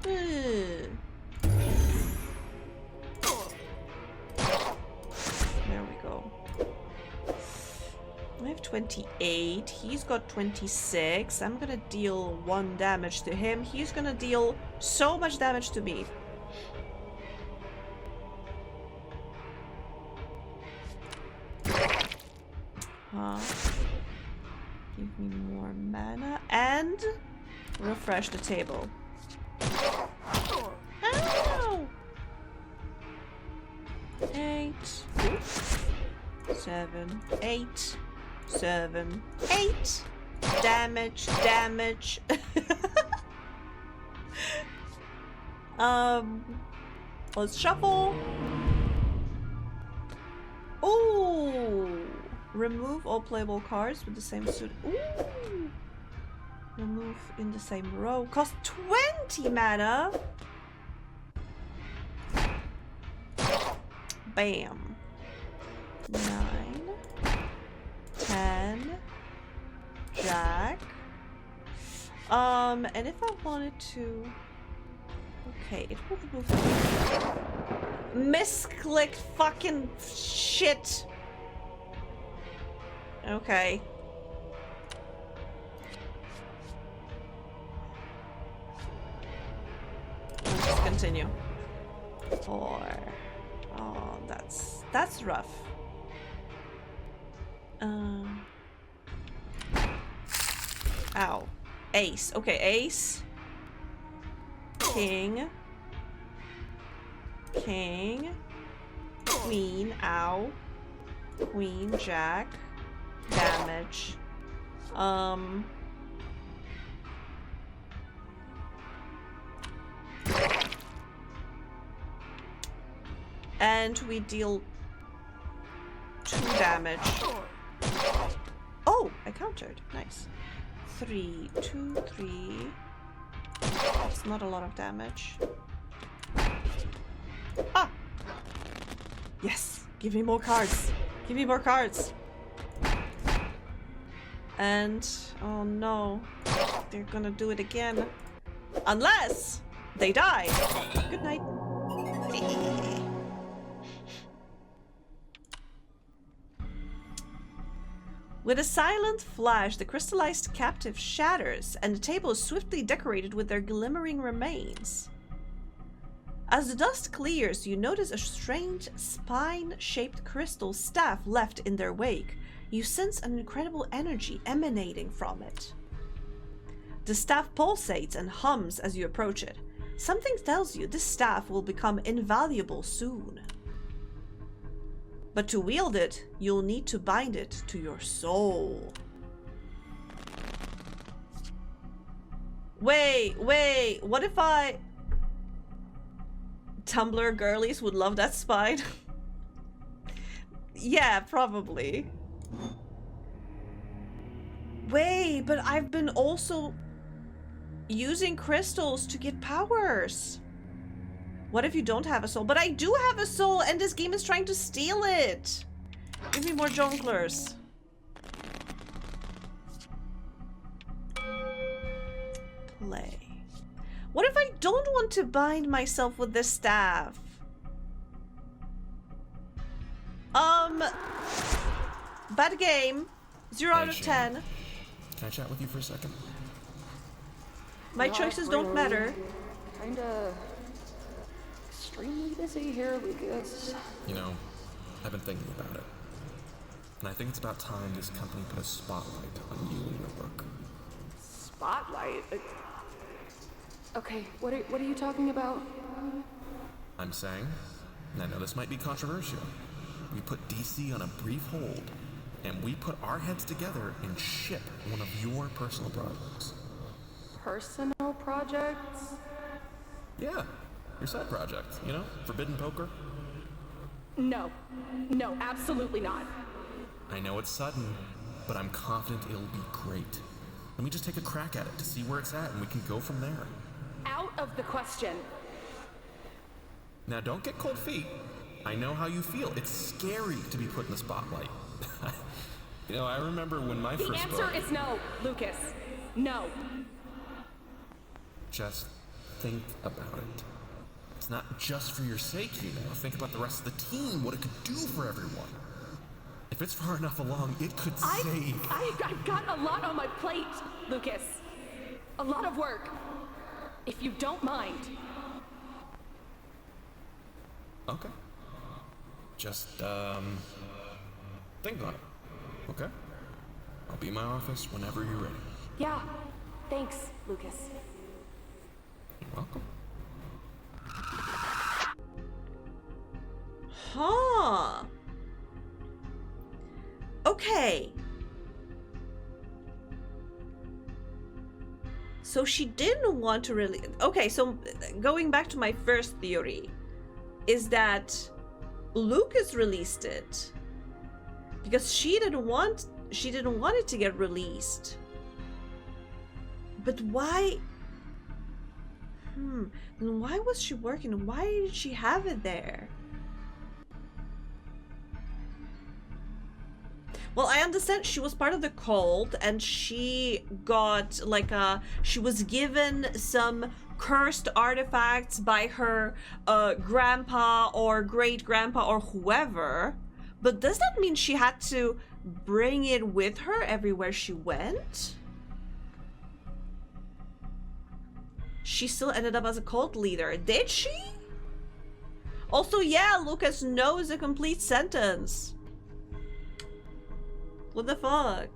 There we go. I have 28. He's got 26. I'm gonna deal 1 damage to him. He's gonna deal so much damage to me. Give me more mana and refresh the table. Ow! 8, 7, 8, 7, 8. Damage, damage. Let's shuffle. Ooh. Remove all playable cards with the same suit. Ooh. Remove in the same row. Cost 20 mana. Bam. 9. 10. Jack. And if I wanted to... Okay, it will remove... Misclick fucking shit. Okay. Let's just continue. 4. Oh, that's rough. Ow. Ace. Okay, ace. King. King. Queen. Ow. Queen. Jack. Damage. And we deal 2 damage. Oh, I countered. Nice. 3, 2, 3. That's not a lot of damage. Ah! Yes! Give me more cards! Give me more cards! And... oh no. They're gonna do it again. Unless they die! Good night. With a silent flash, the crystallized captive shatters, and the table is swiftly decorated with their glimmering remains. As the dust clears, you notice a strange spine-shaped crystal staff left in their wake. You sense an incredible energy emanating from it. The staff pulsates and hums as you approach it. Something tells you this staff will become invaluable soon. But to wield it, you'll need to bind it to your soul. Wait, what if I... Tumblr girlies would love that spine. Yeah, probably. Wait, but I've been also using crystals to get powers. What if you don't have a soul? But I do have a soul and this game is trying to steal it. Give me more jonglers. Play. What if I don't want to bind myself with this staff? Bad game. 0 out of 10. Can I chat with you for a second? My choices don't matter. Kinda extremely busy here, Lucas. You know, I've been thinking about it. And I think it's about time this company put a spotlight on you and your work. Spotlight? Okay, what are you talking about? I'm saying, and I know this might be controversial, we put DC on a brief hold, and we put our heads together and ship one of your personal projects. Personal projects? Yeah, your side project, you know, Forbidden Poker. No, absolutely not. I know it's sudden, but I'm confident it'll be great. Let me just take a crack at it to see where it's at, and we can go from there. Out of the question. Now, don't get cold feet. I know how you feel. It's scary to be put in the spotlight. You know, I remember when my first book... The answer is no, Lucas. No. Just think about it. It's not just for your sake, you know. Think about the rest of the team, what it could do for everyone. If it's far enough along, it could save... I've got a lot on my plate, Lucas. A lot of work. If you don't mind. Okay. Just, think on it. Okay? I'll be in my office whenever you're ready. Yeah. Thanks, Lucas. You're welcome. Huh. Okay. So she didn't want to really... Okay, so going back to my first theory is that Lucas released it because she didn't want it to get released. But why? Then why was she working? Why did she have it there? Well, I understand she was part of the cult and she got she was given some cursed artifacts by her grandpa or great grandpa or whoever. But does that mean she had to bring it with her everywhere she went? She still ended up as a cult leader, did she? Also, yeah, Lucas knows a complete sentence. What the fuck?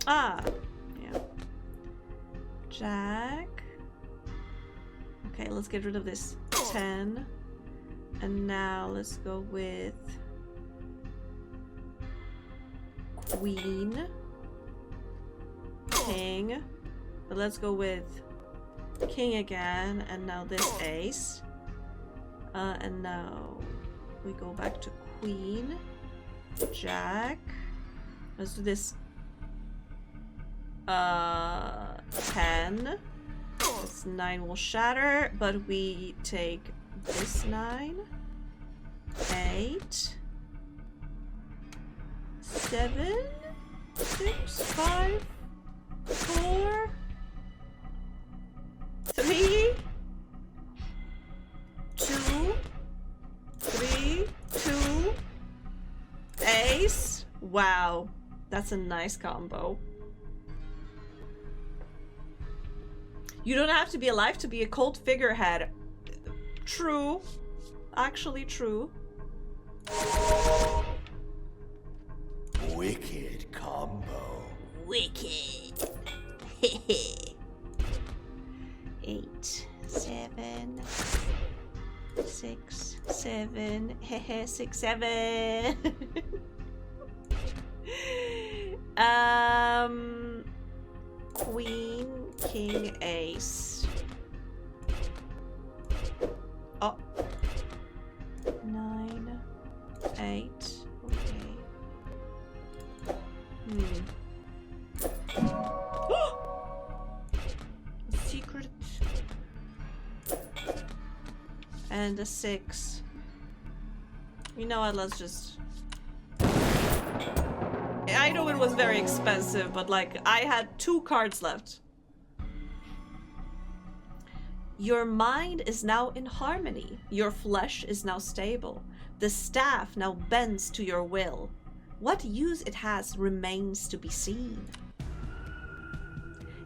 Ah, yeah. Jack. Okay, let's get rid of this 10. And now let's go with Queen. King. But let's go with King again, and now this ace. And now we go back to Queen, Jack. Let's do this. 10. This 9 will shatter, but we take this 9. 8. 7. 6. 5. 4. 3. 2. 3. 2. Ace. Wow. That's a nice combo. You don't have to be alive to be a cult figurehead. True. Actually true. Wicked combo. Wicked. 8, 7, 6, 7, 6, 7. Queen, king, ace. Oh. 9, 8. Okay. Secret. And a 6. You know what, let's just... I know it was very expensive, but like, I had 2 cards left. Your mind is now in harmony. Your flesh is now stable. The staff now bends to your will. What use it has remains to be seen.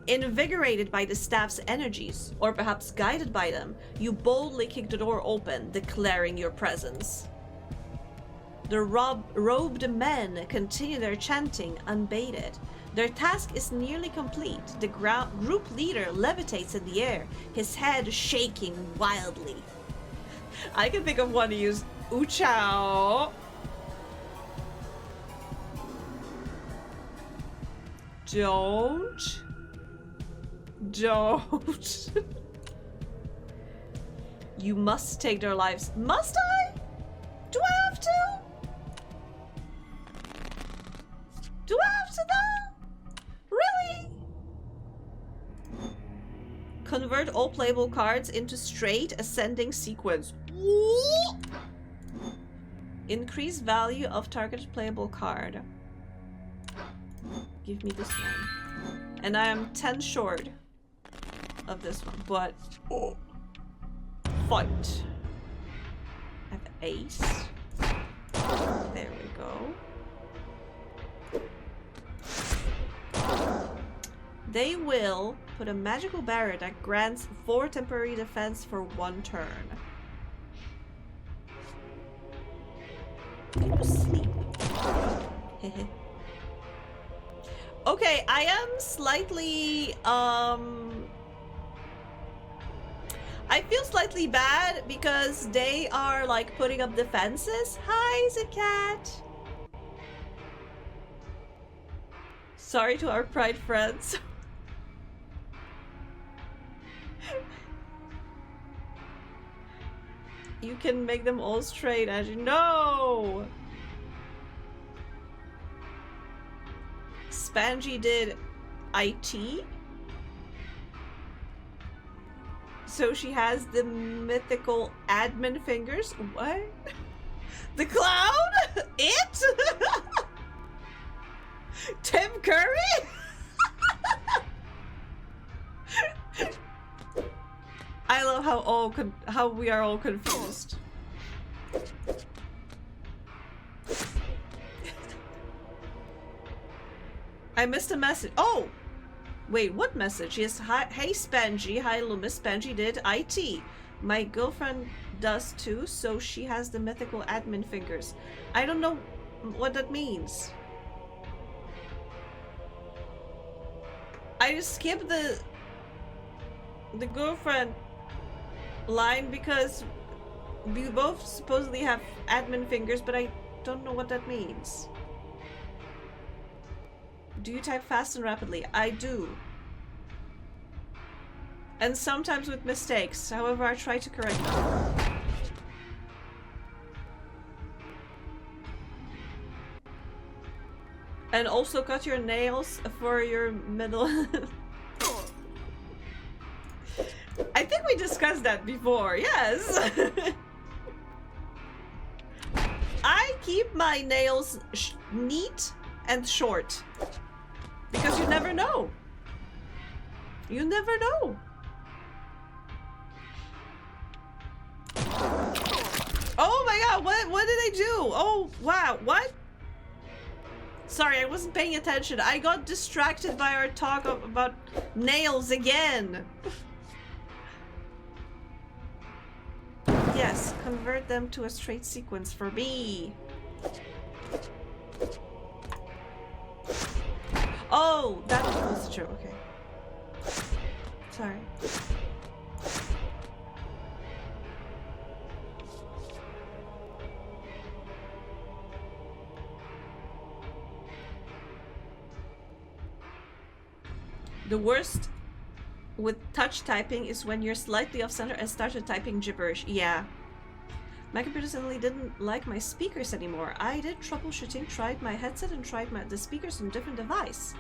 Invigorated by the staff's energies, or perhaps guided by them, you boldly kick the door open, declaring your presence. The robed men continue their chanting unabated. Their task is nearly complete. The group leader levitates in the air, his head shaking wildly. I can think of one to use. Uchao. Don't. You must take their lives. Must I? Do I have to? Do I have to though? Really? Convert all playable cards into straight ascending sequence. Increase value of targeted playable card. Give me this one. And I am 10 short of this one, but... Oh. Fight. I have ace. There we go. They will put a magical barrier that grants 4 temporary defense for 1 turn. Can you sleep? Okay, I am slightly, I feel slightly bad because they are like putting up defenses. Hi, Zakat. Sorry to our Pride friends. You can make them all straight, as you know. Spangy did IT. So she has the mythical admin fingers. What? The clown? It? Tim Curry? I love how we are all confused. I missed a message. Oh! Wait, what message? Yes, hi, hey Spangy. Hi Loomis. Spangy did IT. My girlfriend does too, so she has the mythical admin fingers. I don't know what that means. I just skipped the girlfriend line because we both supposedly have admin fingers, but I don't know what that means. Do you type fast and rapidly? I do. And sometimes with mistakes. However, I try to correct them. And also cut your nails for your middle. I think we discussed that before, yes. I keep my nails neat and short. Because you never know. You never know. Oh my god, what did I do? Oh, wow, what? Sorry, I wasn't paying attention. I got distracted by our talk about nails again. Yes, convert them to a straight sequence for me. Oh, that was true. Okay. Sorry. The worst with touch typing is when you're slightly off center and started typing gibberish. Yeah. My computer suddenly didn't like my speakers anymore. I did troubleshooting, tried my headset and tried the speakers on a different device.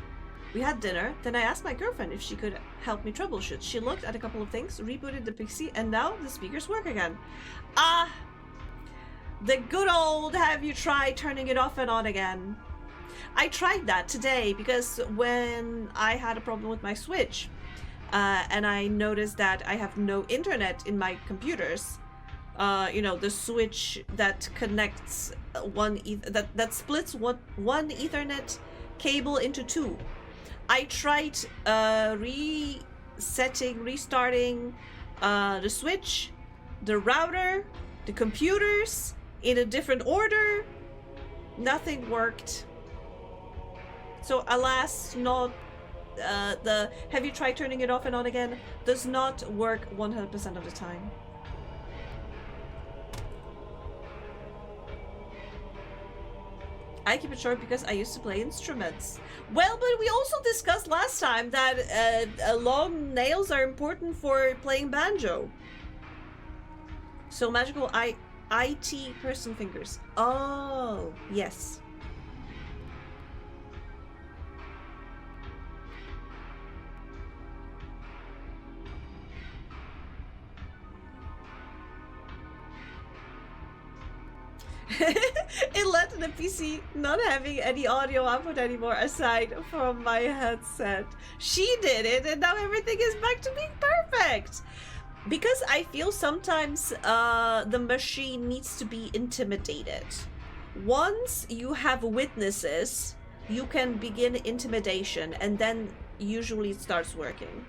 We had dinner, then I asked my girlfriend if she could help me troubleshoot. She looked at a couple of things, rebooted the PC, and now the speakers work again. Ah! The good old have you tried turning it off and on again? I tried that today because when I had a problem with my Switch, and I noticed that I have no internet in my computers, you know, the switch that connects that splits one Ethernet cable into two. I tried restarting the switch, the router, the computers in a different order. Nothing worked. So alas, not the have you tried turning it off and on again does not work 100% of the time. I keep it short because I used to play instruments. Well, but we also discussed last time that long nails are important for playing banjo. So magical IT person fingers. Oh, yes. It led to the PC not having any audio output anymore aside from my headset. She did it and now everything is back to being perfect. Because I feel sometimes the machine needs to be intimidated. Once you have witnesses, you can begin intimidation and then usually it starts working.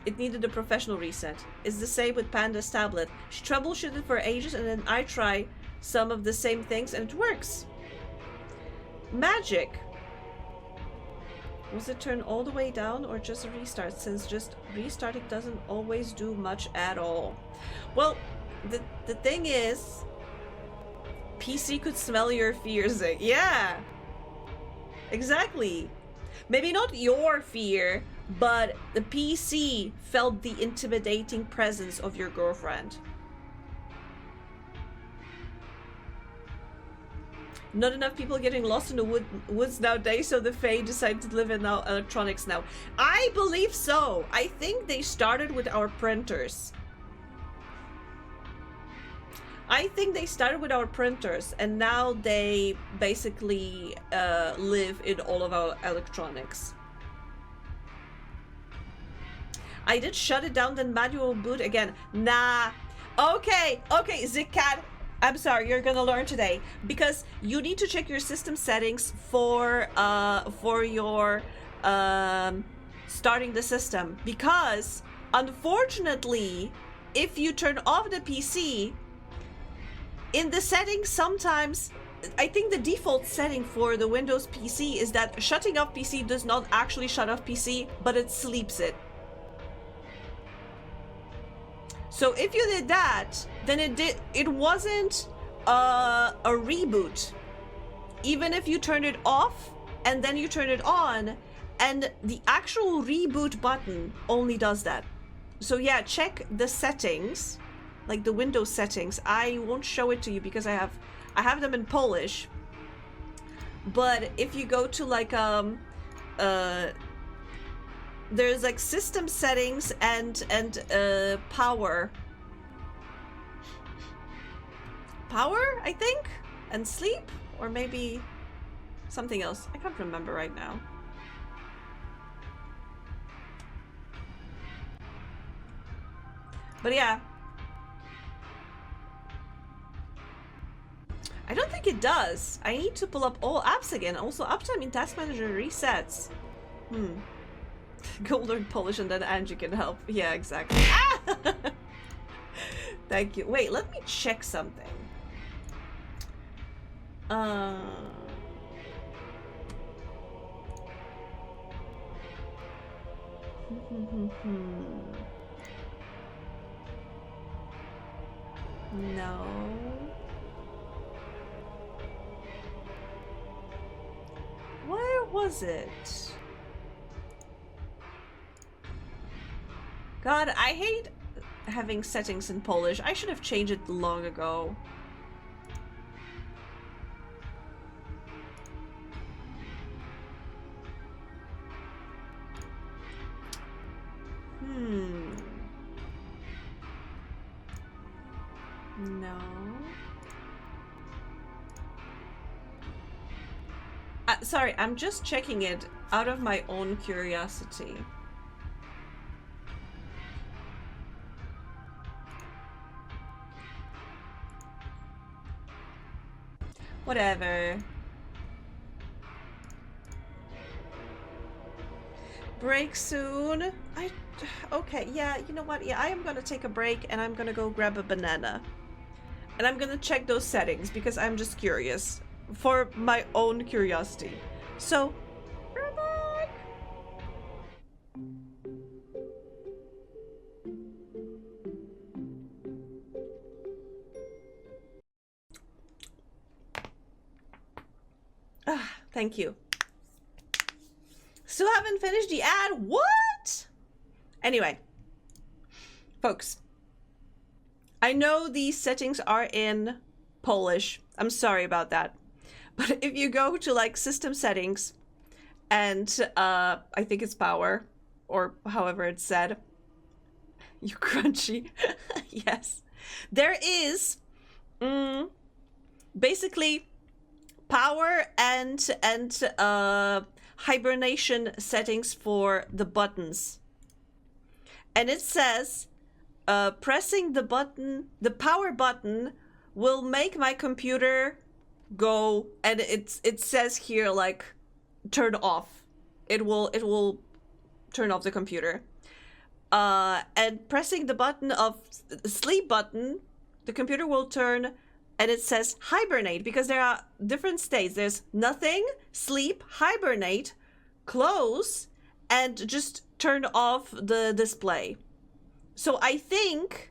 It needed a professional reset. It's the same with Panda's tablet. She troubleshooted for ages and then I try some of the same things and it works. Magic. Was it turned all the way down or just a restart? Since just restarting doesn't always do much at all. Well, the thing is, PC could smell your fears. Yeah. Exactly. Maybe not your fear, but the PC felt the intimidating presence of your girlfriend. Not enough people getting lost in the woods nowadays, so the Fae decided to live in electronics now. I believe so. I think they started with our printers. I think they started with our printers, and now they basically live in all of our electronics. I did shut it down, then manual boot again. Nah. Okay, Zikcat. I'm sorry, you're gonna learn today because you need to check your system settings for your starting the system, because unfortunately, if you turn off the PC in the settings, sometimes I think the default setting for the Windows PC is that shutting off PC does not actually shut off PC, but it sleeps it. So if you did that, then it wasn't a reboot. Even if you turn it off and then you turn it on, and the actual reboot button only does that. So yeah, check the settings, like the Windows settings. I won't show it to you because I have them in Polish. But if you go to like there's like system settings and power, I think, and sleep, or maybe something else. I can't remember right now. But yeah, I don't think it does. I need to pull up all apps again. Also, uptime in Task Manager resets. Go learn Polish and then Angie can help. Yeah, exactly. Ah! Thank you. Wait, let me check something. No. Where was it? God, I hate having settings in Polish. I should have changed it long ago. No. Sorry, I'm just checking it out of my own curiosity. Whatever. Break soon. Okay, yeah, you know what? Yeah, I am gonna take a break and I'm gonna go grab a banana. And I'm gonna check those settings because I'm just curious. For my own curiosity. So, we're back! Ah, thank you. Still haven't finished the ad? What? Anyway, folks, I know these settings are in Polish. I'm sorry about that. But if you go to like system settings and I think it's power or however it's said, you crunchy. Yes, there is basically power and hibernation settings for the buttons, and it says pressing the button, the power button, will make my computer go, and it says here like turn off. It will turn off the computer. And pressing the button of sleep button, the computer will turn, and it says hibernate because there are different states. There's nothing, sleep, hibernate, close, and just turn off the display. So I think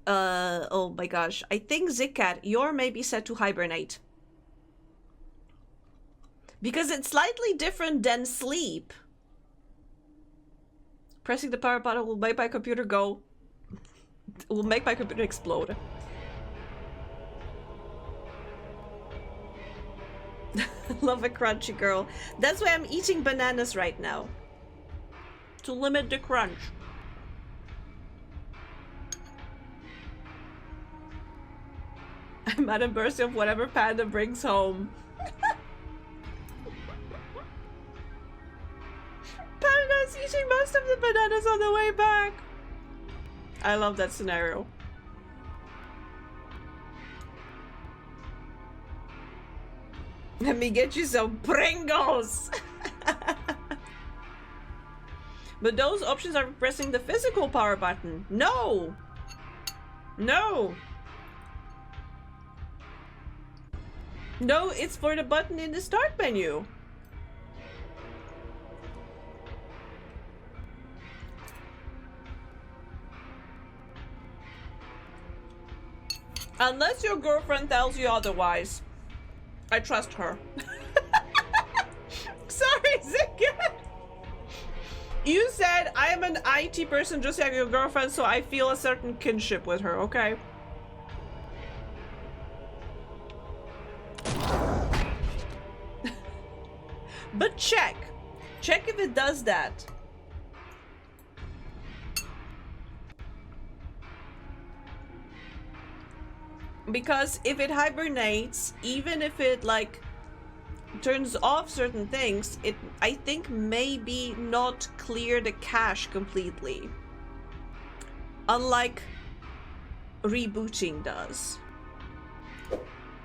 oh my gosh, I think Zikcat, you're maybe set to hibernate. Because it's slightly different than sleep. Pressing the power button will make my computer go. It will make my computer explode. Love a crunchy girl. That's why I'm eating bananas right now. To limit the crunch. I'm at a mercy of whatever Panda brings home. Panda's eating most of the bananas on the way back. I love that scenario. Let me get you some Pringles. But those options are pressing the physical power button. No. No. No, it's for the button in the start menu. Unless your girlfriend tells you otherwise. I trust her. Sorry, Zika. You said I am an IT person just like your girlfriend, so I feel a certain kinship with her, okay? But check. Check if it does that. Because if it hibernates, even if it like turns off certain things, it I think maybe not clear the cache completely. Unlike rebooting does.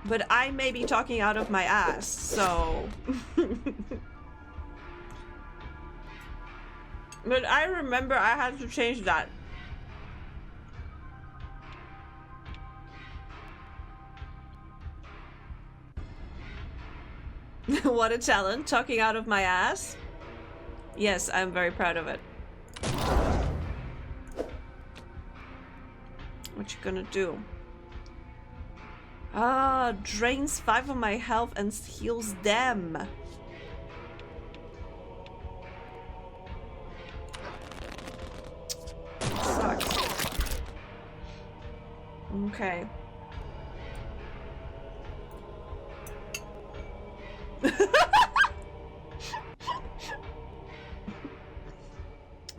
But I may be talking out of my ass, so but I remember I had to change that. What a talent, talking out of my ass. Yes, I'm very proud of it. What you gonna do? Ah, drains 5 of my health and heals them. Sucks. Okay.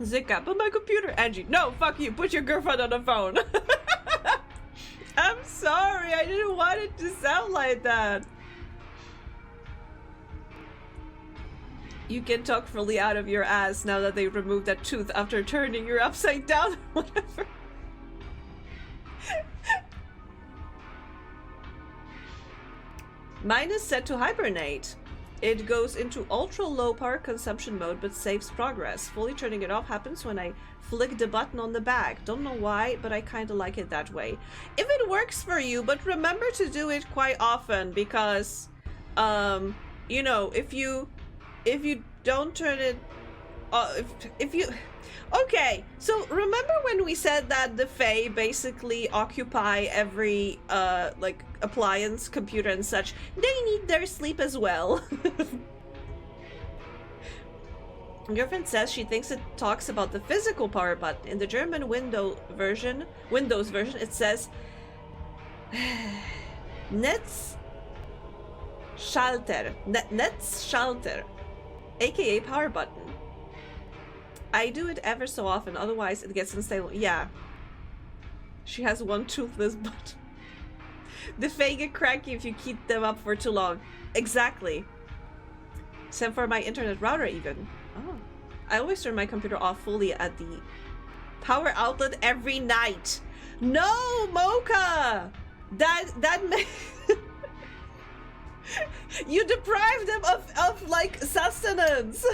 Zika, but my computer, Angie. No, fuck you. Put your girlfriend on the phone. I'm sorry. I didn't want it to sound like that. You can talk fully out of your ass now that they removed that tooth after turning you upside down or whatever. Mine is set to hibernate. It goes into ultra low power consumption mode but saves progress. Fully turning it off happens when I flick the button on the back. Don't know why, but I kinda like it that way. If it works for you, but remember to do it quite often because, you know, if you don't turn it, if you, okay, so remember when we said that the Fae basically occupy every, like, appliance, computer and such? They need their sleep as well. Girlfriend says she thinks it talks about the physical power button. In the German Windows version, it says Netzschalter, aka power button. I do it ever so often, otherwise it gets unstable. Yeah. She has one toothless butt. The Fae get cranky if you keep them up for too long. Exactly. Except for my internet router even. Oh. I always turn my computer off fully at the power outlet every night. No, Mocha! That you deprived them of like sustenance.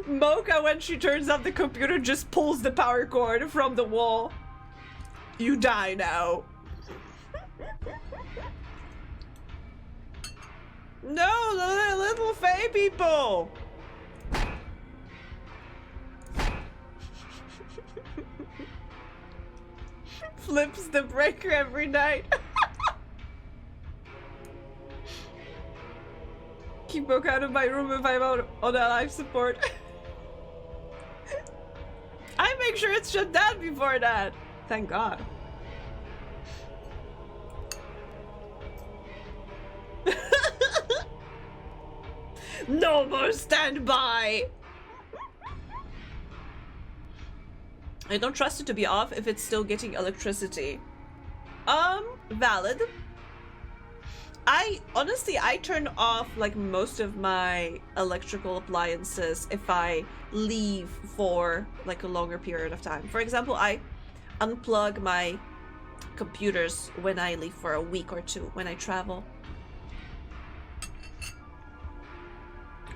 Mocha, when she turns off the computer, just pulls the power cord from the wall. You die now. No, the little Fae people. Flips the breaker every night. Keep Mocha out of my room if I'm out on a life support. I make sure it's shut down before that. Thank God. No more standby. I don't trust it to be off if it's still getting electricity. Valid. I honestly turn off like most of my electrical appliances if I leave for like a longer period of time. For example, I unplug my computers when I leave for a week or two when I travel.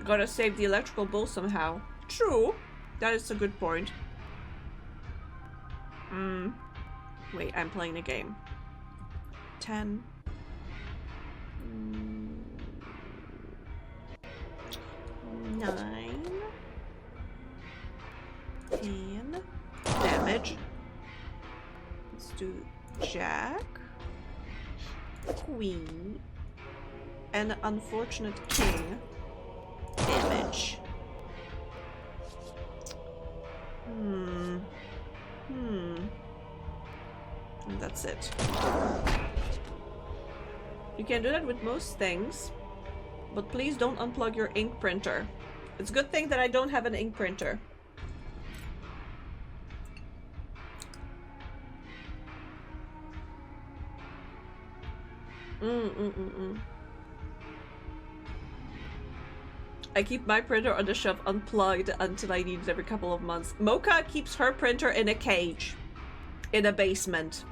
Gotta save the electrical bill somehow. True. That is a good point. Wait, I'm playing a game. 10. 9. 10. Damage. Let's do Jack. Queen. And unfortunate king. Damage. And that's it. You can do that with most things, but please don't unplug your ink printer. It's a good thing that I don't have an ink printer. I keep my printer on the shelf unplugged until I need it every couple of months. Mocha keeps her printer in a cage. In a basement.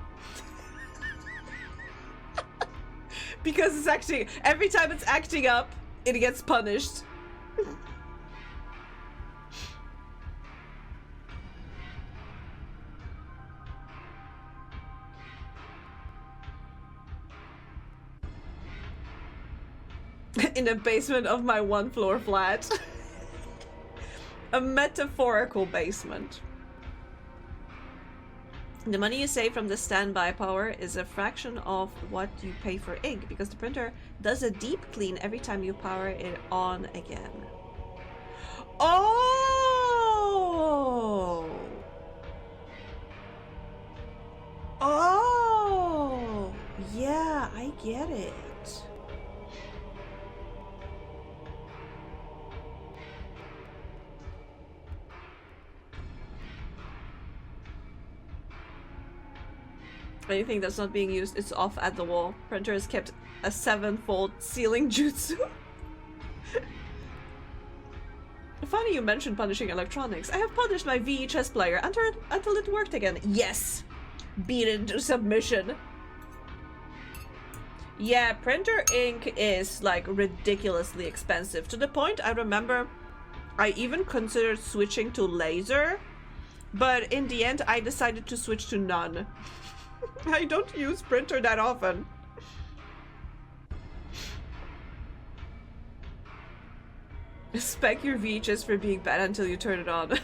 Because it's acting, every time it's acting up, it gets punished. In the basement of my 1-floor flat. A metaphorical basement. The money you save from the standby power is a fraction of what you pay for ink because the printer does a deep clean every time you power it on again. Oh! Oh! Yeah, I get it. Anything that's not being used is off at the wall. Printer has kept a 7-fold sealing jutsu. Funny you mentioned punishing electronics. I have punished my VHS player until it worked again. Yes! Beat it into submission. Yeah, printer ink is like ridiculously expensive. To the point I remember I even considered switching to laser. But in the end I decided to switch to none. I don't use printer that often. Spec your VHS for being bad until you turn it on.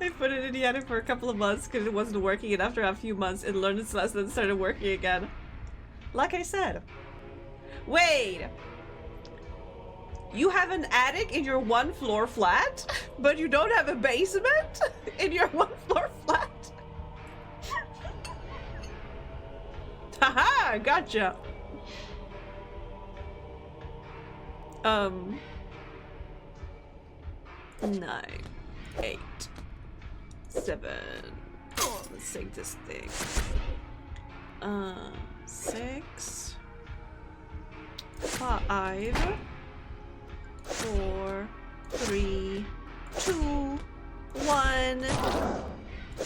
I put it in the attic for a couple of months because it wasn't working, and after a few months it learned its lesson and started working again. Like I said. Wait! You have an attic in your 1-floor flat, but you don't have a basement in your 1-floor flat? Haha, gotcha. 9, 8, 7. Oh, let's take this thing. 6, 5, 4, 3, 2, 1.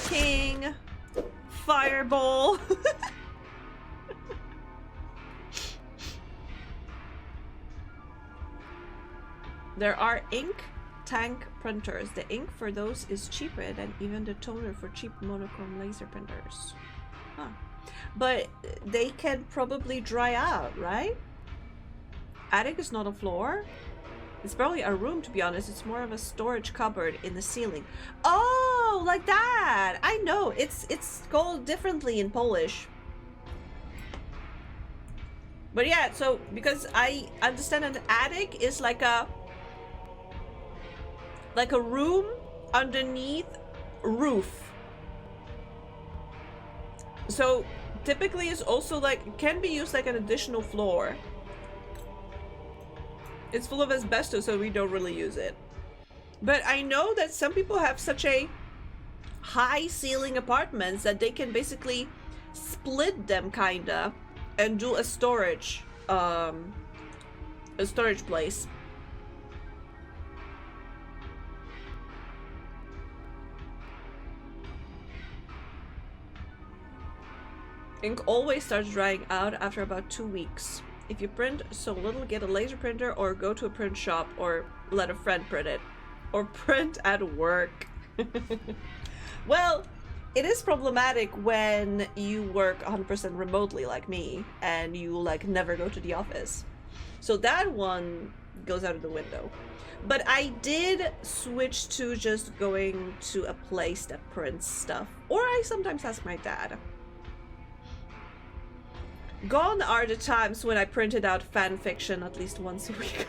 King. Fireball. There are ink tank printers. The ink for those is cheaper than even the toner for cheap monochrome laser printers. Huh. But they can probably dry out, right? Attic is not a floor. It's probably a room, to be honest. It's more of a storage cupboard in the ceiling. Oh, like that! I know. It's called differently in Polish. But yeah, so because I understand an attic is like a room underneath roof. So typically it's also like, can be used like an additional floor. It's full of asbestos, so we don't really use it. But I know that some people have such a high ceiling apartments that they can basically split them kinda and do a storage place. Ink always starts drying out after about 2 weeks. If you print so little, get a laser printer or go to a print shop or let a friend print it. Or print at work. Well, it is problematic when you work 100% remotely like me and you like never go to the office. So that one goes out of the window. But I did switch to just going to a place that prints stuff. Or I sometimes ask my dad. Gone are the times when I printed out fan fiction at least once a week.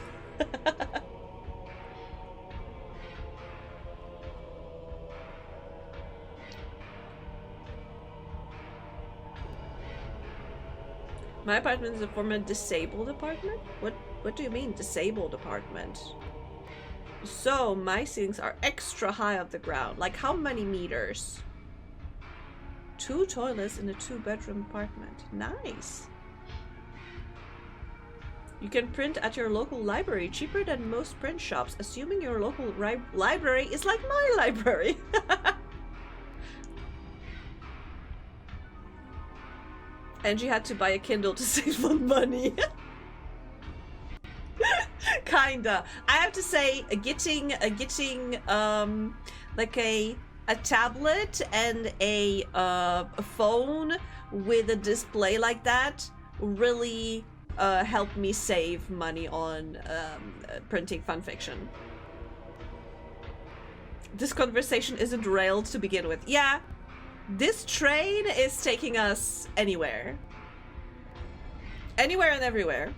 My apartment is a former disabled apartment? What do you mean, disabled apartment? So, my ceilings are extra high off the ground. Like, how many meters? 2 toilets in a 2-bedroom apartment. Nice. You can print at your local library, cheaper than most print shops, assuming your local library is like my library. And you had to buy a Kindle to save on money. Kinda. I have to say, getting like a tablet and a phone with a display like that really helped me save money on printing fanfiction. This conversation isn't railed to begin with. Yeah, this train is taking us anywhere. Anywhere and everywhere.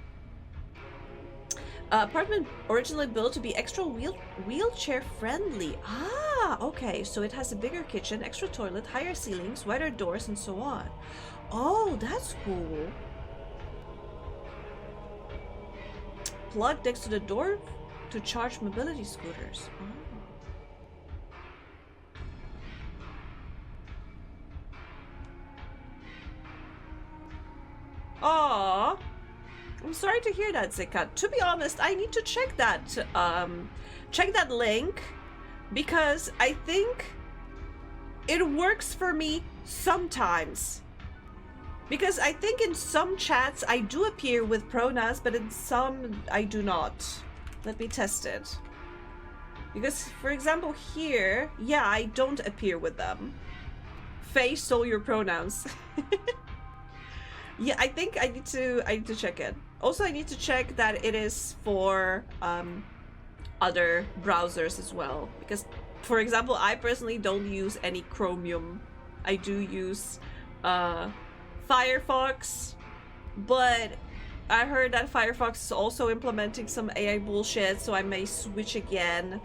Apartment originally built to be extra wheelchair friendly. Ah, okay. So it has a bigger kitchen, extra toilet, higher ceilings, wider doors, and so on. Oh, that's cool. Plug next to the door to charge mobility scooters. Oh. Aww. I'm sorry to hear that, Zika. To be honest, I need to check that link, because I think it works for me sometimes. Because I think in some chats I do appear with pronouns, but in some I do not. Let me test it. Because, for example, here, yeah, I don't appear with them. Faye stole your pronouns. Yeah, I think I need to check it. Also, I need to check that it is for other browsers as well. Because, for example, I personally don't use any Chromium. I do use Firefox, but I heard that Firefox is also implementing some AI bullshit, so I may switch again.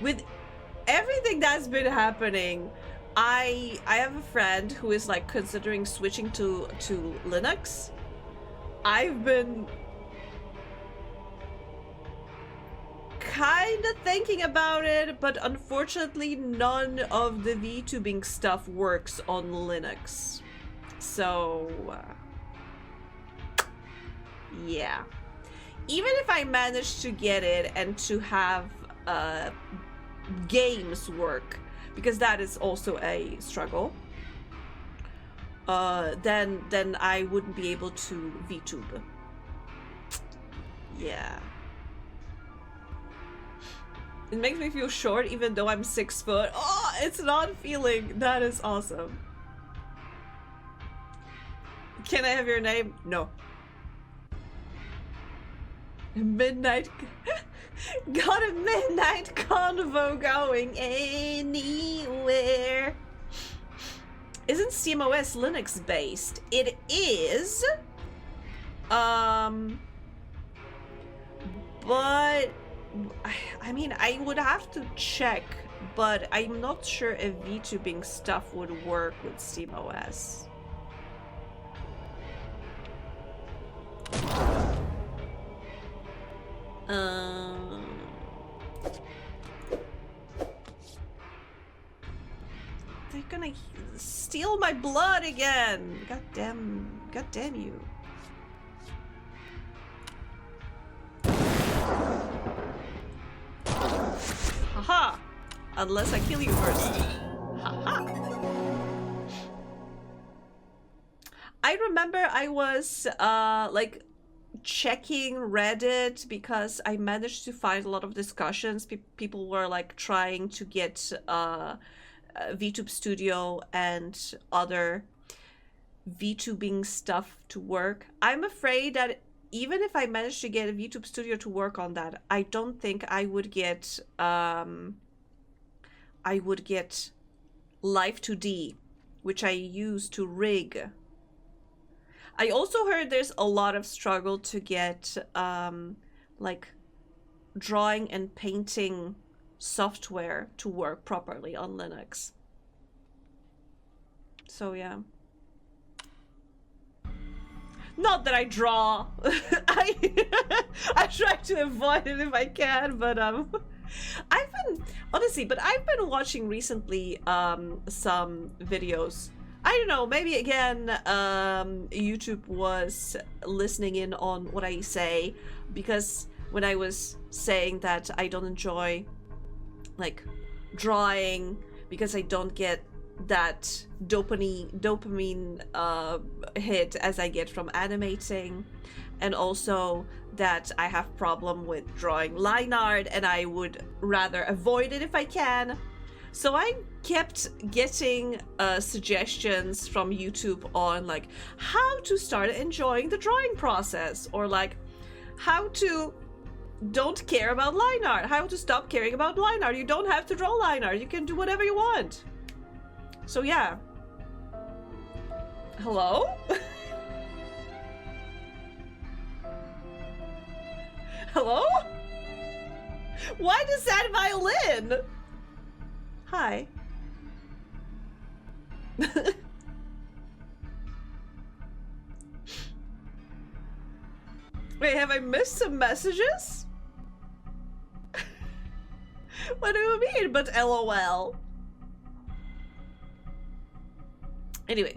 With everything that's been happening, I have a friend who is like considering switching to Linux. I've been kind of thinking about it, but unfortunately none of the VTubing stuff works on Linux. So yeah. Even if I manage to get it and to have games work, because that is also a struggle, then I wouldn't be able to VTube. Yeah. It makes me feel short even though I'm 6 foot. Oh, it's not feeling. That is awesome. Can I have your name? No. Midnight. Got a midnight convo going anywhere. Isn't SteamOS Linux based? It is. But I mean, I would have to check, but I'm not sure if VTubing stuff would work with SteamOS. They're gonna steal my blood again. God damn you. Haha! Unless I kill you first. Haha! I remember I was like checking Reddit because I managed to find a lot of discussions. People were like trying to get VTube Studio and other VTubing stuff to work. I'm afraid that even if I managed to get a VTube Studio to work on that, I don't think I would get Live2D, which I use to rig. I also heard there's a lot of struggle to get like drawing and painting software to work properly on Linux. So yeah. Not that I draw. I try to avoid it if I can, but I've been watching recently some videos. I don't know, maybe again YouTube was listening in on what I say, because when I was saying that I don't enjoy like drawing because I don't get that dopamine hit as I get from animating, and also that I have problem with drawing line art and I would rather avoid it if I can. So I kept getting suggestions from YouTube on like how to start enjoying the drawing process, or like how to don't care about line art, how to stop caring about line art. You don't have to draw line art, you can do whatever you want. So yeah. Hello? Hello? Why the sad violin? Hi. Wait, have I missed some messages? What do you mean, but LOL? Anyway,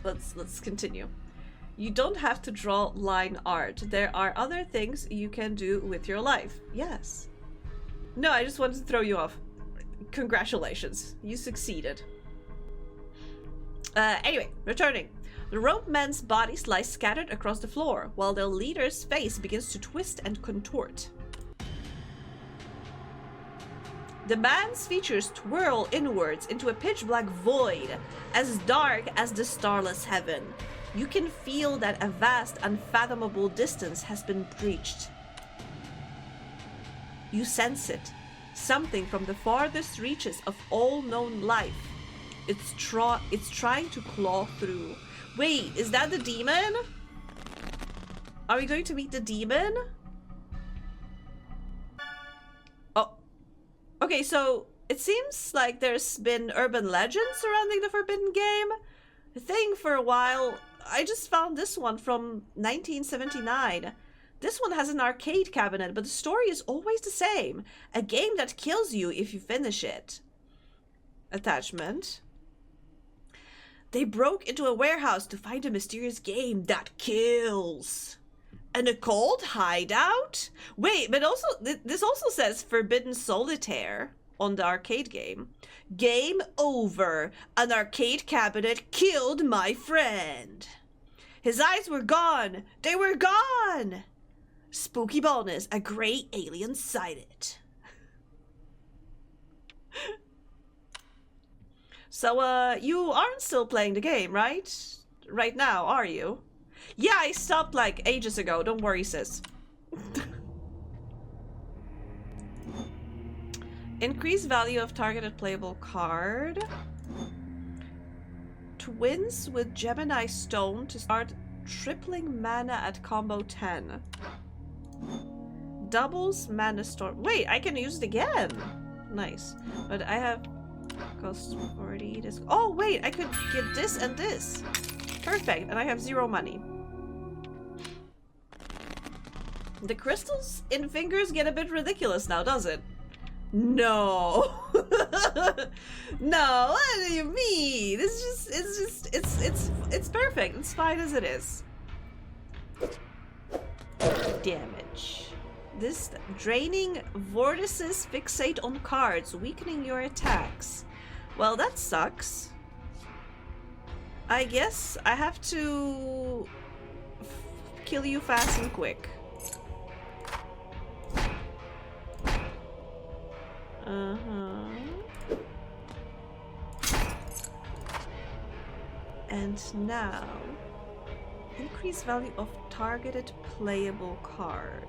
let's continue. You don't have to draw line art. There are other things you can do with your life. Yes. No, I just wanted to throw you off. Congratulations, you succeeded. Anyway, returning. The rope men's bodies lie scattered across the floor, while their leader's face begins to twist and contort. The man's features twirl inwards into a pitch-black void, as dark as the starless heaven. You can feel that a vast, unfathomable distance has been breached. You sense it. Something from the farthest reaches of all known life. It's trying to claw through. Wait, is that the demon? Are we going to meet the demon? Oh. Okay, so it seems like there's been urban legends surrounding the Forbidden Game. I think for a while. I just found this one from 1979. This one has an arcade cabinet, but the story is always the same. A game that kills you if you finish it. Attachment. They broke into a warehouse to find a mysterious game that kills. An occult hideout? Wait, but also this also says Forbidden Solitaire on the arcade game. Game over. An arcade cabinet killed my friend. His eyes were gone. They were gone. Spooky bonus. A gray alien sighted. So, you aren't still playing the game, right? Right now, are you? Yeah, I stopped like ages ago. Don't worry, sis. Increase value of targeted playable card. Twins with Gemini Stone to start tripling mana at combo 10. Doubles mana storm. Wait, I can use it again. Nice. But I have cost 40. This. Oh wait, I could get this and this. Perfect. And I have 0 money. The crystals in fingers get a bit ridiculous now, does it? No. No, what do you mean? It's perfect. It's fine as it is. Damage. This draining vortices fixate on cards, weakening your attacks. Well, that sucks. I guess I have to kill you fast and quick. And now, increase value of targeted playable card.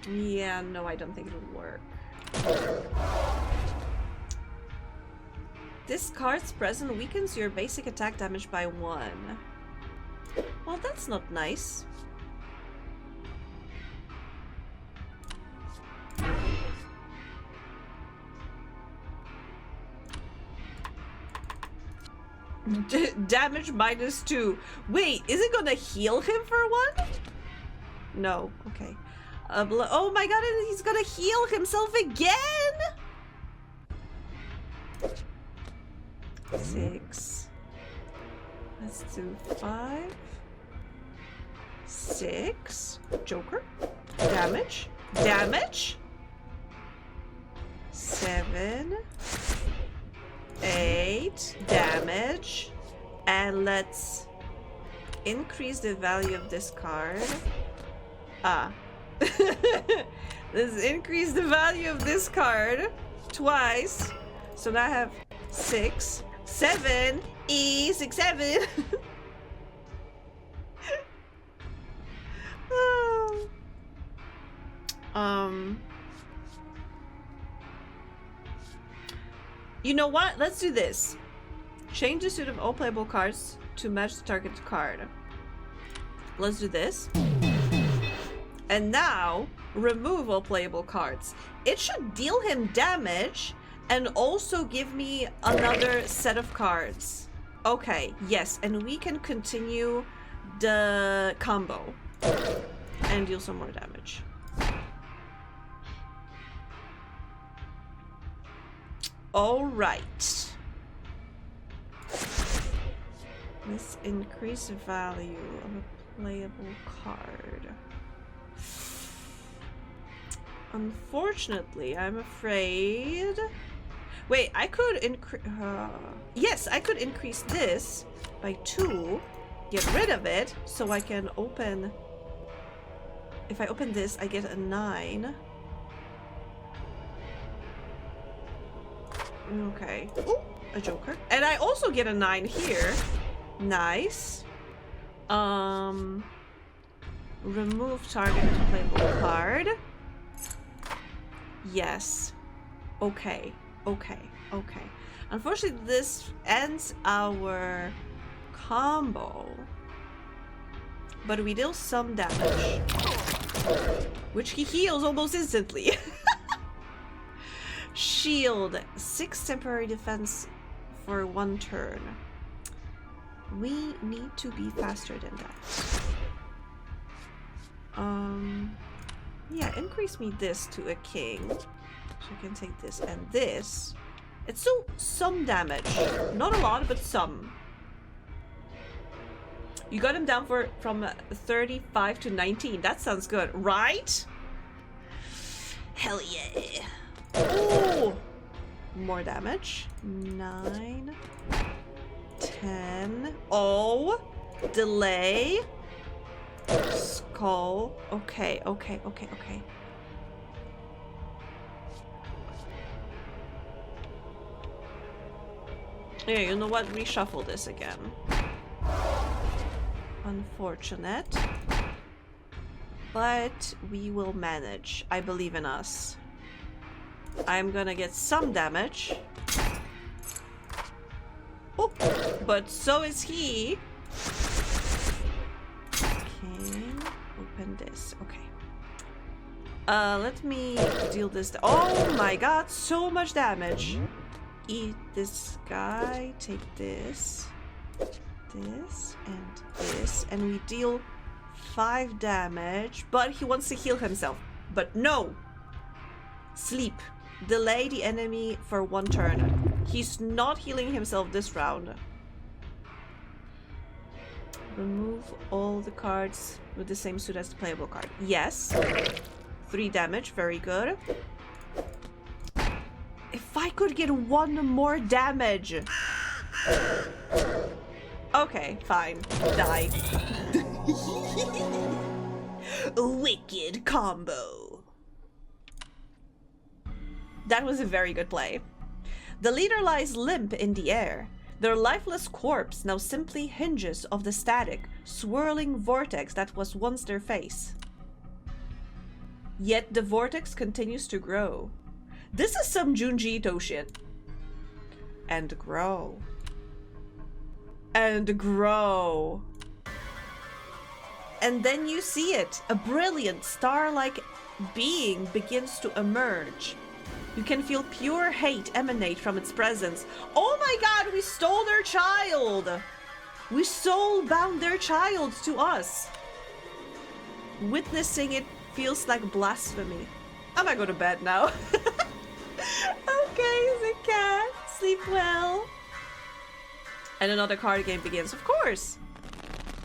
Yeah, no, I don't think it would work. This card's presence weakens your basic attack damage by 1. Well, that's not nice. Damage -2. Wait, is it gonna heal him for 1? No. Okay. Oh my god, he's gonna heal himself again! 6. Let's do 5. 6. Joker. Damage. Damage. 7. 8. Damage. And let's increase the value of this card. Ah. Let's increase the value of this card twice. So now I have 6, 7, 6, 7. You know what? Let's do this. Change the suit of all playable cards to match the target card. Let's do this. And now, remove all playable cards. It should deal him damage and also give me another set of cards. Okay, yes, and we can continue the combo and deal some more damage. All right. Let's increase the value of a playable card. Unfortunately, I'm afraid... Wait, I could increase... yes, I could increase this by 2, get rid of it, so I can open... If I open this, I get a 9. Okay. Ooh, a joker. And I also get a 9 here. Nice. Remove target playable card. Yes. Okay. Okay. Okay. Unfortunately, this ends our combo. But we deal some damage. Which he heals almost instantly. Shield. 6 temporary defense for 1 turn. We need to be faster than that. Yeah, increase me this to a king. So I can take this and this. It's still some damage. Not a lot, but some. You got him down from 35 to 19. That sounds good, right? Hell yeah. Ooh. More damage. 9. 10. Oh. Delay. Skull. Okay, okay, okay, okay. Yeah, you know what? Reshuffle this again. Unfortunate. But we will manage. I believe in us. I'm gonna get some damage. Oh, but so is he. Okay, open this. Okay. Let me deal this. Oh my god, so much damage. Eat this guy, take this, and we deal 5 damage, but he wants to heal himself. But no! Sleep. Delay the enemy for 1 turn. He's not healing himself this round. Remove all the cards with the same suit as the playable card. Yes. 3 damage, very good. If I could get 1 more damage. Okay, fine. Die. Wicked combo. That was a very good play. The leader lies limp in the air. Their lifeless corpse now simply hinges of the static, swirling vortex that was once their face. Yet the vortex continues to grow. This is some Junji Ito shit. And grow. And grow. And then you see it. A brilliant star-like being begins to emerge. You can feel pure hate emanate from its presence. Oh my god, we stole their child! We soul-bound their child to us. Witnessing it feels like blasphemy. I might go to bed now. Okay, the cat. Sleep well. And another card game begins. Of course.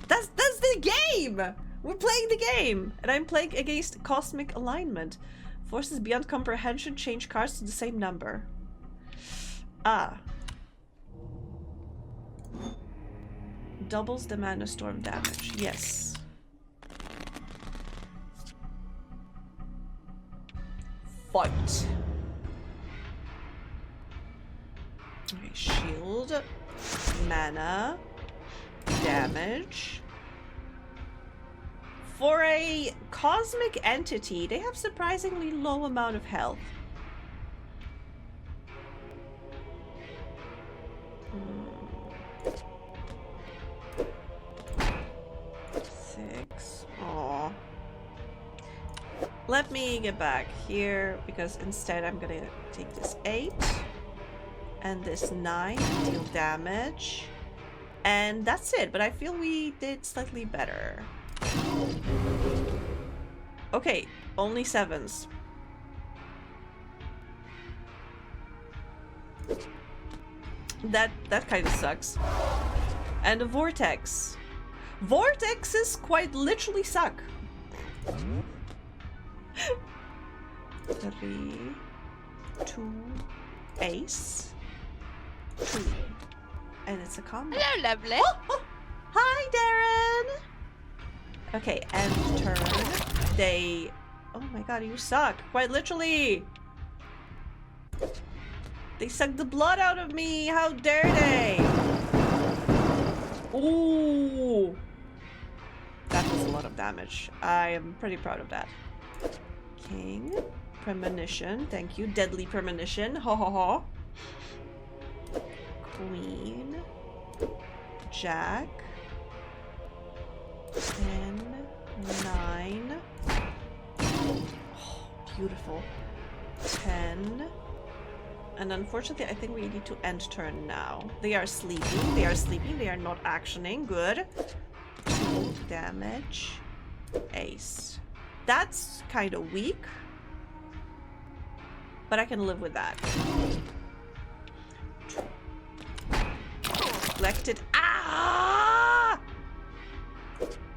That's the game! We're playing the game! And I'm playing against Cosmic Alignment. Forces beyond comprehension change cards to the same number. Ah. Doubles the mana storm damage. Yes. Fight. Okay, shield. Mana. Damage. For a cosmic entity, they have surprisingly low amount of health. Six. Aw. Let me get back here, because instead I'm gonna take this 8 and this 9, deal damage. And that's it, but I feel we did slightly better. Okay, only 7s. That kind of sucks. And a vortex. Vortexes quite literally suck. 3, 2, ace, 2. And it's a combo. Hello, lovely. Oh! Hi, Darren! Okay, end turn. They... Oh my god, you suck. Quite literally. They sucked the blood out of me. How dare they? Ooh. That was a lot of damage. I am pretty proud of that. King. Premonition. Thank you. Deadly premonition. Ho ho ho. Queen. Jack. 10. 9. Oh, beautiful. 10. And unfortunately, I think we need to end turn now. They are sleeping. They are sleeping. They are not actioning. Good. 2 damage. Ace. That's kind of weak. But I can live with that. Reflected. Ah!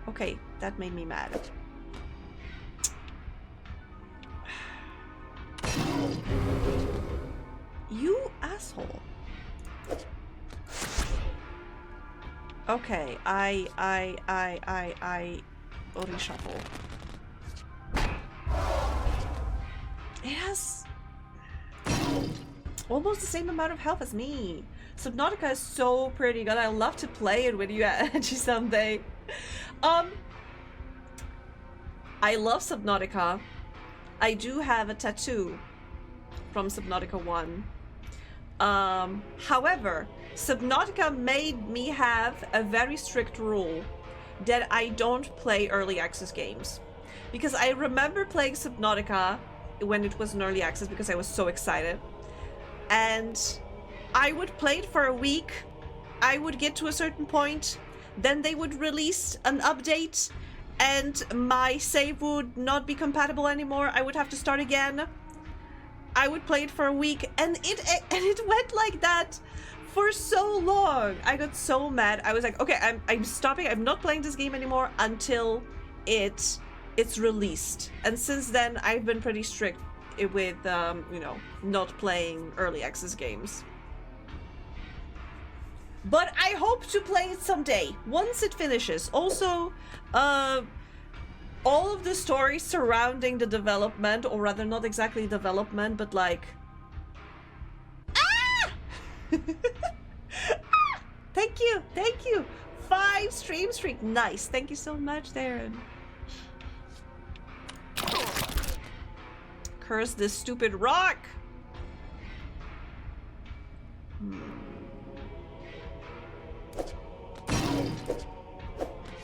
Okay, that made me mad. You asshole. Okay, I reshuffle. It has almost the same amount of health as me. Subnautica is so pretty good. I love to play it with you Angie someday. I love Subnautica. I do have a tattoo from Subnautica 1. However, Subnautica made me have a very strict rule that I don't play early access games. Because I remember playing Subnautica when it was in early access because I was so excited. And I would play it for a week. I would get to a certain point. Then they would release an update and my save would not be compatible anymore. I would have to start again. I would play it for a week and it went like that for so long. I got so mad. I was like, okay, I'm stopping. I'm not playing this game anymore until it's released. And since then, I've been pretty strict with, you know, not playing early access games. But I hope to play it someday, once it finishes. Also, all of the stories surrounding the development, or rather not exactly development, but like... Ah! Thank you, thank you! 5 stream streak, nice. Thank you so much, Darren. Curse this stupid rock!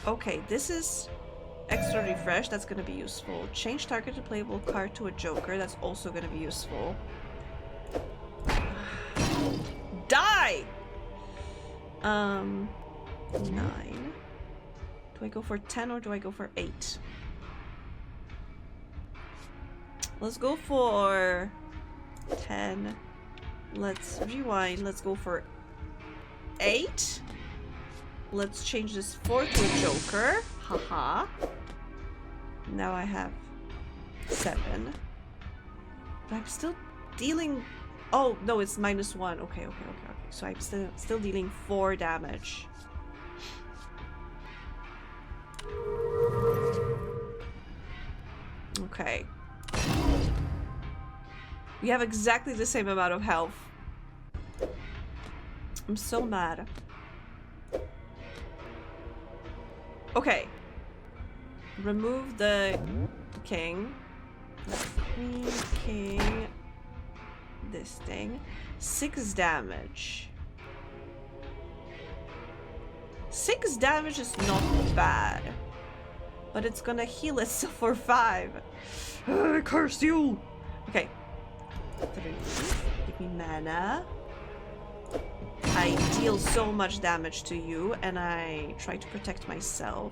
Okay, this is extra refresh. That's going to be useful. Change target to playable card to a joker. That's also going to be useful. Die! 9. Do I go for 10 or do I go for 8? Let's go for 10. Let's rewind. Let's go for 8. Let's change this 4 to a joker. Haha. Now I have 7. But I'm still dealing... Oh, no, it's -1. Okay. So I'm still dealing 4 damage. Okay. We have exactly the same amount of health. I'm so mad. Okay. Remove the king. Queen, king. This thing. 6 damage. 6 damage is not bad. But it's gonna heal itself for 5. Curse you! Okay. 3. Give me mana. I deal so much damage to you, and I try to protect myself.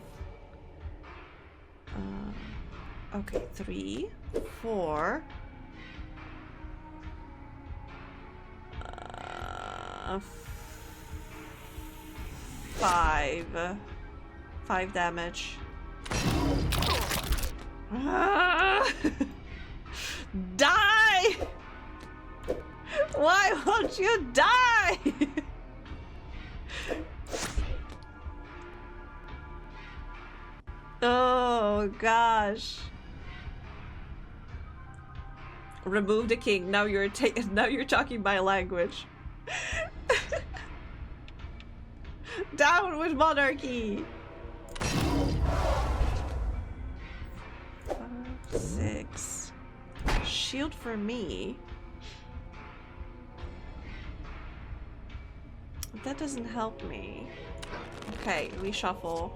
Okay, 3, 4. 5. 5 damage. Die! Why won't you die? Oh gosh. Remove the king. Now you're talking my language. Down with monarchy. 5, 6. Shield for me. That doesn't help me. Okay, reshuffle.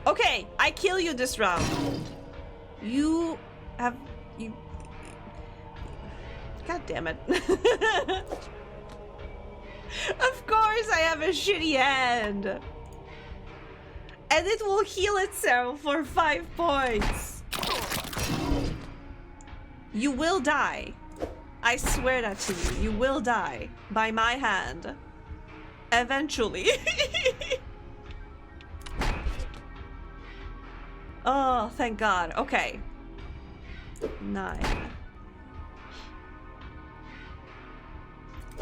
Okay, I kill you this round. You have... you... God damn it. Of course I have a shitty hand. And it will heal itself for 5 points. You will die. I swear that to you. You will die. By my hand. Eventually. Oh, thank God. Okay. 9.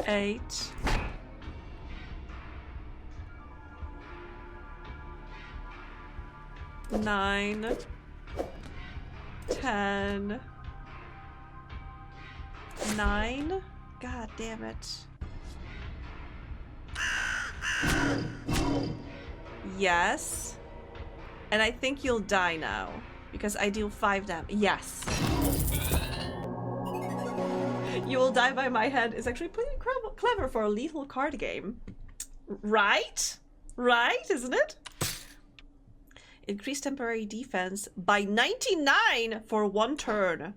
8. 9. 10. 9. God damn it. Yes. And I think you'll die now. Because I deal 5 damage. Yes. You will die by my hand is actually pretty clever for a lethal card game. Right? Right, isn't it? Increase temporary defense by 99 for 1 turn.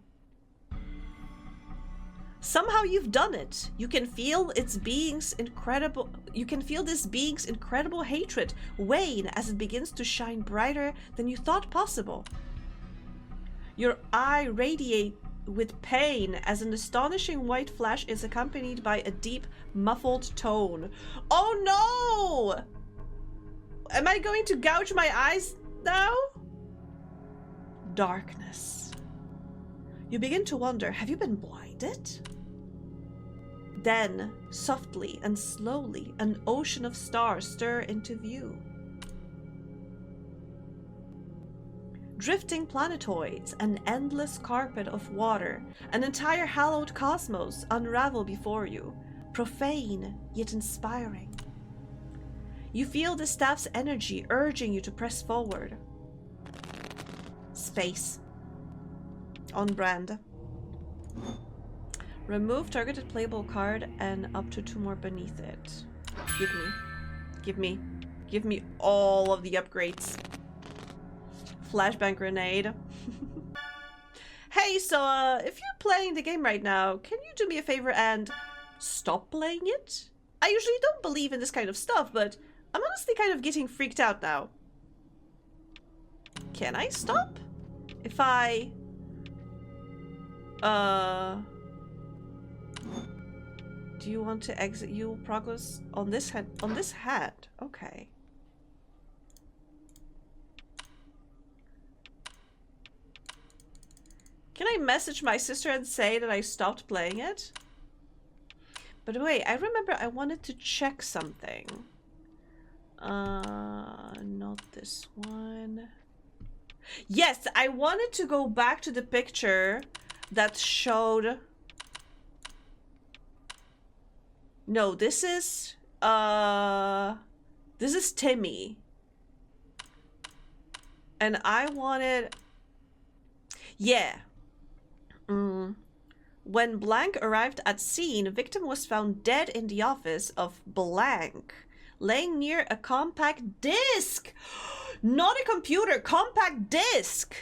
Somehow you've done it. You can feel its being's incredible... You can feel this being's incredible hatred wane as it begins to shine brighter than you thought possible. Your eye radiates with pain as an astonishing white flash is accompanied by a deep, muffled tone. Oh no! Am I going to gouge my eyes now? Darkness. You begin to wonder, have you been blinded? Then, softly and slowly, an ocean of stars stir into view. Drifting planetoids, an endless carpet of water, an entire hallowed cosmos unravel before you, profane yet inspiring. You feel the staff's energy urging you to press forward. Space. On brand. Remove targeted playable card and up to 2 more beneath it. Give me all of the upgrades. Flashbang grenade. Hey, so if you're playing the game right now, can you do me a favor and stop playing it? I usually don't believe in this kind of stuff, but I'm honestly kind of getting freaked out now. Can I stop? If I... Do you want to exit? You will progress on this hand. On this hat. Okay. Can I message my sister and say that I stopped playing it? But wait, I remember I wanted to check something. Not this one. Yes, I wanted to go back to the picture that showed... No, this is Timmy. And I wanted... Yeah. When Blank arrived at scene, victim was found dead in the office of Blank, laying near a compact disc. Not a computer, compact disc.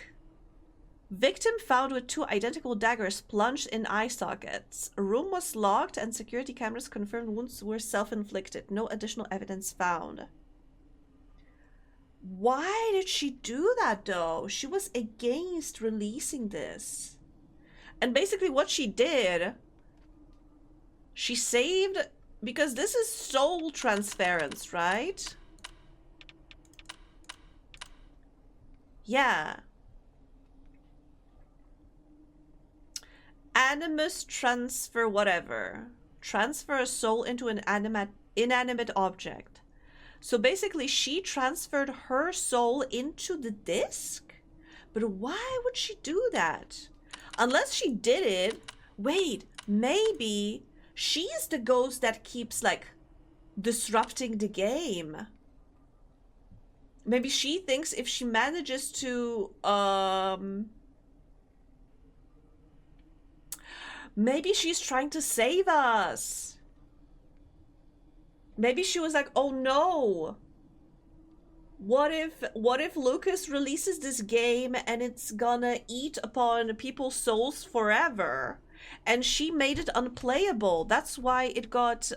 Victim found with 2 identical daggers plunged in eye sockets. A room was locked and security cameras confirmed wounds were self-inflicted. No additional evidence found. Why did she do that though? She was against releasing this. And basically what she did, she saved, because this is soul transference, right? Yeah. Animus transfer whatever. Transfer a soul into an inanimate object. So basically she transferred her soul into the disc? But why would she do that? Unless she did it... Wait, maybe she's the ghost that keeps, like, disrupting the game. Maybe she thinks if she manages to, maybe she's trying to save us. Maybe she was like, oh no. What if Lucas releases this game and it's gonna eat upon people's souls forever? And she made it unplayable. That's why it got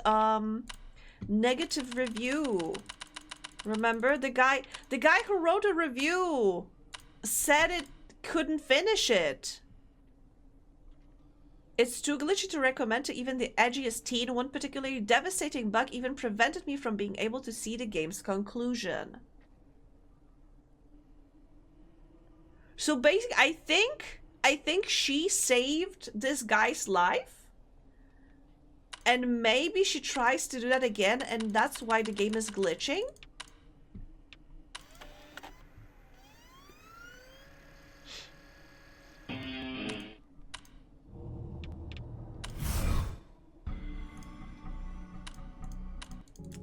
negative review. Remember the guy who wrote a review said it couldn't finish it. It's too glitchy to recommend to even the edgiest teen. One particularly devastating bug even prevented me from being able to see the game's conclusion. So basically, I think she saved this guy's life. And maybe she tries to do that again, and that's why the game is glitching.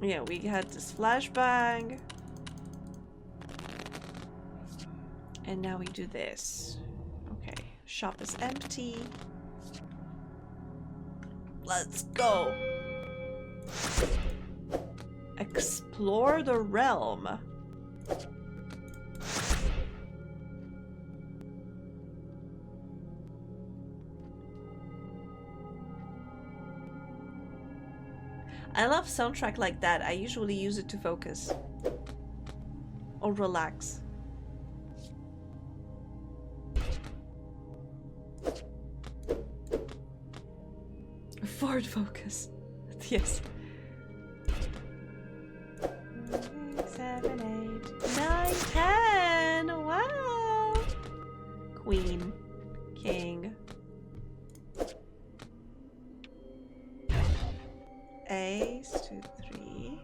Yeah, we had this flashbang. And now we do this. Okay, shop is empty. Let's go. Explore the realm. I love soundtrack like that. I usually use it to focus. Or relax. Ford Focus. Yes. 7, 8, 9, 10. Wow. Queen. King. Ace, 2, 3.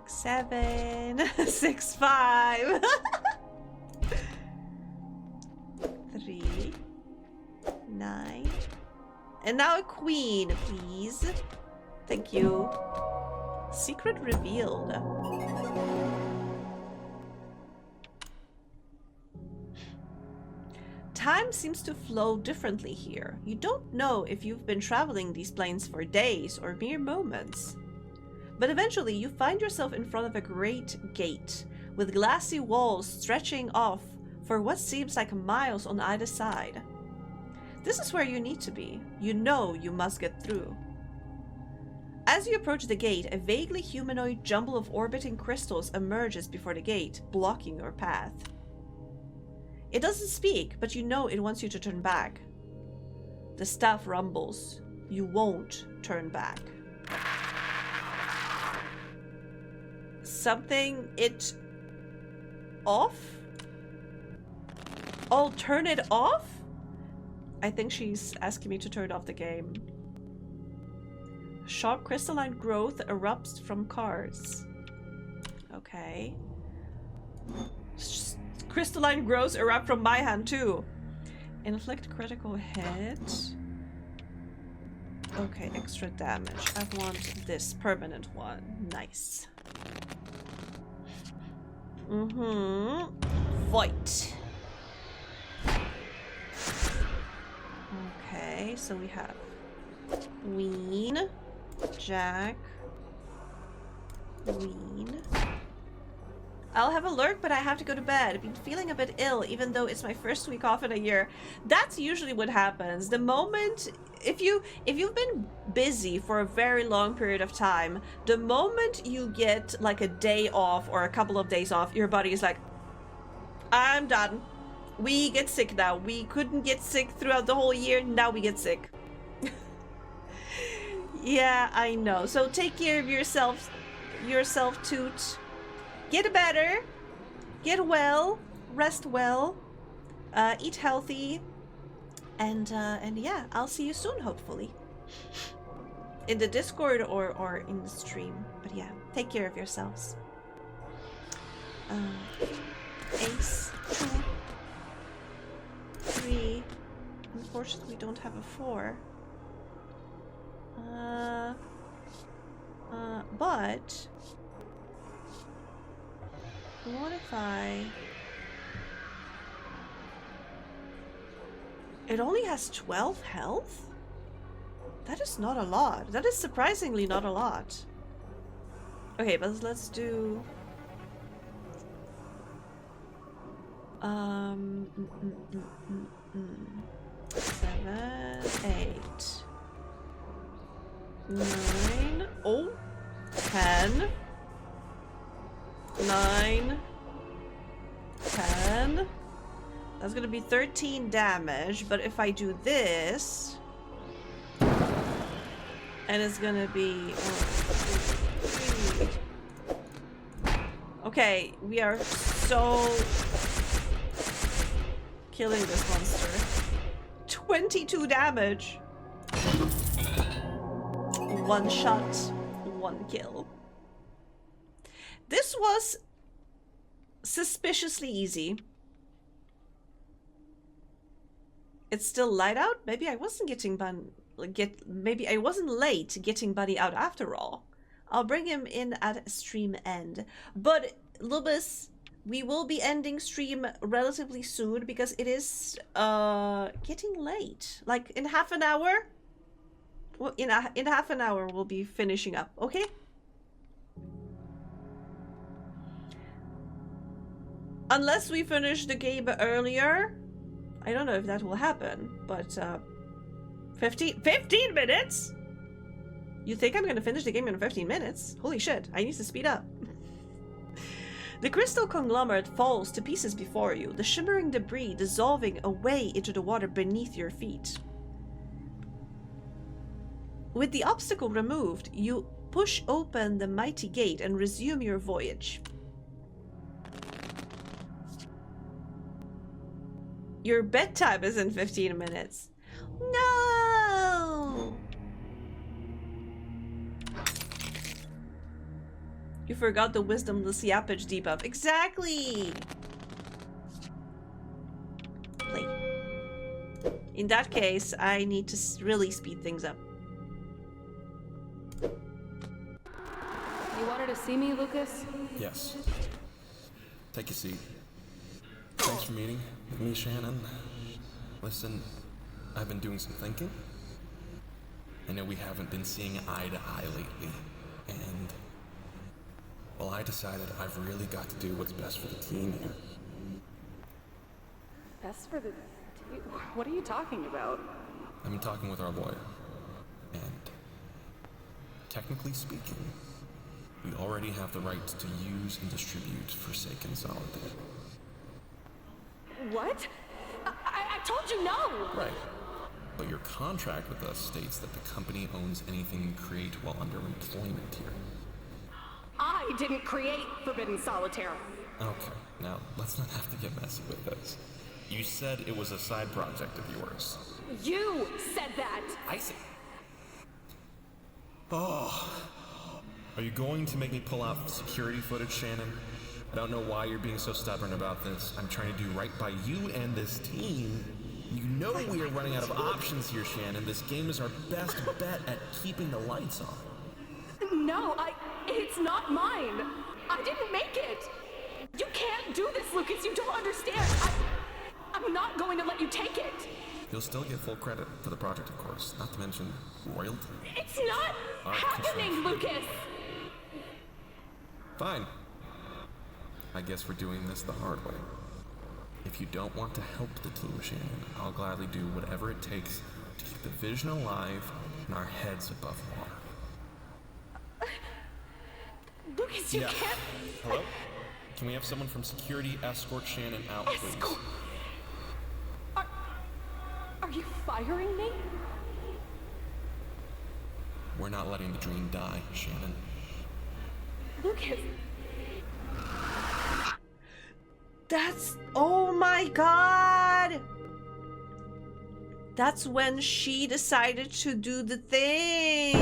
Seven, 6, 5. 3, 9. And now a queen, please. Thank you. Secret revealed. Time seems to flow differently here. You don't know if you've been traveling these planes for days or mere moments. But eventually you find yourself in front of a great gate, with glassy walls stretching off for what seems like miles on either side. This is where you need to be. You know you must get through. As you approach the gate, a vaguely humanoid jumble of orbiting crystals emerges before the gate, blocking your path. It doesn't speak, but you know it wants you to turn back. The staff rumbles. You won't turn back. Something it off? Oh, turn it off? I think she's asking me to turn off the game. Sharp crystalline growth erupts from cars. Okay. Crystalline growths erupt from my hand too. Inflict critical hit. Okay, extra damage. I want this permanent one. Nice. Void. Okay, so we have Queen, Jack, Queen. I'll have a lurk, but I have to go to bed. I've been feeling a bit ill, even though it's my first week off in a year. That's usually what happens. The moment, if you've been busy for a very long period of time, the moment you get like a day off or a couple of days off, your body is like, I'm done. We get sick now. We couldn't get sick throughout the whole year. Now we get sick. Yeah, I know. So take care of yourself, Toot. Get better, get well, rest well, eat healthy, and yeah, I'll see you soon, hopefully. In the Discord or in the stream. But yeah, take care of yourselves. Ace, 2, 3. Unfortunately, we don't have a 4. But what if it only has 12 health? That is not a lot. That is surprisingly not a lot. Okay, but let's do 7, 8, 9, 10, 9, 10. That's gonna be 13 damage, but if I do this, and it's gonna be 1, 2, 3. Okay, we are so killing this monster. 22 damage. 1 shot, 1 kill. This was suspiciously easy. It's still light out? Maybe I wasn't maybe I wasn't late getting Buddy out after all. I'll bring him in at stream end. But Lubis, we will be ending stream relatively soon because it is getting late. Like in half an hour? Well, in half an hour we'll be finishing up, okay? Unless we finish the game earlier. I don't know if that will happen, but 15 minutes? You think I'm gonna finish the game in 15 minutes? Holy shit, I need to speed up. The crystal conglomerate falls to pieces before you, the shimmering debris dissolving away into the water beneath your feet. With the obstacle removed, you push open the mighty gate and resume your voyage. Your bedtime is in 15 minutes. No! You forgot the wisdomless yappage debuff. Exactly! Play. In that case, I need to really speed things up. You wanted to see me, Lucas? Yes. Take a seat. Thanks for meeting with me, Shannon. Listen, I've been doing some thinking. I know we haven't been seeing eye to eye lately, and well, I decided I've really got to do what's best for the team here. Best for the... What are you talking about? I've been talking with our lawyer, and technically speaking, we already have the right to use and distribute Forsaken Solitaire. What? I told you no! Right. But your contract with us states that the company owns anything you create while under employment here. I didn't create Forbidden Solitaire. Okay, now let's not have to get messy with this. You said it was a side project of yours. You said that! I see. Oh. Are you going to make me pull out security footage, Shannon? I don't know why you're being so stubborn about this. I'm trying to do right by you and this team. You know we are running out of options here, Shannon. This game is our best bet at keeping the lights on. No, it's not mine. I didn't make it. You can't do this, Lucas. You don't understand. I'm not going to let you take it. You'll still get full credit for the project, of course. Not to mention royalty. It's not happening, Lucas. Fine. I guess we're doing this the hard way. If you don't want to help the team, Shannon, I'll gladly do whatever it takes to keep the vision alive and our heads above water. Lucas, you can't... Hello? Can we have someone from security escort Shannon out, please? Escort? Are you firing me? We're not letting the dream die, Shannon. Lucas... That's... Oh my god! That's when she decided to do the thing!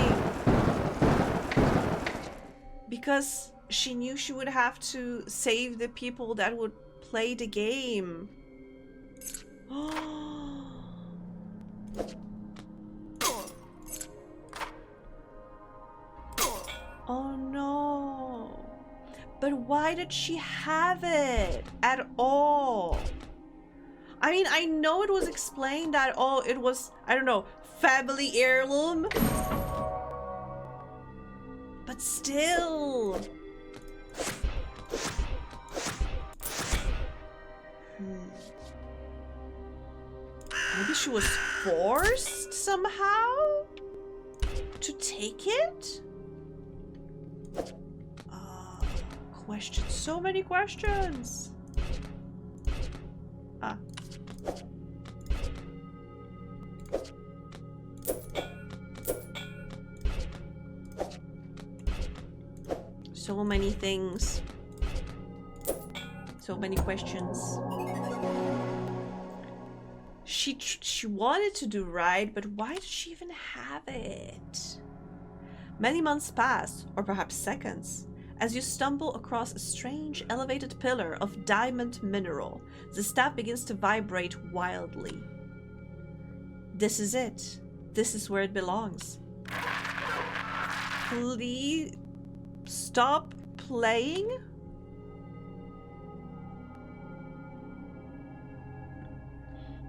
Because she knew she would have to save the people that would play the game. Oh no. But why did she have it at all? I mean, I know it was explained that, oh, it was, I don't know, family heirloom. But still. Maybe she was forced somehow to take it? Questions. So many questions. Ah. So many things. So many questions. She wanted to do right, but why did she even have it? Many months pass, or perhaps seconds, as you stumble across a strange elevated pillar of diamond mineral. The staff begins to vibrate wildly. This is it. This is where it belongs. Please stop playing?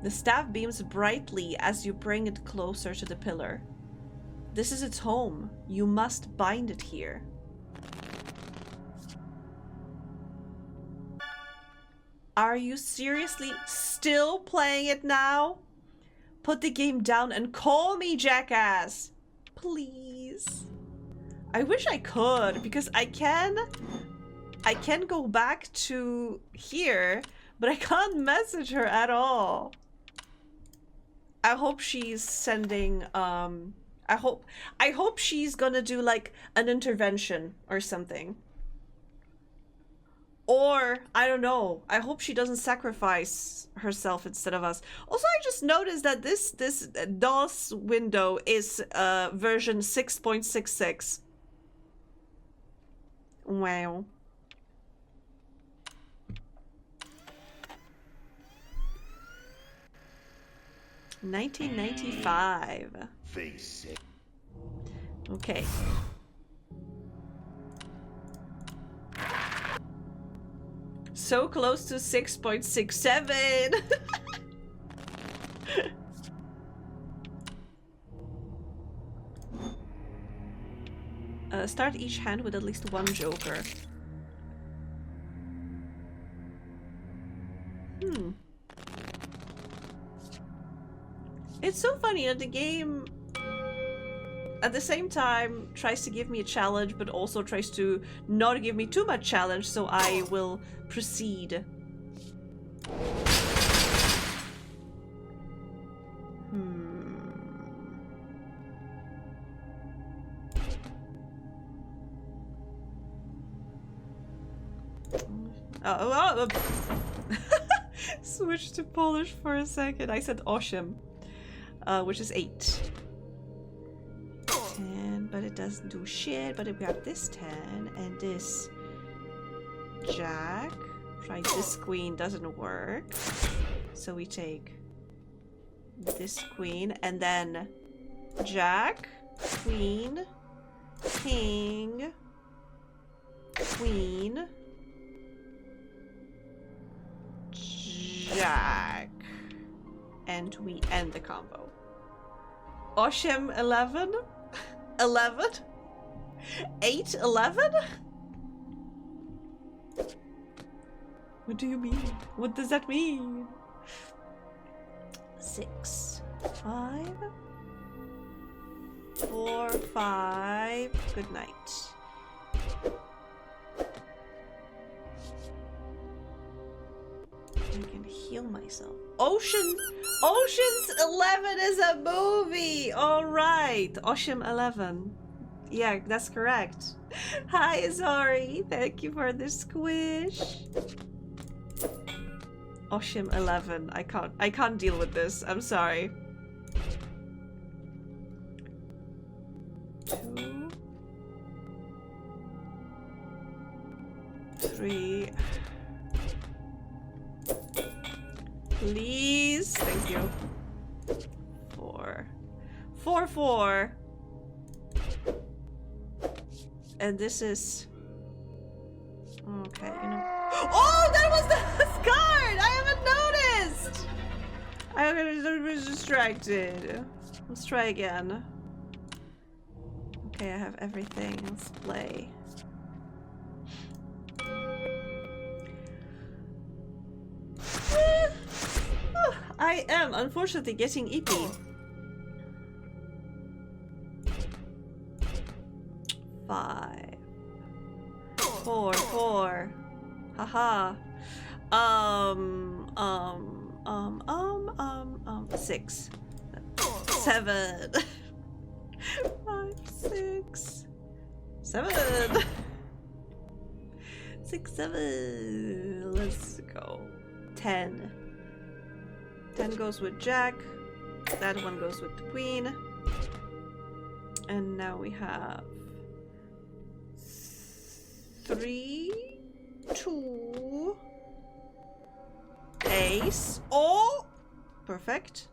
The staff beams brightly as you bring it closer to the pillar. This is its home. You must bind it here. Are you seriously still playing it now? Put the game down and call me, jackass. Please. I wish I could, because I can go back to here, but I can't message her at all. I hope she's sending I hope she's gonna do like an intervention or something. Or, I don't know, I hope she doesn't sacrifice herself instead of us. Also, I just noticed that this DOS window is version 6.66. Wow. $19.95. Face it. Okay. So close to 6.67. Start each hand with at least one joker. It's so funny that the game at the same time tries to give me a challenge, but also tries to not give me too much challenge, so I will proceed. Oh. Switch to Polish for a second. I said 8, which is 8. 10, but it doesn't do shit. But we have this 10 and this jack. Try this queen, doesn't work. So we take this queen and then jack, queen, king, queen, jack, and we end the combo. Oshem 11? 11? 8, 11? What do you mean? What does that mean? 6, 5, 4, 5. Good night. I can heal myself. Ocean's 11 is a movie! Alright, Ocean 11. Yeah, that's correct. Hi, Zori. Thank you for the squish. Ocean 11. I can't deal with this. I'm sorry. 2, 3. Please. Thank you. 4. 4, 4. And this is... Okay, you know... Oh, that was the card! I haven't noticed! I was distracted. Let's try again. Okay, I have everything. Let's play. I am unfortunately getting EP. 5, 4, 4. Haha. 6, 7, 5, 6, 7, 6, 7. Let's go. 10. 10 goes with Jack. That one goes with the Queen. And now we have 3, 2, Ace. Oh! Perfect.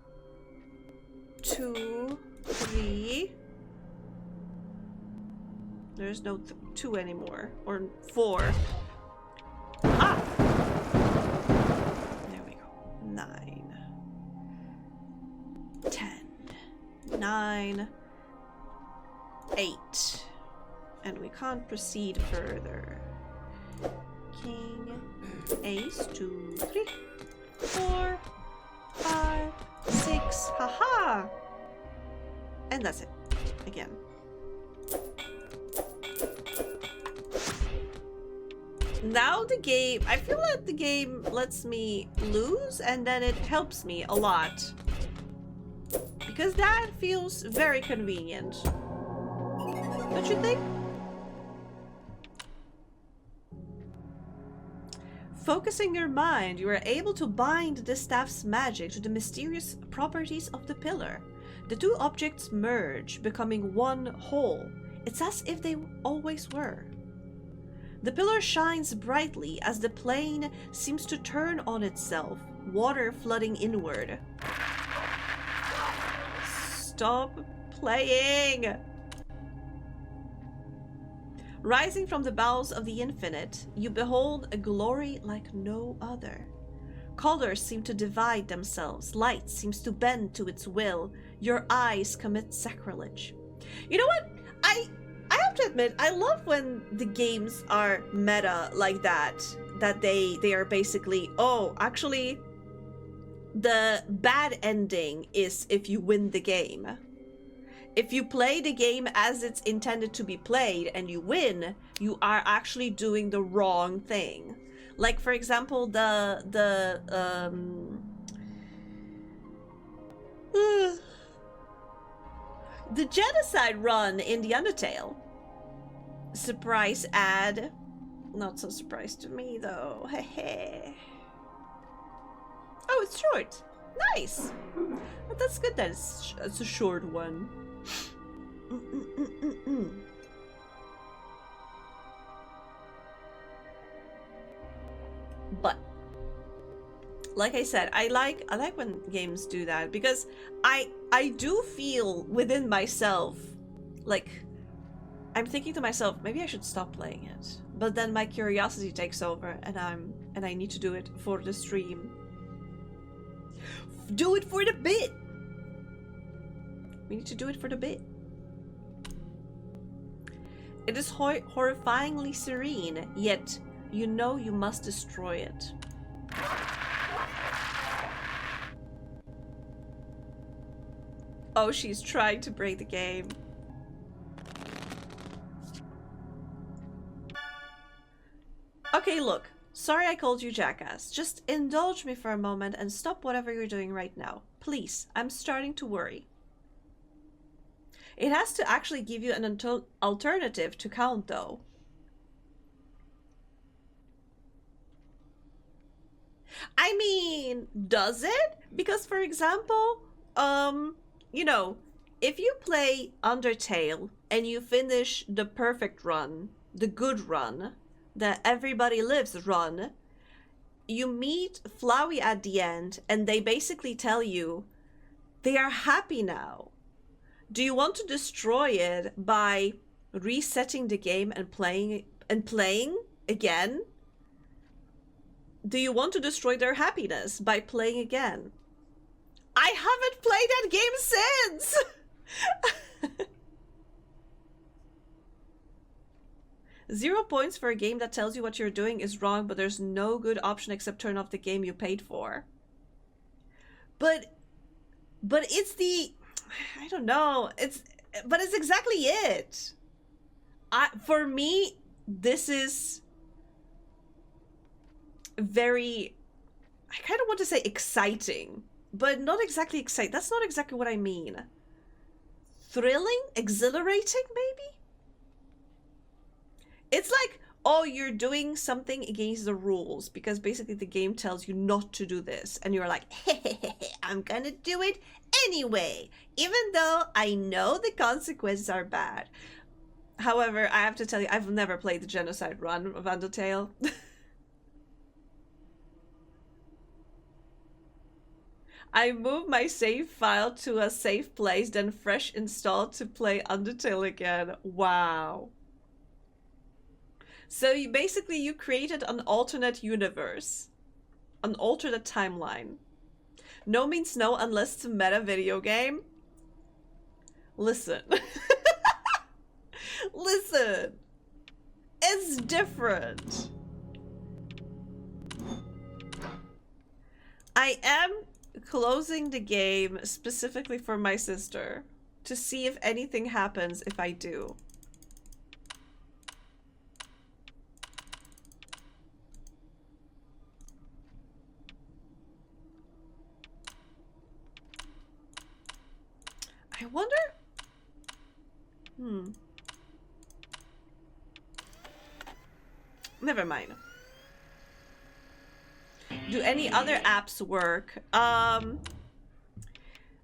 2, 3. There's no 2 anymore. Or 4. Ah! There we go. 9. 10. 9. 8. And we can't proceed further. King. Ace. 2, 3. 4. 5. 6. Haha! And that's it. Again. Now the game... I feel like the game lets me lose and then it helps me a lot. Because that feels very convenient. Don't you think? Focusing your mind, you are able to bind the staff's magic to the mysterious properties of the pillar. The two objects merge, becoming one whole. It's as if they always were. The pillar shines brightly as the plane seems to turn on itself, water flooding inward. Stop playing! Rising from the bowels of the infinite, you behold a glory like no other. Colors seem to divide themselves, light seems to bend to its will, your eyes commit sacrilege. You know what? I have have to admit, I love when the games are meta like that. That they are basically, oh, actually, the bad ending is if you win the game. If you play the game as it's intended to be played and you win, you are actually doing the wrong thing. Like, for example, the genocide run in the Undertale. Surprise ad. Not so surprised to me though. Hehe. Oh, it's short. Nice. But that's good that it's a short one. But like I said, I like when games do that, because I do feel within myself, like I'm thinking to myself, maybe I should stop playing it. But then my curiosity takes over, and I need to do it for the stream. Do it for the bit. We need to do it for the bit. It is horrifyingly serene, yet you know you must destroy it. Oh, she's trying to break the game. Okay, look. Sorry I called you jackass. Just indulge me for a moment and stop whatever you're doing right now. Please, I'm starting to worry. It has to actually give you an alternative to count, though. I mean, does it? Because, for example, you know, if you play Undertale and you finish the perfect run, the good run, the everybody lives run, you meet Flowey at the end and they basically tell you they are happy now. Do you want to destroy it by resetting the game and playing again? Do you want to destroy their happiness by playing again? I haven't played that game since! 0 points for a game that tells you what you're doing is wrong, but there's no good option except turn off the game you paid for. But it's the... I don't know. It's exactly it. For me, this is very... I kind of want to say exciting, but not exactly exciting. That's not exactly what I mean. Thrilling? Exhilarating, maybe? It's like, oh, you're doing something against the rules because basically the game tells you not to do this. And you're like, hey, I'm gonna do it anyway, even though I know the consequences are bad. However, I have to tell you, I've never played the genocide run of Undertale. I moved my save file to a safe place, then fresh installed to play Undertale again. Wow. So you created an alternate universe. An alternate timeline. No means no unless it's a meta video game. Listen. Listen. It's different. I am closing the game specifically for my sister to see if anything happens if I do. I wonder... Never mind. Do any other apps work?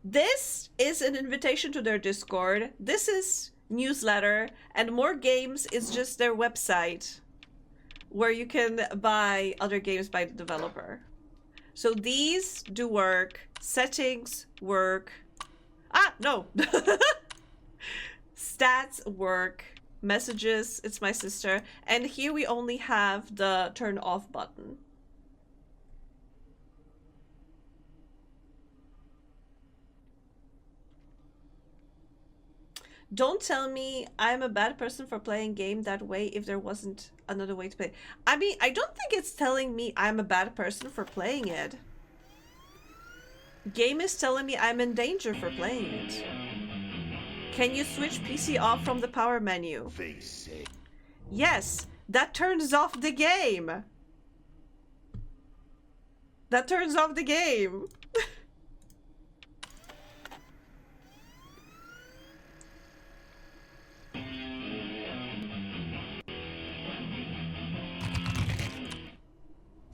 This is an invitation to their Discord. This is newsletter, and More Games is just their website where you can buy other games by the developer. So these do work. Settings work. Ah, no. Stats work. Messages, it's my sister. And here we only have the turn off button. Don't tell me I'm a bad person for playing game that way if there wasn't another way to play. I mean, I don't think it's telling me I'm a bad person for playing it. Game is telling me I'm in danger for playing it. Can you switch PC off from the power menu? Yes, that turns off the game. That turns off the game.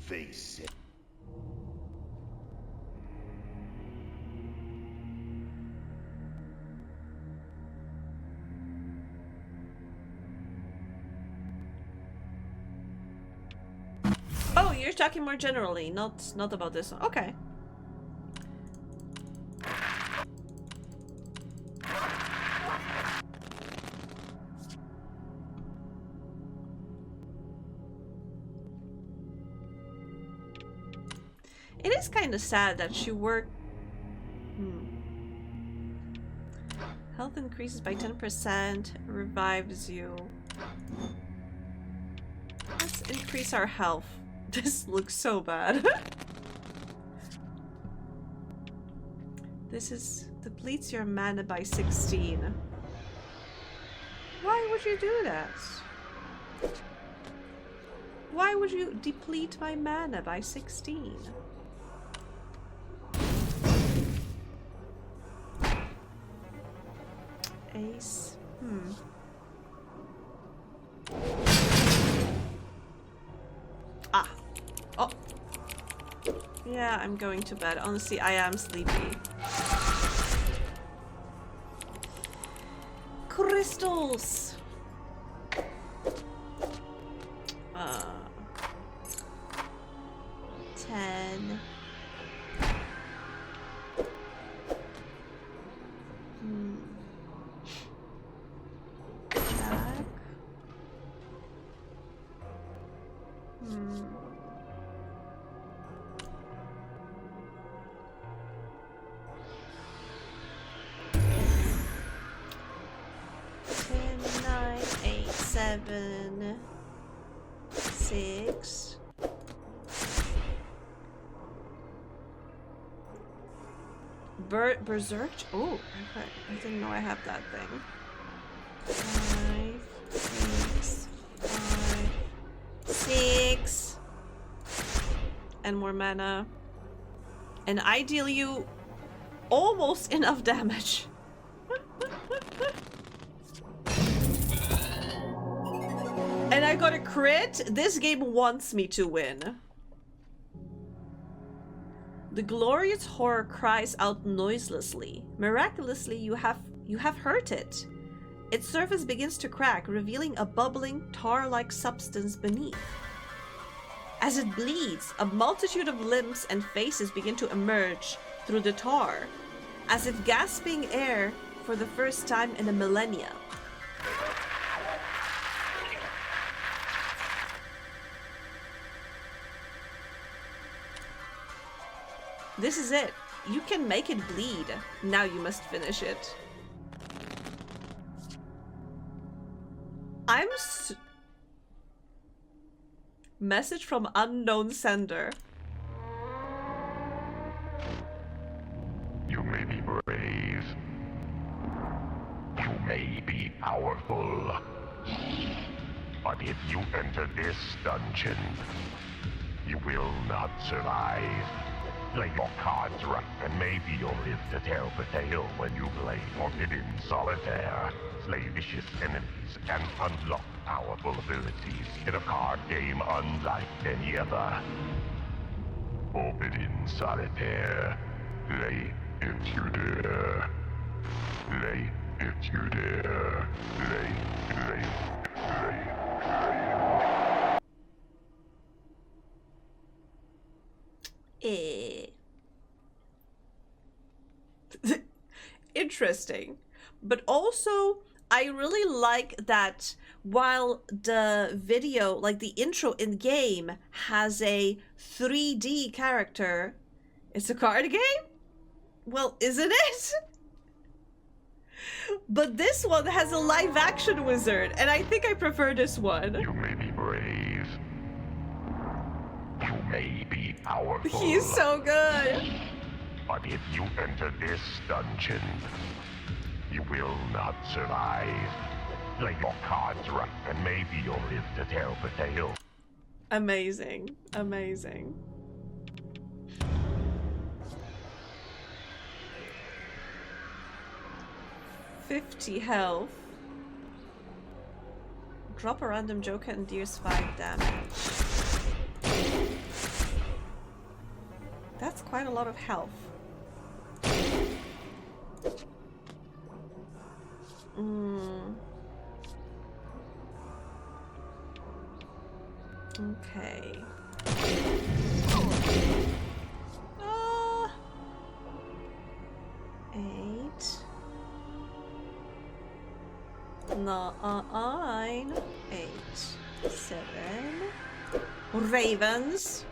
Face it. Oh, you're talking more generally, not about this one. Okay. It is kind of sad that she worked. Health increases by 10%, revives you. Let's increase our health. This looks so bad. This is depletes your mana by 16. Why would you do that? Why would you deplete my mana by 16? Ace. Ah. Oh. Yeah, I'm going to bed. Honestly, I am sleepy. Crystals. 10. Jack. 10, 9, 8, 7, 6. Berserk? Oh, okay. I didn't know I have that thing. 5, 6, 5, 6. And more mana. And I deal you almost enough damage. And I got a crit. This game wants me to win. The glorious horror cries out noiselessly. Miraculously, you have hurt it. Its surface begins to crack, revealing a bubbling, tar-like substance beneath. As it bleeds, a multitude of limbs and faces begin to emerge through the tar, as if gasping air for the first time in a millennia. This is it. You can make it bleed. Now you must finish it. Message from unknown sender. You may be brave. You may be powerful. But if you enter this dungeon, you will not survive. Play your cards right, and maybe you'll live to tell the tale when you play Forbidden Solitaire. Slay vicious enemies and unlock powerful abilities in a card game unlike any other. Forbidden Solitaire. Play if you dare. Play if you dare. Play. Interesting. But also, I really like that while the video, like the intro in game, has a 3D character, it's a card game? Well, isn't it? But this one has a live action wizard, and I think I prefer this one. You may be brave. You may be powerful. He's so good. But if you enter this dungeon, you will not survive. Play your cards right, and maybe you'll live to tell the tale. Amazing. Amazing. $50 health. Drop a random joker and deals 5 damage. That's quite a lot of health. Okay. Ah. 8. 9. 8. 7. Ravens.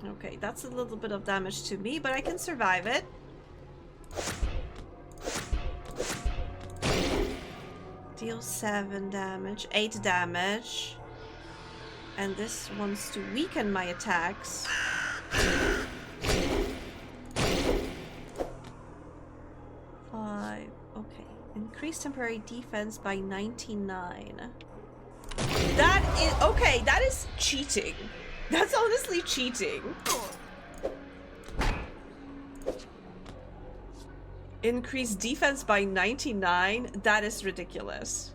Okay, that's a little bit of damage to me, but I can survive it. Deal 7 damage, 8 damage. And this wants to weaken my attacks. 5. Okay. Increase temporary defense by 99. That is... Okay, that is cheating. That's honestly cheating. Increase defense by 99? That is ridiculous.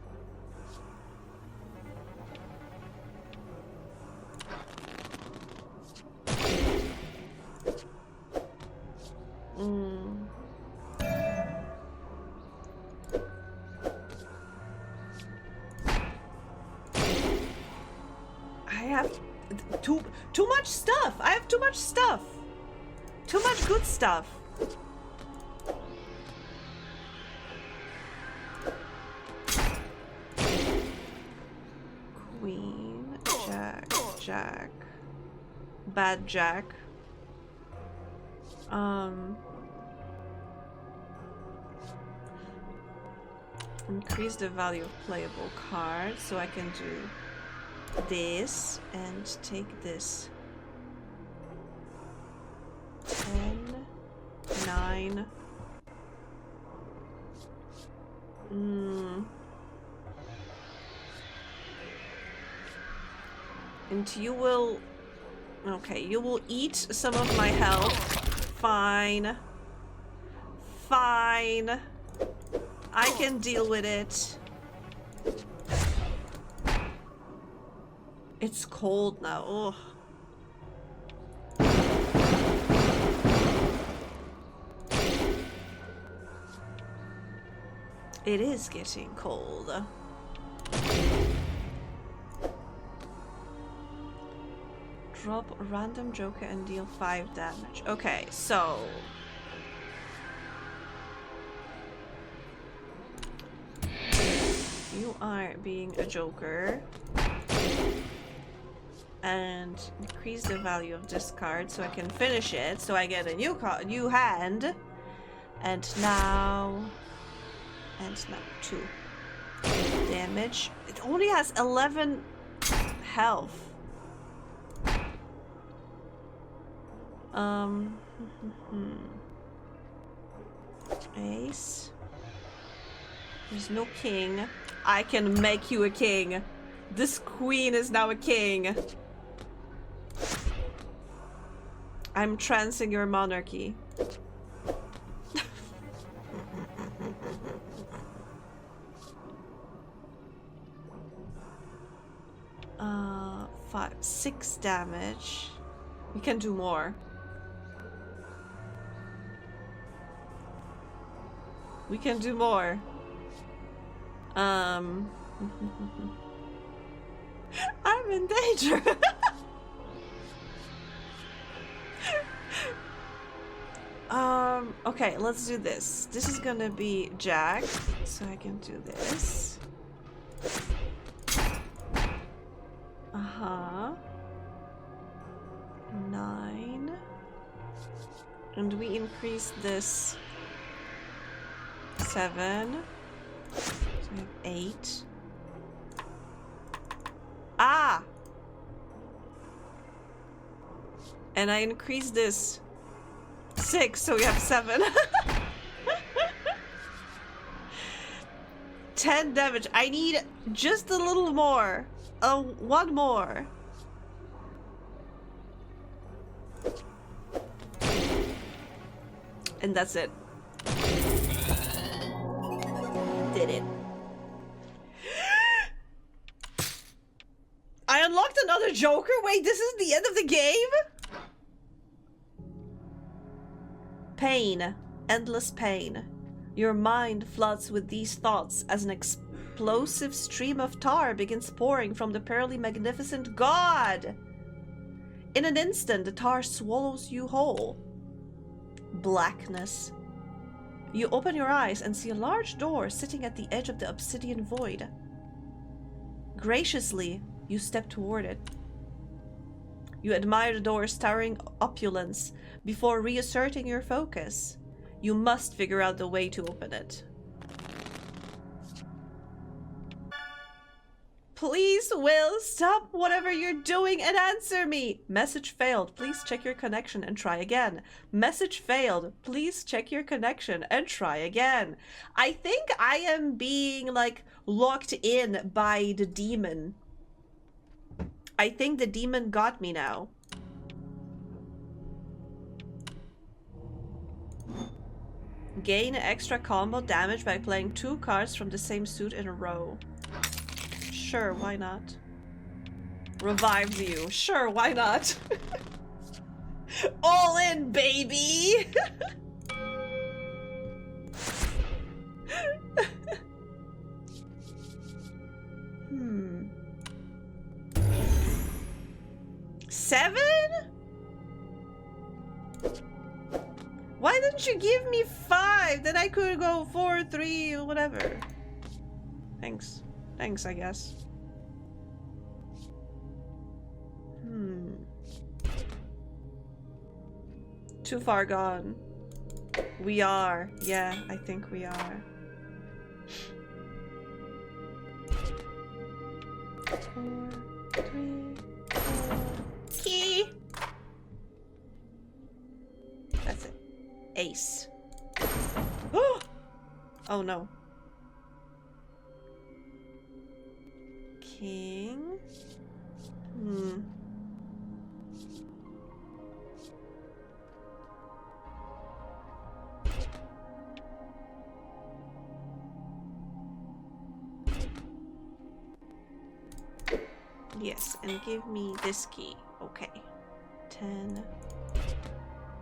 I have too much stuff. I have too much stuff. Too much good stuff. Queen, Jack, Jack, bad Jack. Increase the value of playable cards, so I can do this and take this. 10, 9. And you will... Okay, you will eat some of my health. Fine. Fine. I can deal with it. It's cold now. Ugh. It is getting cold. Drop a random joker and deal 5 damage. Okay, so... You are being a joker. And increase the value of this card so I can finish it. So I get a new hand. And now... 2 damage. It only has 11 health. Ace. There's no king. I can make you a king. This queen is now a king. I'm trancing your monarchy. 6 damage. We can do more. We can do more. I'm in danger. Okay, let's do this. This is gonna be Jack, so I can do this. Uh-huh. 9. And we increase this 7. So we have 8. Ah! And I increase this 6, so we have 7. 10 damage. I need just a little more. One more. And that's it. Did it. I unlocked another Joker? Wait, this is the end of the game? Pain. Endless pain. Your mind floods with these thoughts as an explosive stream of tar begins pouring from the pearly magnificent god. In an instant, the tar swallows you whole. Blackness. You open your eyes and see a large door sitting at the edge of the obsidian void. Graciously, you step toward it. You admire the door's towering opulence before reasserting your focus. You must figure out the way to open it. Please, Will, stop whatever you're doing and answer me. Message failed. Please check your connection and try again. Message failed. Please check your connection and try again. I think I am being, like, locked in by the demon. I think the demon got me now. Gain extra combo damage by playing 2 cards from the same suit in a row. Sure, why not? Revives you. Sure, why not? All in, baby! Hmm. 7? Why didn't you give me 5? Then I could go 4, 3, whatever. Thanks. Thanks, I guess. Too far gone. We are. Yeah, I think we are. 4, 3, 4. Key! That's it. Ace. Oh no. King. Yes, and give me this key. Okay. 10,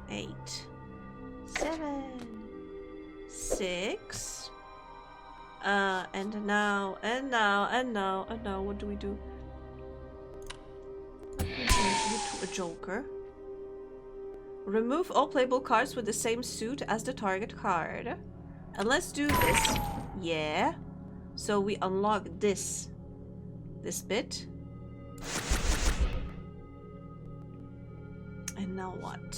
8, 7, 6. And now, what do we do? A Joker. Remove all playable cards with the same suit as the target card. And let's do this. Yeah. So we unlock this bit. And now what?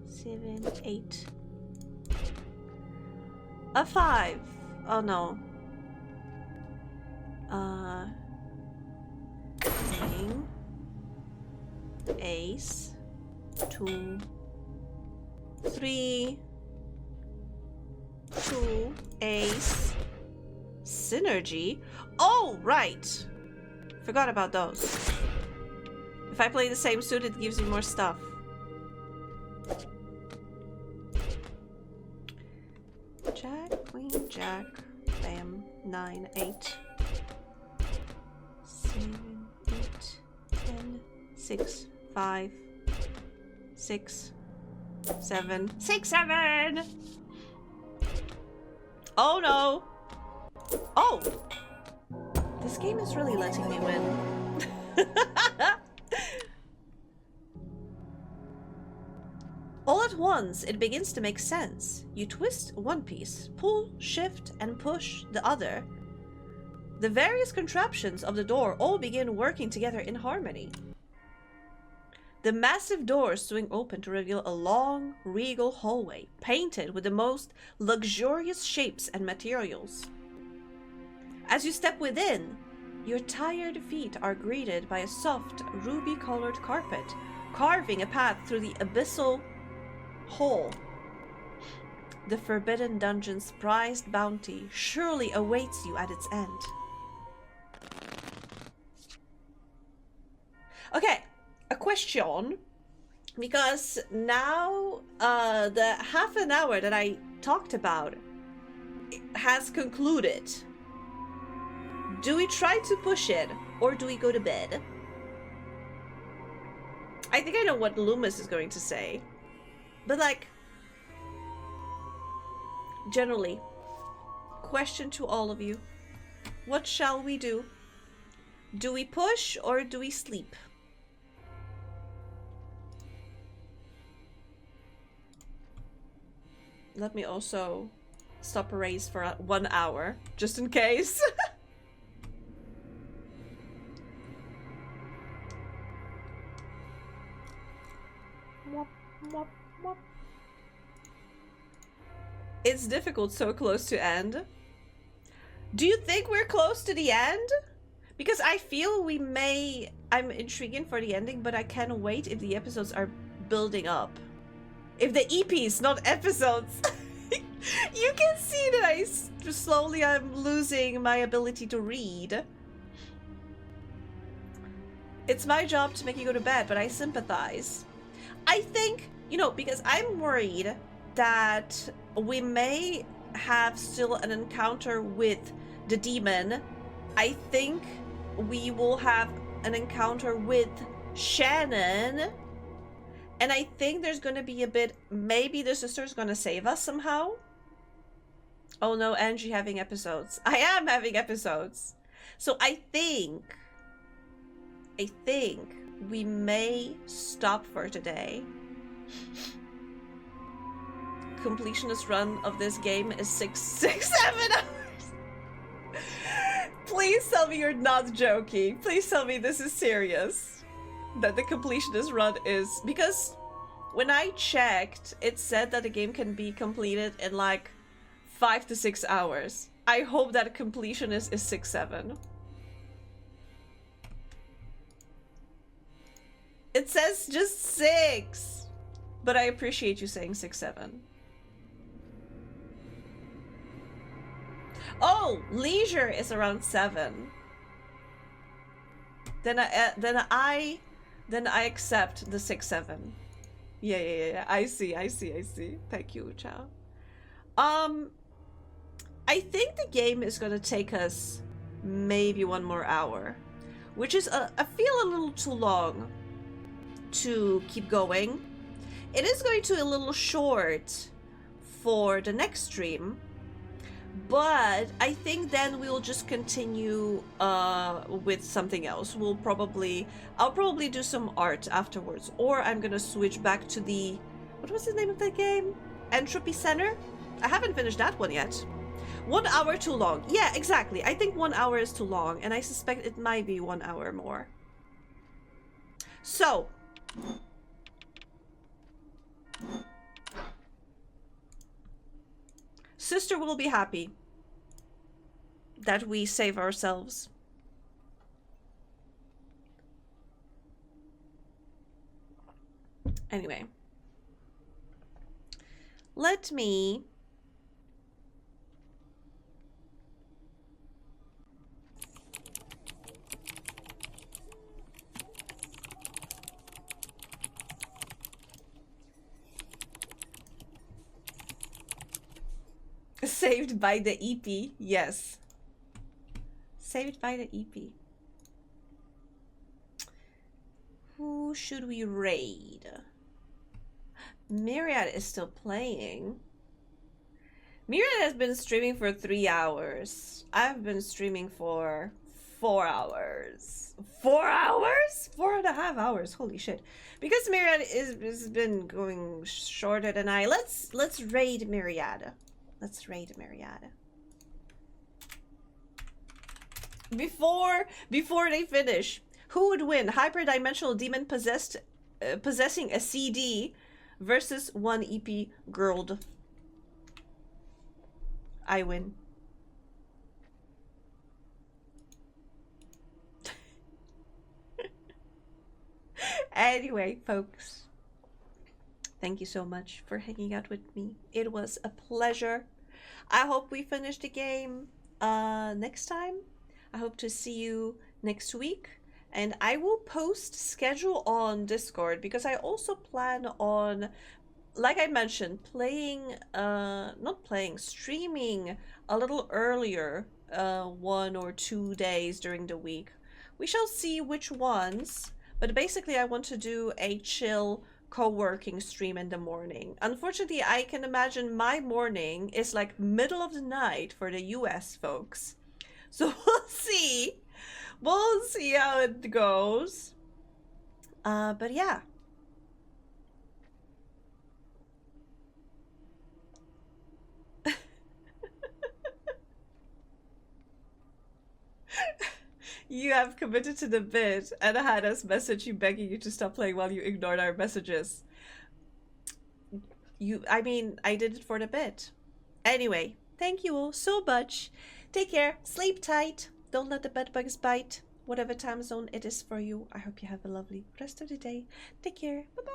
7, 8. A 5. Oh no. King. Ace. 2. 3. 2. Ace. Synergy. Oh, right. Forgot about those. If I play the same suit, it gives me more stuff. Jack, queen, jack. Bam. 9, 8. 7, 8, 10, 6, 5, 6, 7. 6, 7! Oh no! Oh! This game is really letting me win. All at once, it begins to make sense. You twist one piece, pull, shift, and push the other. The various contraptions of the door all begin working together in harmony. The massive doors swing open to reveal a long, regal hallway, painted with the most luxurious shapes and materials. As you step within, your tired feet are greeted by a soft, ruby-colored carpet, carving a path through the abyssal hole. The forbidden dungeon's prized bounty surely awaits you at its end. Okay, a question, because now the half an hour that I talked about has concluded. Do we try to push it, or do we go to bed? I think I know what Loomis is going to say, but like, generally, question to all of you, what shall we do? Do we push, or do we sleep? Let me also stop a race for 1 hour, just in case. It's difficult so close to end. Do you think we're close to the end? Because I feel we may... I'm intriguing for the ending, but I can't wait if the episodes are building up. If the EPs, not episodes. You can see that slowly I'm losing my ability to read. It's my job to make you go to bed, but I sympathize. I think, you know, because I'm worried that we may have still an encounter with the demon. I think we will have an encounter with Shannon. And I think there's going to be a bit... Maybe the sister's going to save us somehow. Oh no, Angie having episodes. I am having episodes. So I think we may stop for today. Completionist run of this game is 7 hours. Please tell me you're not joking. Please tell me this is serious. That the completionist run is... Because when I checked, it said that the game can be completed in like 5 to 6 hours. I hope that completionist is 6-7. It says just 6. But I appreciate you saying 6-7. Oh, leisure is around 7. Then I accept the 6-7. Yeah. I see. Thank you, Chow. I think the game is gonna take us maybe 1 more hour, which is I feel a little too long to keep going. It is going to be a little short for the next stream, but I think then we'll just continue with something else. I'll probably do some art afterwards, or I'm gonna switch back to the, what was the name of that game? Entropy Center? I haven't finished that one yet. 1 hour too long. Yeah, exactly. I think 1 hour is too long, and I suspect it might be 1 hour more. So, sister will be happy that we save ourselves. Anyway, let me saved by the EP. Yes. Saved by the EP. Who should we raid? Myriad is still playing. Myriad has been streaming for 3 hours. I've been streaming for 4 hours. 4 hours? 4.5 hours. Holy shit. Because Myriad has been going shorter than I. Let's raid Myriad. Let's raid Myriad. Before they finish, who would win? Hyperdimensional demon possessed possessing a CD versus 1 EP girl. I win. Anyway, folks, thank you so much for hanging out with me. It was a pleasure. I hope we finish the game next time. I hope to see you next week. And I will post schedule on Discord because I also plan on, like I mentioned, streaming a little earlier, 1 or 2 days during the week. We shall see which ones, but basically I want to do a chill co-working stream in the morning. Unfortunately, I can imagine my morning is like middle of the night for the US folks. So we'll see. We'll see how it goes. But yeah. You have committed to the bid and had us message you begging you to stop playing while you ignored our messages. I mean, I did it for the bid. Anyway, thank you all so much. Take care, sleep tight, don't let the bed bugs bite. Whatever time zone it is for you, I hope you have a lovely rest of the day. Take care, bye-bye.